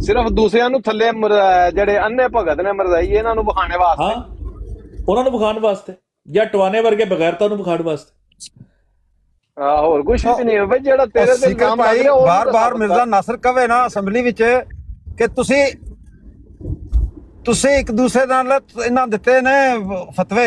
[SPEAKER 6] ਸਿਰਫ ਦੂਸਰਿਆਂ ਨੂੰ ਥੱਲੇ ਜਿਹੜੇ ਅੰਨੇ ਭਗਤ ਨੇ ਮਰਜ਼ਾਈ ਇਹਨਾਂ ਨੂੰ ਵਿਖਾਣੇ ਵਾਸਤੇ।
[SPEAKER 3] ਹਾਂ, ਉਹਨਾਂ ਨੂੰ ਵਿਖਾਉਣ ਵਾਸਤੇ, ਜਾਂ ਟਵਾਨੇ ਵਰਗੇ ਬਗੈਰਤਾ ਨੂੰ ਵਿਖਾਉਣ ਵਾਸਤੇ।
[SPEAKER 6] ਹੋਰ ਕੁਝ ਵੀ ਨਹੀਂ ਹੈ ਜਿਹੜਾ ਤੇਰੇ ਤੇ ਕੰਮ
[SPEAKER 8] ਭਾਈ ਬਾਰ-ਬਾਰ ਮਿਰਜ਼ਾ ਨਾਸਰ ਕਵੇ ਨਾ ਅਸੈਂਬਲੀ ਵਿੱਚ ਕਿ ਤੁਸੀਂ ਇੱਕ ਦੂਸਰੇ ਨਾਲ ਇਹਨਾਂ ਦਿੱਤੇ ਨੇ ਫਤਵੇ।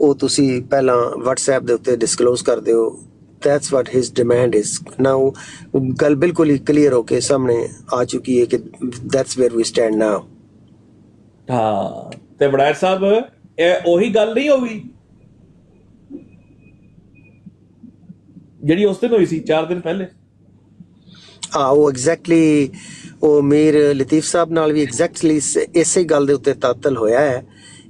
[SPEAKER 1] ਉਹ ਤੁਸੀਂ ਪਹਿਲਾਂ WhatsApp ਦੇ ਉੱਤੇ ਡਿਸਕਲੋਜ਼ ਕਰ ਦਿਓ। That's what his demand is. Now ਗੱਲ ਬਿਲਕੁਲ ਹੀ ਕਲੀਅਰ ਹੋ ਕੇ ਸਾਹਮਣੇ ਆ ਚੁੱਕੀ ਹੈ ਕਿ that's where we stand now.
[SPEAKER 3] ਹਾਂ ਤੇ ਵੜੈਤ ਸਾਹਿਬ ਇਹ ਉਹੀ ਗੱਲ ਨਹੀਂ ਹੋਈ ਜਿਹੜੀ ਉਸ ਦਿਨ ਹੋਈ ਸੀ 4 ਦਿਨ ਪਹਿਲੇ।
[SPEAKER 1] ਉਹ ਐਗਜ਼ੈਕਟਲੀ ਉਹ ਮੀਰ ਲਤੀਫ ਸਾਹਿਬ ਨਾਲ ਵੀ ਐਗਜ਼ੈਕਟਲੀ ਇਸੇ ਗੱਲ ਦੇ ਉੱਤੇ ਤਾਤਲ ਹੋਇਆ ਹੈ,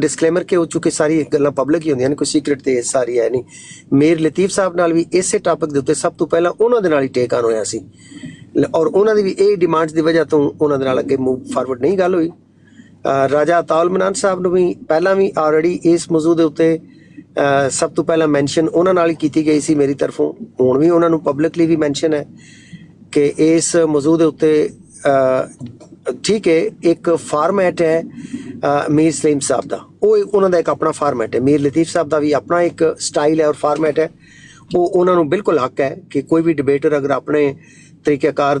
[SPEAKER 1] ਡਿਸਕਲੇਮਰ ਕਿ ਉਹ ਚੁੱਕੇ ਸਾਰੀ ਗੱਲਾਂ ਪਬਲਿਕ ਹੀ ਹੁੰਦੀਆਂ ਨੇ, ਕੋਈ ਸੀਕ੍ਰੇਟ ਤੇ ਸਾਰੀ ਹੈ ਨਹੀਂ। ਮੀਰ ਲਤੀਫ ਸਾਹਿਬ ਨਾਲ ਵੀ ਇਸੇ ਟਾਪਿਕ ਦੇ ਉੱਤੇ ਸਭ ਤੋਂ ਪਹਿਲਾਂ ਉਹਨਾਂ ਦੇ ਨਾਲ ਹੀ ਟੇਕ ਆਨ ਹੋਇਆ ਸੀ, ਔਰ ਉਹਨਾਂ ਦੀ ਵੀ ਇਹ ਡਿਮਾਂਡਸ ਦੀ ਵਜ੍ਹਾ ਤੋਂ ਉਹਨਾਂ ਦੇ ਨਾਲ ਅੱਗੇ ਮੂਵ ਫਾਰਵਰਡ ਨਹੀਂ ਗੱਲ ਹੋਈ। ਰਾਜਾ ਅਤਾਉਲ ਮਨਾਨ ਸਾਹਿਬ ਨੂੰ ਵੀ ਪਹਿਲਾਂ ਵੀ ਆਲਰੇਡੀ ਇਸ ਮੌਜੂ ਦੇ ਉੱਤੇ ਸਭ ਤੋਂ ਪਹਿਲਾਂ ਮੈਂਸ਼ਨ ਉਹਨਾਂ ਨਾਲ ਹੀ ਕੀਤੀ ਗਈ ਸੀ ਮੇਰੀ ਤਰਫੋਂ, ਹੁਣ ਵੀ ਉਹਨਾਂ ਨੂੰ ਪਬਲਿਕਲੀ ਵੀ ਮੈਂਸ਼ਨ ਹੈ ਕਿ ਇਸ ਮੌਜੂ ਦੇ ਉੱਤੇ ਠੀਕ ਹੈ ਇੱਕ ਫਾਰਮੈਟ ਹੈ ਮੀਰ ਸਲੀਮ ਸਾਹਿਬ ਦਾ, ਉਹ ਉਹਨਾਂ ਦਾ ਇੱਕ ਆਪਣਾ ਫਾਰਮੈਟ ਹੈ, ਮੀਰ ਲਤੀਫ ਸਾਹਿਬ ਦਾ ਵੀ ਆਪਣਾ ਇੱਕ ਸਟਾਈਲ ਹੈ ਔਰ ਫਾਰਮੈਟ ਹੈ। ਉਹ ਉਹਨਾਂ ਨੂੰ ਬਿਲਕੁਲ ਹੱਕ ਹੈ ਕਿ ਕੋਈ ਵੀ ਡਿਬੇਟਰ ਅਗਰ ਆਪਣੇ ਤਰੀਕਾਕਾਰ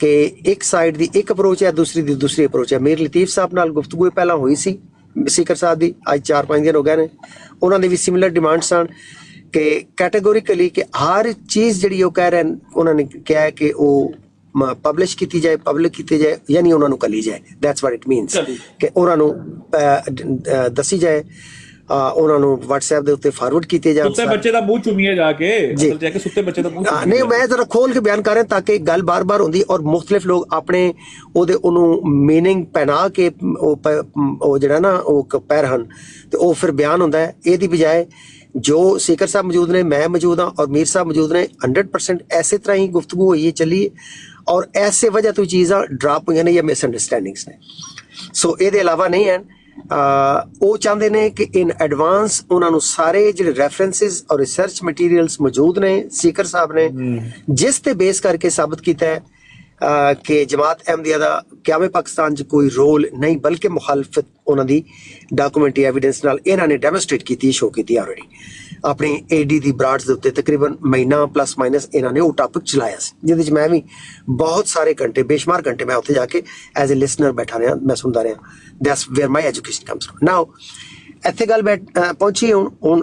[SPEAKER 1] ਕਿ ਇੱਕ ਸਾਈਡ ਦੀ ਇੱਕ ਅਪਰੋਚ ਹੈ, ਦੂਸਰੀ ਦੀ ਦੂਸਰੀ ਅਪਰੋਚ ਹੈ। ਮੀਰ ਲਤੀਫ ਸਾਹਿਬ ਨਾਲ ਗੁਫ਼ਤਗੂ ਪਹਿਲਾਂ ਹੋਈ ਸੀ ਸਪੀਕਰ ਸਾਹਿਬ ਦੀ, ਅੱਜ 4-5 ਦਿਨ ਹੋ ਗਏ ਨੇ, ਉਹਨਾਂ ਦੇ ਵੀ ਸਿਮਿਲਰ ਡਿਮਾਂਡ ਸਨ ਕਿ ਕੈਟੇਗੋਰੀਕਲੀ ਕਿ ਹਰ ਚੀਜ਼ ਜਿਹੜੀ ਉਹ ਕਹਿ ਰਹੇ ਨੇ, ਉਹਨਾਂ ਨੇ ਕਿਹਾ ਹੈ ਕਿ ਉਹ ਪਬਲਿਸ਼ ਕੀਤੀ ਜਾਏ, ਪਬਲਿਕ ਕੀਤੀ ਜਾਏ, ਯਾਨੀ ਉਹਨਾਂ ਨੂੰ ਕੱਲੀ ਜਾਏ। ਦੈਟਸ ਵਾਟ ਇਟ ਮੀਨਸ ਕਿ ਉਹਨਾਂ ਨੂੰ ਦੱਸੀ ਜਾਏ, ਉਹਨਾਂ ਨੂੰ WhatsApp ਦੇ ਉੱਤੇ ਫਾਰਵਰਡ ਕੀਤੇ ਜਾਣ।
[SPEAKER 3] ਸੁੱਤੇ ਬੱਚੇ ਦਾ ਮੂੰਹ ਚੁੰਮੀਏ ਜਾ ਕੇ, ਅਸਲ ਚ ਹੈ ਕਿ ਸੁੱਤੇ ਬੱਚੇ ਦਾ ਮੂੰਹ
[SPEAKER 1] ਨਹੀਂ, ਮੈਂ ਜ਼ਰਾ ਖੋਲ ਕੇ ਬਿਆਨ ਕਰ ਰਿਹਾ ਤਾਂ ਕਿ ਗੱਲ ਬਾਰ-ਬਾਰ ਹੁੰਦੀ ਔਰ ਮੁਖਤਲਿਫ ਲੋਕ ਆਪਣੇ ਉਹਨੂੰ ਮੀਨਿੰਗ ਪਹਿਨਾ ਕੇ ਉਹ ਜਿਹੜਾ ਨਾ ਉਹ ਪੈ ਹਨ ਤੇ ਉਹ ਫਿਰ ਬਿਆਨ ਹੁੰਦਾ ਹੈ। ਇਹਦੀ ਬਜਾਏ ਜੋ ਸਪੀਕਰ ਸਾਹਿਬ ਮੌਜੂਦ ਨੇ, ਮੈਂ ਮੌਜੂਦ ਹਾਂ ਔਰ ਮੀਰ ਸਾਹਿਬ ਮੌਜੂਦ ਨੇ, 100% ਐਸੇ ਤਰ੍ਹਾਂ ਹੀ ਗੁਫ਼ਤਗੂ ਹੋਈ ਹੈ, ਚੱਲੀ ਔਰ ਐਸੇ ਵਜ੍ਹਾ ਤੋਂ ਚੀਜ਼ਾਂ ਡਰਾਪ ਹੋਈਆਂ ਨੇ ਜਾਂ ਮਿਸਅੰਡਰਸਟੈਂਡਿੰਗਸ ਨੇ। ਸੋ ਇਹਦੇ ਇਲਾਵਾ ਨਹੀਂ ਹੈ। ਉਹ ਚਾਹੁੰਦੇ ਨੇ ਕਿ ਇਨ ਐਡਵਾਂਸ ਉਹਨਾਂ ਨੂੰ ਸਾਰੇ ਜਿਹੜੇ ਰੈਫਰੈਂਸਿਸ ਔਰ ਰਿਸਰਚ ਮਟੀਰੀਅਲਸ ਮੌਜੂਦ ਨੇ, ਸਪੀਕਰ ਸਾਹਿਬ ਨੇ ਜਿਸ ਤੇ ਬੇਸ ਕਰਕੇ ਸਾਬਤ ਕੀਤਾ ਹੈ ਕਿ ਜਮਾਤ ਅਹਿਮਦੀਆ ਦਾ ਕਿਆਮੇ ਪਾਕਿਸਤਾਨ 'ਚ ਕੋਈ ਰੋਲ ਨਹੀਂ, ਬਲਕਿ ਮੁਖਾਲਫਤ ਉਹਨਾਂ ਦੀ ਡਾਕੂਮੈਂਟਰੀ ਐਵੀਡੈਂਸ ਨਾਲ ਇਹਨਾਂ ਨੇ ਡੈਮੋਨਸਟ੍ਰੇਟ ਕੀਤੀ, ਸ਼ੋ ਕੀਤੀ ਆਲਰੇਡੀ। ਆਪਣੀ AD ਦੀ ਬਰਾਡਸ ਦੇ ਉੱਤੇ ਤਕਰੀਬਨ ਮਹੀਨਾ ਪਲੱਸ ਮਾਈਨਸ ਇਹਨਾਂ ਨੇ ਉਹ ਟਾਪਿਕ ਚਲਾਇਆ ਸੀ, ਜਿਹਦੇ 'ਚ ਮੈਂ ਵੀ ਬਹੁਤ ਸਾਰੇ ਘੰਟੇ, ਬੇਸ਼ੁਮਾਰ ਘੰਟੇ ਮੈਂ ਉੱਥੇ ਜਾ ਕੇ ਐਜ਼ ਏ ਲਿਸਨਰ ਬੈਠਾ ਰਿਹਾ, ਮੈਂ ਸੁਣਦਾ ਰਿਹਾ। That's where my education comes from. Now ਇੱਥੇ ਗੱਲ ਪਹੁੰਚੀ ਹੁਣ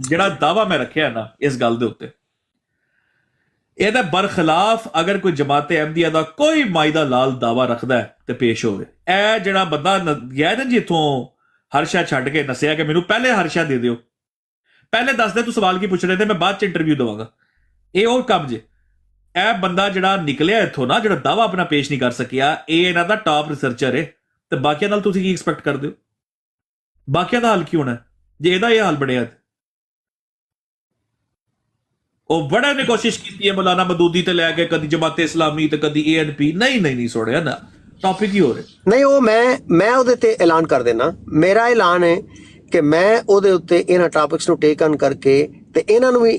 [SPEAKER 3] ਜਿਹੜਾ ਦਾਵਾ ਮੈਂ ਰੱਖਿਆ ਨਾ ਇਸ ਗੱਲ ਦੇ ਉੱਤੇ, ਇਹਦੇ ਬਰਖਲਾਫ ਅਗਰ ਕੋਈ ਜਮਾਤ ਅਹਿਮਦੀਆ ਦਾ ਕੋਈ ਮਾਇਦਾ ਲਾਲ ਦਾਵਾ ਰੱਖਦਾ ਤੇ ਪੇਸ਼ ਹੋਵੇ। ਇਹ ਜਿਹੜਾ ਬੰਦਾ ਗਿਆ ਨਾ ਜਿੱਥੋਂ ਹਰਸ਼ਾ ਛੱਡ ਕੇ ਨਸਿਆ ਕਿ ਮੈਨੂੰ ਪਹਿਲੇ ਹਰਸ਼ਾ ਦੇ ਦਿਓ, ਪਹਿਲੇ ਦੱਸ ਦੇ ਤੂੰ ਸਵਾਲ ਕੀ ਪੁੱਛ ਰਹੇ ਤੇ ਮੈਂ ਬਾਅਦ ਚ ਇੰਟਰਵਿਊ ਦਵਾਂਗਾ, ਇਹ ਉਹ ਕੰਮ ਜੇ। ਇਹ ਬੰਦਾ ਜਿਹੜਾ ਨਿਕਲਿਆ ਇੱਥੋਂ ਨਾ, ਜਿਹੜਾ ਦਾਵਾ ਆਪਣਾ ਪੇਸ਼ ਨਹੀਂ ਕਰ ਸਕਿਆ, ਇਹ ਇਹਨਾਂ ਦਾ ਟਾਪ ਰਿਸਰਚਰ ਹੈ। ਤੇ ਬਾਕੀਆਂ ਨਾਲ ਤੁਸੀਂ ਕੀ ਐਕਸਪੈਕਟ ਕਰਦੇ ਹੋ? ਬਾਕੀਆਂ ਦਾ ਹਾਲ ਕੀ ਹੋਣਾ ਜੇ ਇਹਦਾ ਇਹ ਹਾਲ ਬਣਿਆ? ਉਹ ਬੜਾ ਨੇ ਕੋਸ਼ਿਸ਼ ਕੀਤੀ ਹੈ ਮੌਲਾਨਾ ਮਦੂਦੀ ਤੇ ਲੈ ਕੇ, ਕਦੀ ਜਮਾਤ ਇਸਲਾਮੀ ਤੇ ਕਦੀ ANP, ਨਹੀਂ ਸੁਣਿਆ ਨਾ, ਟੌਪਿਕ ਹੀ ਹੋ ਰਿਹਾ। ਨਹੀਂ, ਉਹ ਮੈਂ ਉਹਦੇ ਤੇ ਐਲਾਨ ਕਰ ਦੇਣਾ, ਮੇਰਾ ਐਲਾਨ ਹੈ ਕਿ ਮੈਂ ਉਹਦੇ ਉੱਤੇ ਇਹਨਾਂ ਟਾਪਿਕਸ ਨੂੰ ਟੇਕ ਆਨ ਕਰਕੇ ਤੇ ਇਹਨਾਂ ਨੂੰ ਵੀ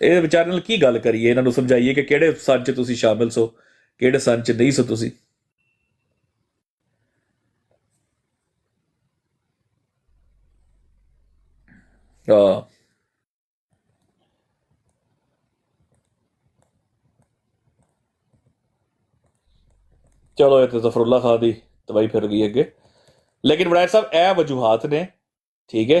[SPEAKER 3] ਇਹ ਵਿਚਾਰੇ ਨਾਲ ਕੀ ਗੱਲ ਕਰੀਏ, ਇਹਨਾਂ ਨੂੰ ਸਮਝਾਈਏ ਕਿ ਕਿਹੜੇ ਸੰਨ 'ਚ ਤੁਸੀਂ ਸ਼ਾਮਿਲ ਸੋ, ਕਿਹੜੇ ਸੰਨ 'ਚ ਨਹੀਂ ਸੋ ਤੁਸੀਂ। ਚਲੋ ਇਹ ਤੇ ਜ਼ਫਰੁੱਲਾ ਖਾਨ ਦੀ ਤਬਾਈ ਫਿਰ ਗਈ ਅੱਗੇ। ਲੇਕਿਨ ਵੜਾਇਤ ਸਾਹਿਬ ਇਹ ਵਜੂਹਾਤ ਨੇ, ਠੀਕ ਹੈ,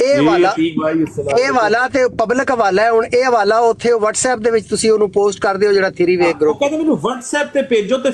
[SPEAKER 1] ਇਹ ਵਾਲਾ ਤੇ ਪਬਲਿਕ ਹਵਾਲਾ ਹੈ। ਹੁਣ ਇਹ ਹਵਾਲਾ ਉੱਥੇ WhatsApp ਦੇ ਵਿੱਚ ਤੁਸੀਂ ਉਹਨੂੰ ਪੋਸਟ ਕਰ ਦਿਓ, ਜਿਹੜਾ ਥਰੀ ਵੇ ਗਰੁੱਪ।
[SPEAKER 3] ਕਹਿੰਦੇ ਮੈਨੂੰ WhatsApp ਤੇ ਭੇਜੋ ਤੇ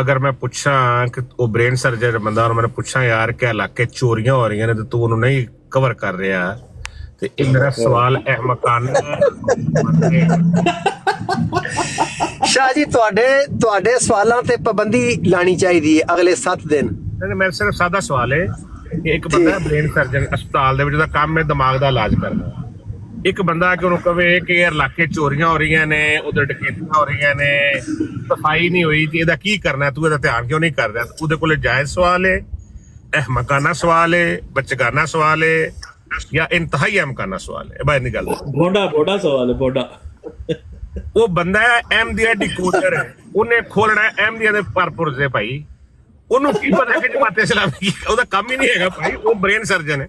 [SPEAKER 9] ਅਗਰ ਮੈਂ ਪੁੱਛਾਂ ਕਿ ਉਹ ਬ੍ਰੇਨ ਸਰਜਨ ਬੰਦਾ ਔਰ ਮੈਂ ਪੁੱਛਾਂ ਯਾਰ ਕਿ ਇਲਾਕੇ ਚੋਰੀਆਂ ਹੋ ਰਹੀਆਂ ਨੇ ਤੇ ਤੂੰ ਉਹਨੂੰ ਨਹੀਂ ਕਵਰ ਕਰ ਰਿਹਾ, ਤੇ ਇਹ ਮੇਰਾ ਸਵਾਲ ਅਹਿਮਕਾਨਾ।
[SPEAKER 1] ਸ਼ਾਹ ਜੀ ਤੁਹਾਡੇ ਸਵਾਲਾਂ ਤੇ ਪਾਬੰਦੀ ਲਾਣੀ ਚਾਹੀਦੀ ਹੈ ਅਗਲੇ 7 ਦਿਨ।
[SPEAKER 9] ਮੇਰਾ ਸਿਰਫ ਸਾਦਾ ਸਵਾਲ ਹੈ ਕਿ ਇੱਕ ਬੰਦਾ ਬ੍ਰੇਨ ਸਰਜਨ ਹਸਪਤਾਲ ਦੇ ਵਿੱਚ ਉਹਦਾ ਕੰਮ ਹੈ ਦਿਮਾਗ ਦਾ ਇਲਾਜ ਕਰਨਾ,
[SPEAKER 10] ਇੱਕ ਬੰਦਾ ਕਿ ਉਹਨੂੰ ਕਵੇ ਕਿ ਯਾਰ ਇਲਾਕੇ ਚੋਰੀਆਂ ਹੋ ਰਹੀਆਂ ਨੇ, ਉਧਰ ਡਕੈਤੀਆਂ ਹੋ ਰਹੀਆਂ ਨੇ, ਸਫਾਈ ਨਹੀਂ ਹੋਈ, ਤੇ ਇਹਦਾ ਕੀ ਕਰਨਾ, ਤੂੰ ਇਹਦਾ ਧਿਆਨ ਕਿਉਂ ਨਹੀਂ ਕਰ ਰਿਹਾ? ਉਹਦੇ ਕੋਲੇ ਜਾਇਜ਼ ਸਵਾਲ ਹੈ, ਅਹਿਮਕਾਨਾ ਸਵਾਲ ਹੈ, ਬੱਚਗਾਨਾ ਸਵਾਲ ਹੈ, ਜਾਂ ਇੰਤਹਾਈ ਅਹਿਮਕਾਨਾ ਸਵਾਲ ਹੈ? ਬਾਹਰ ਨਿਕਲ
[SPEAKER 3] ਬੋਡਾ ਸਵਾਲ ਹੈ, ਬੋਡਾ।
[SPEAKER 10] ਉਹ ਬੰਦਾ ਹੈ ਅਹਿਮਦੀਆ ਡਿਕੋਡਰ ਹੈ, ਉਹਨੇ ਖੋਲਣਾ ਅਹਿਮਦੀਆ ਦੇ ਪਰਪੁਰਜ਼ੇ ਭਾਈ। ਉਹਨੂੰ ਕੀ ਪਤਾ ਕਿ ਜਮਾਤ ਇਸਲਾਮੀ ਉਹਦਾ ਕੰਮ ਹੀ ਨਹੀਂ ਹੈਗਾ ਭਾਈ, ਉਹ ਬ੍ਰੇਨ ਸਰਜਨ ਹੈ,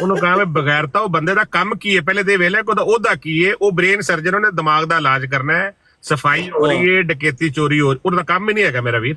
[SPEAKER 10] ਉਹਨੂੰ ਕਹਾਂ ਵੀ ਬਗੈਰਤਾ ਉਹ ਬੰਦੇ ਦਾ ਕੰਮ ਕੀ ਹੈ, ਪਹਿਲੇ ਦੇ ਵੇਲੇ ਉਹਦਾ ਉਹਦਾ ਕੀ ਹੈ? ਉਹ ਬ੍ਰੇਨ ਸਰਜਨ, ਉਹਨੇ ਦਿਮਾਗ ਦਾ ਇਲਾਜ ਕਰਨਾ ਹੈ, ਸਫਾਈ ਹੋ ਰਹੀ ਹੈ, ਡਕੈਤੀ ਚੋਰੀ ਹੋ, ਉਹਦਾ ਕੰਮ ਹੀ ਨਹੀਂ ਹੈਗਾ ਮੇਰਾ ਵੀਰ।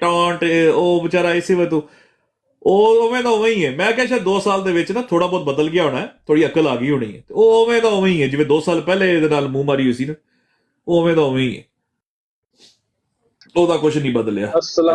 [SPEAKER 3] ਟੌਂਟ, ਉਹ ਵਿਚਾਰਾ ਇਸੇ ਵੇ ਤੂੰ ਉਹ ਉਵੇਂ ਦਾ ਉਵੇਂ ਹੀ ਹੈ। ਮੈਂ ਕਿਹਾ ਸ਼ਾਇਦ 2 ਸਾਲ ਦੇ ਵਿੱਚ ਨਾ ਥੋੜਾ ਬਹੁਤ ਬਦਲ ਗਿਆ ਹੋਣਾ, ਥੋੜੀ ਅਕਲ ਆ ਗਈ ਹੋਣੀ ਹੈ, ਤੇ ਉਹ ਉਵੇਂ ਦਾ ਉਵੇਂ ਹੀ ਹੈ ਜਿਵੇਂ 2 ਸਾਲ ਪਹਿਲੇ ਇਹਦੇ ਨਾਲ ਮੂੰਹ ਮਾਰੀ ਹੋਈ ਸੀ ਨਾ, ਉਵੇਂ ਦਾ ਉਵੇਂ ਹੀ ਹੈ, ਉਹਦਾ ਕੁਝ ਨਹੀਂ ਬਦਲਿਆ।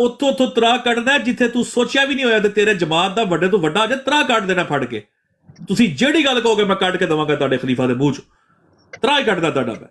[SPEAKER 3] ਉੱਥੋਂ ਤਰਾ ਕੱਢਦਾ ਜਿੱਥੇ ਤੂੰ ਸੋਚਿਆ ਵੀ ਨਹੀਂ ਹੋਇਆ, ਤੇ ਤੇਰੇ ਜਮਾਤ ਦਾ ਵੱਡੇ ਤੋਂ ਵੱਡਾ ਅਜੇ ਤਰਾ ਕੱਢ ਦੇਣਾ ਫੜ ਕੇ। ਤੁਸੀਂ ਜਿਹੜੀ ਗੱਲ ਕਹੋਗੇ ਮੈਂ ਕੱਢ ਕੇ ਦਵਾਂਗਾ ਤੁਹਾਡੇ ਖਲੀਫਾ ਦੇ ਮੂੰਹ ਚ, ਤਰਾ ਹੀ ਕੱਢਦਾ ਤੁਹਾਡਾ ਮੈਂ।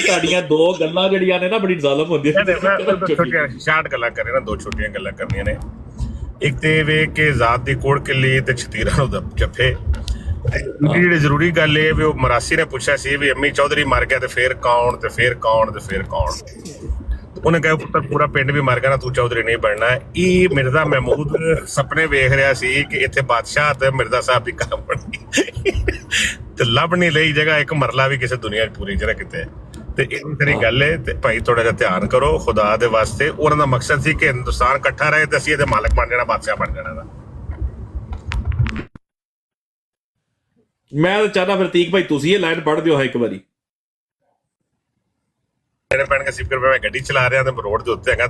[SPEAKER 3] ਤੁਹਾਡੀਆਂ ਦੋ ਗੱਲਾਂ ਜਿਹੜੀਆਂ ਨੇ ਨਾ ਬੜੀ ਜ਼ਾਲਮ ਹੁੰਦੀਆਂ ਨੇ।
[SPEAKER 10] ਛੋਟੀਆਂ ਸ਼ਾਰਟ ਗੱਲਾਂ ਕਰੇ ਨਾ, ਦੋ ਛੋਟੀਆਂ ਗੱਲਾਂ ਕਰਨੀਆਂ ਨੇ। ਇੱਕ ਤੇ ਵੇ ਕਿ ਜ਼ਾਤ ਦੀ ਕੋੜ ਕਿੱਲੀ ਤੇ ਛਤੀਰਾਂ ਨੂੰ ਜੱਫੇ। ਜਿਹੜੀ ਜ਼ਰੂਰੀ ਗੱਲ ਇਹ ਵੀ ਉਹ ਮਰਾਸੀ ਨੇ ਪੁੱਛਿਆ ਸੀ ਵੀ ਅੰਮੀ ਚੌਧਰੀ ਮਰ ਗਿਆ ਤੇ ਫੇਰ ਕੌਣ ਤੇ ਫੇਰ ਕੌਣ ਤੇ ਫੇਰ ਕੌਣ। ਉਹਨੇ ਕਿਹਾ ਪੁੱਤਰ ਪੂਰਾ ਪਿੰਡ ਵੀ ਮਰ ਗਿਆ ਨਾ, ਤੂੰ ਚੌਧਰੀ ਨਹੀਂ ਬਣਨਾ। ਇਹ ਮਿਰਜ਼ਾ ਮਹਿਮੂਦ ਸੁਪਨੇ ਵੇਖ ਰਿਹਾ ਸੀ ਕਿ ਇੱਥੇ ਬਾਦਸ਼ਾਹ ਤੇ ਮਿਰਜ਼ਾ ਸਾਹਿਬ ਦੀ ਕਲਮ ਬਣੀ ਤੇ ਲੱਭ ਨਹੀਂ ਲਈ ਜਗ੍ਹਾ ਇੱਕ ਮਰਲਾ ਵੀ ਕਿਸੇ ਦੁਨੀਆ 'ਚ ਪੂਰੀ ਜਗ੍ਹਾ ਕਿਤੇ। ਤੇ ਇਹ ਤੇਰੀ ਗੱਲ ਹੈ ਤੇ ਭਾਈ ਥੋੜਾ ਜਿਹਾ ਧਿਆਨ ਕਰੋ ਖੁਦਾ ਦੇ ਵਾਸਤੇ। ਉਹਨਾਂ ਦਾ ਮਕਸਦ ਸੀ ਕਿ ਹਿੰਦੁਸਤਾਨ ਇਕੱਠਾ ਰਹੇ ਤੇ ਅਸੀਂ ਇਹਦੇ ਮਾਲਕ ਬਣ ਜਾਣਾ, ਬਾਦਸ਼ਾਹ ਬਣ ਜਾਣਾ ਦਾ।
[SPEAKER 3] ਮੈਂ ਤਾਂ ਚਾਹਨਾ ਫਿਰ ਤੀਕ ਭਾਈ ਤੁਸੀਂ ਇਹ ਲਾਈਨ ਪੜ੍ਹ ਦਿਓ ਹੈ ਇੱਕ ਵਾਰੀ।
[SPEAKER 10] ਮੇਰੇ ਪੈਣ ਕੇ ਸਿਪਰ ਮੈਂ ਗੱਡੀ ਚਲਾ ਰਿਹਾ ਤੇ ਰੋਡ ਦੇ ਉੱਤੇ ਹੈਗਾ,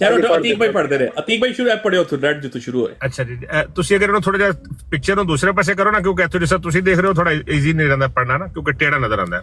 [SPEAKER 3] ਚਲੋ ਅਤੀਕ ਭਾਈ ਪੜ੍ਹਦੇ ਰਹੇ। ਅਤੀਕ ਭਾਈ ਸ਼ੁਰੂ ਪੜਿਓ ਤੋਂ ਰੈਡ ਜਿੱਥੋਂ ਸ਼ੁਰੂ ਹੋਏ।
[SPEAKER 10] ਅੱਛਾ ਜੀ, ਤੁਸੀਂ ਅਗਰ ਇਹਨੂੰ ਥੋੜਾ ਜਿਹਾ ਪਿਕਚਰ ਨੂੰ ਦੂਸਰੇ ਪਾਸੇ ਕਰੋ ਨਾ, ਕਿਉਂਕਿ ਇੱਥੋਂ ਜਿਸ ਤੁਸੀਂ ਦੇਖ ਰਹੇ ਹੋ ਥੋੜਾ ਈਜ਼ੀ ਨਹੀਂ ਰਹਿੰਦਾ ਪੜਨਾ ਨਾ, ਕਿਉਂਕਿ ਟੇੜਾ ਨਜ਼ਰ ਆਉਂਦਾ ਹੈ।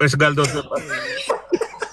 [SPEAKER 10] ਇਸ ਗੱਲ ਦੇ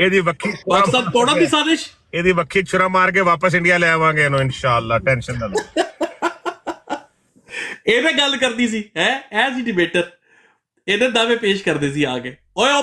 [SPEAKER 10] ਇਹਦੀ ਵੱਖੀ
[SPEAKER 3] ਪਾਕਿਸਤਾਨ ਤੋੜਨ ਦੀ ਸਾਜ਼ਿਸ਼,
[SPEAKER 10] ਇਹਦੀ ਵੱਖੀ ਛੁਰਾ ਮਾਰ ਕੇ ਵਾਪਸ ਇੰਡੀਆ ਲੈ ਆਵਾਂਗੇ ਇਹਨੂੰ ਇਨਸ਼ਾਅੱਲਾ, ਟੈਨਸ਼ਨ ਨਾ ਲਓ।
[SPEAKER 3] ਇਹਨੇ ਗੱਲ ਕਰਦੀ ਸੀ ਹੈ ਐਜ਼ ਹੀ ਡਿਬੇਟਰ, ਇਹਦੇ ਦਾਅਵੇ ਪੇਸ਼ ਕਰਦੇ ਸੀ ਆ ਕੇ, ਓਏ ਉਹ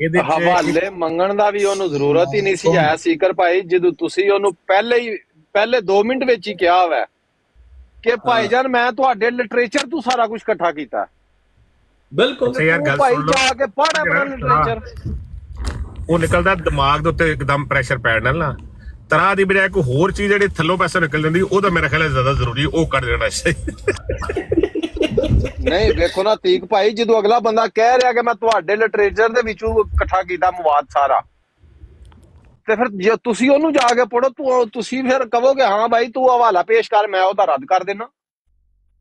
[SPEAKER 10] ਇਹਦੇ 'ਚ
[SPEAKER 6] ਹਵਾਲੇ ਮੰਗਣ ਦਾ ਵੀ ਉਹਨੂੰ ਜ਼ਰੂਰਤ ਹੀ ਨਹੀਂ ਸੀ ਹੈ ਸੀਕਰ ਭਾਈ, ਜਦੋਂ ਤੁਸੀਂ ਉਹਨੂੰ ਪਹਿਲੇ 2 ਮਿੰਟ ਵਿੱਚ ਹੀ ਕਿਹਾ ਹੋਇਆ ਕਿ ਭਾਈਜਾਨ ਮੈਂ ਤੁਹਾਡੇ ਲਿਟਰੇਚਰ ਤੋਂ ਸਾਰਾ ਕੁਝ ਇਕੱਠਾ ਕੀਤਾ।
[SPEAKER 3] ਬਿਲਕੁਲ
[SPEAKER 10] ਅੱਛਾ ਯਾਰ, ਗੱਲ
[SPEAKER 6] ਭਾਈ
[SPEAKER 10] ਸੁਣ ਲਓ।
[SPEAKER 6] ਜਾ ਕੇ ਪੜ੍ਹ ਆਪਣਾ ਲਿਟਰੇਚਰ।
[SPEAKER 10] ਉਹ ਨਿਕਲਦਾ ਦਿਮਾਗ ਦੇ ਉੱਤੇ ਇੱਕਦਮ ਪ੍ਰੈਸ਼ਰ ਪੈਣ ਨਾਲ ਨਾ, ਤਰ੍ਹਾਂ ਦੀ ਬਜਾਏ ਕੋਈ ਹੋਰ ਚੀਜ਼ ਜਿਹੜੀ ਥੱਲੋਂ ਪੈਸਾ ਨਿਕਲ ਜਾਂਦੀ, ਉਹਦਾ ਮੇਰਾ ਖਿਆਲ ਹੈ ਜ਼ਿਆਦਾ ਜ਼ਰੂਰੀ, ਉਹ ਕਰ ਦੇਣਾ ਚਾਹੀਦਾ।
[SPEAKER 6] ਨਹੀਂ ਵੇਖੋ ਨਾ ਤੀਕ ਭਾਈ, ਜਦੋਂ ਅਗਲਾ ਬੰਦਾ ਕਹਿ ਰਿਹਾ ਕਿ ਮੈਂ ਤੁਹਾਡੇ ਲਿਟਰੇਚਰ ਦੇ ਵਿੱਚੋਂ ਇਕੱਠਾ ਕੀਤਾ ਮਵਾਦ ਸਾਰਾ, ਤੇ ਫਿਰ ਜੇ ਤੁਸੀਂ ਉਹਨੂੰ ਜਾ ਕੇ ਪੜੋ, ਤੁਸੀਂ ਫਿਰ ਕਹੋਗੇ ਹਾਂ ਭਾਈ ਤੂੰ ਹਵਾਲਾ ਪੇਸ਼ ਕਰ, ਮੈਂ ਉਹਦਾ ਰੱਦ ਕਰ ਦੇਣਾ।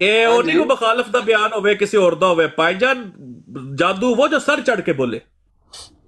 [SPEAKER 3] ਇਹ ਉਹ ਨਹੀਂ ਕੋ ਮੁਖਾਲਫ ਦਾ ਬਿਆਨ ਹੋਵੇ ਕਿਸੇ ਹੋਰ ਦਾ ਹੋਵੇ। ਭਾਈਜਾਨ ਜਾਦੂ ਉਹ ਜੋ ਸਰ ਚੜ ਕੇ ਬੋਲੇ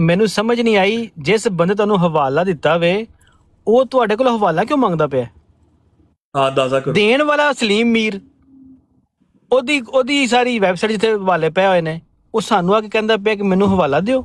[SPEAKER 11] ਮੈਨੂੰ ਸਮਝ ਨਹੀਂ ਆਈ, ਜਿਸ ਬੰਦੇ ਤੁਹਾਨੂੰ ਹਵਾਲਾ ਦਿੱਤਾ ਵੇ ਉਹ ਤੁਹਾਡੇ ਕੋਲ ਹਵਾਲਾ ਕਿਉਂ ਮੰਗਦਾ ਪਿਆ?
[SPEAKER 3] ਹਾਂ ਅੰਦਾਜ਼ਾ ਕਰੋ।
[SPEAKER 11] ਦੇਣ ਵਾਲਾ ਸਲੀਮ ਮੀਰ, ਉਹਦੀ ਸਾਰੀ ਵੈਬਸਾਈਟ ਜਿੱਥੇ ਹਵਾਲੇ ਪਏ ਹੋਏ ਨੇ, ਉਹ ਸਾਨੂੰ ਆ ਕੇ ਕਹਿੰਦਾ ਪਿਆ ਕਿ ਮੈਨੂੰ ਹਵਾਲਾ ਦਿਓ।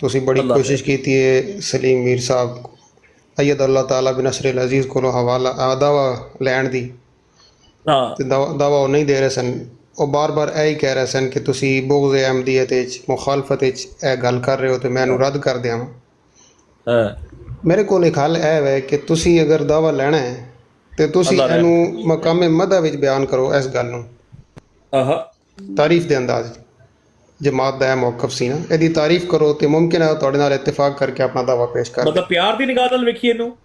[SPEAKER 12] ਤੁਸੀਂ ਬੜੀ ਕੋਸ਼ਿਸ਼ ਕੀਤੀ ਹੈ ਸਲੀਮ ਮੀਰ ਸਾਹਿਬ ਅਯਦ ਅੱਲਾਹ ਤਾਲਾ ਬਿਨ ਨਸਰ ਅਜ਼ੀਜ਼ ਕੋਲੋਂ ਹਵਾਲਾ ਦਾਵਾ ਲੈਣ ਦੀ, ਤੇ ਦਾਵਾ ਉਹ ਨਹੀਂ ਦੇ ਰਹੇ ਸਨ। ਉਹ ਬਾਰ-ਬਾਰ ਇਹ ਹੀ ਕਹਿ ਰਹੇ ਸਨ ਕਿ ਤੁਸੀਂ ਬੁਗਜ਼ ਅਹਿਮਦੀਅਤ ਵਿੱਚ ਮੁਖਾਲਫਤ ਵਿੱਚ ਇਹ ਗੱਲ ਕਰ ਰਹੇ ਹੋ ਤੇ ਮੈਂ ਇਹਨੂੰ ਰੱਦ ਕਰ ਦਿਆਂਵਾਂ। ਮੇਰੇ ਕੋਲ ਇੱਕ ਹੱਲ ਇਹ ਹੈ ਕਿ ਤੁਸੀਂ ਅਗਰ ਦਾਵਾ ਲੈਣਾ ਹੈ ਤੇ ਤੁਸੀਂ ਇਹਨੂੰ ਮਕਾਮੇ ਮਦਹ ਵਿੱਚ ਬਿਆਨ ਕਰੋ। ਇਸ ਗੱਲ ਨੂੰ ਤਾਰੀਫ ਦੇ ਅੰਦਾਜ਼ ਜਮਾਤ ਦਾ ਇਹ ਮੌਕਫ ਸੀ ਨਾ, ਇਹਦੀ ਤਾਰੀਫ ਕਰੋ ਤੇ ਮੁਮਕਿਨ ਹੈ ਤੁਹਾਡੇ ਨਾਲ ਇਤਫਾਕ ਕਰਕੇ ਆਪਣਾ ਦਾਵਾ ਪੇਸ਼ ਕਰ।
[SPEAKER 3] ਮਤਲਬ ਪਿਆਰ ਦੀ ਨਿਗਾਹ ਨਾਲ ਵੇਖੀਏ ਇਹਨੂੰ।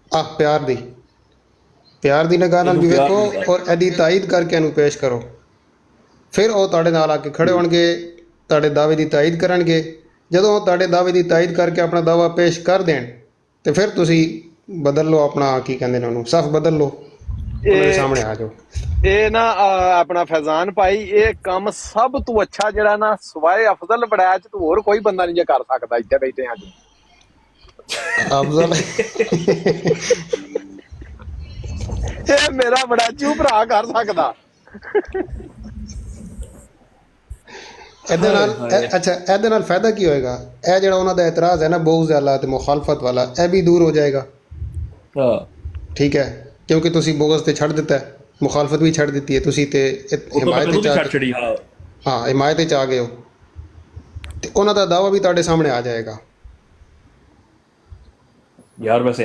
[SPEAKER 12] ਪਿਆਰ ਦੀ ਨਿਗਾਹ ਨਾਲ ਵੀ ਵੇਖੋ ਔਰ ਇਹਦੀ ਤਾਇਦ ਕਰਕੇ ਇਹਨੂੰ ਪੇਸ਼ ਕਰੋ। ਫਿਰ ਉਹ ਤੁਹਾਡੇ ਨਾਲ ਆ ਕੇ ਖੜੇ ਹੋਣਗੇ, ਤੁਹਾਡੇ ਦਾਅਵੇ ਦੀ ਤਾਇਦ ਕਰਨਗੇ। ਜਦੋਂ ਉਹ ਤੁਹਾਡੇ ਦਾਅਵੇ ਦੀ ਤਾਇਦ ਕਰਕੇ ਆਪਣਾ ਦਾਅਵਾ ਪੇਸ਼ ਕਰ ਦੇਣ ਤੇ ਫਿਰ ਤੁਸੀਂ ਬਦਲ ਲਓ ਆਪਣਾ, ਕੀ ਕਹਿੰਦੇ ਨੇ ਉਹਨੂੰ, ਸਫ ਬਦਲ ਲਓ, ਉਹਨਾਂ ਦੇ ਸਾਹਮਣੇ ਆ ਜਾਓ।
[SPEAKER 6] ਇਹ ਨਾ ਆਪਣਾ ਫੈਜ਼ਾਨ ਭਾਈ, ਇਹ ਕੰਮ ਸਭ ਤੋਂ ਅੱਛਾ ਜਿਹੜਾ ਨਾ ਸਵਾਏ ਅਫਜ਼ਲ ਬੜਾਇਆ ਚ ਹੋਰ ਕੋਈ ਬੰਦਾ ਨਹੀਂ ਜੇ ਕਰ ਸਕਦਾ ਇੱਥੇ ਬੈਠੇ ਅੱਜ।
[SPEAKER 12] ਅਫਜ਼ਲ
[SPEAKER 6] ਇਹ ਮੇਰਾ ਬੜਾ ਚੂ ਭਰਾ ਕਰ ਸਕਦਾ।
[SPEAKER 12] ਇਹਦੇ ਨਾਲ ਅੱਛਾ, ਇਹਦੇ ਨਾਲ ਫਾਇਦਾ ਕੀ ਹੋਏਗਾ? ਇਹ ਜਿਹੜਾ ਉਹਨਾਂ ਦਾ ਇਤਰਾਜ਼ ਹੈ ਨਾ ਬੁਗਜ਼ ਵਾਲਾ ਤੇ ਮੁਖਾਲਫਤ ਵਾਲਾ, ਇਹ ਵੀ ਦੂਰ ਹੋ ਜਾਏਗਾ। ਠੀਕ ਹੈ, ਕਿਉਂਕਿ ਤੁਸੀਂ ਬੁਗਜ਼ ਤੇ ਛੱਡ ਦਿੱਤਾ, ਮੁਖਾਲਫਤ ਵੀ ਛੱਡ ਦਿੱਤੀ ਹੈ ਤੁਸੀਂ, ਤੇ ਹਿਮਾਇਤ ਵਿੱਚ ਹਿਮਾਇਤ ਵਿੱਚ ਆ ਗਏ ਹੋ, ਤੇ ਉਹਨਾਂ ਦਾ ਦਾਵਾ ਵੀ ਤੁਹਾਡੇ ਸਾਹਮਣੇ ਆ ਜਾਏਗਾ।
[SPEAKER 3] ਯਾਰ ਵੈਸੇ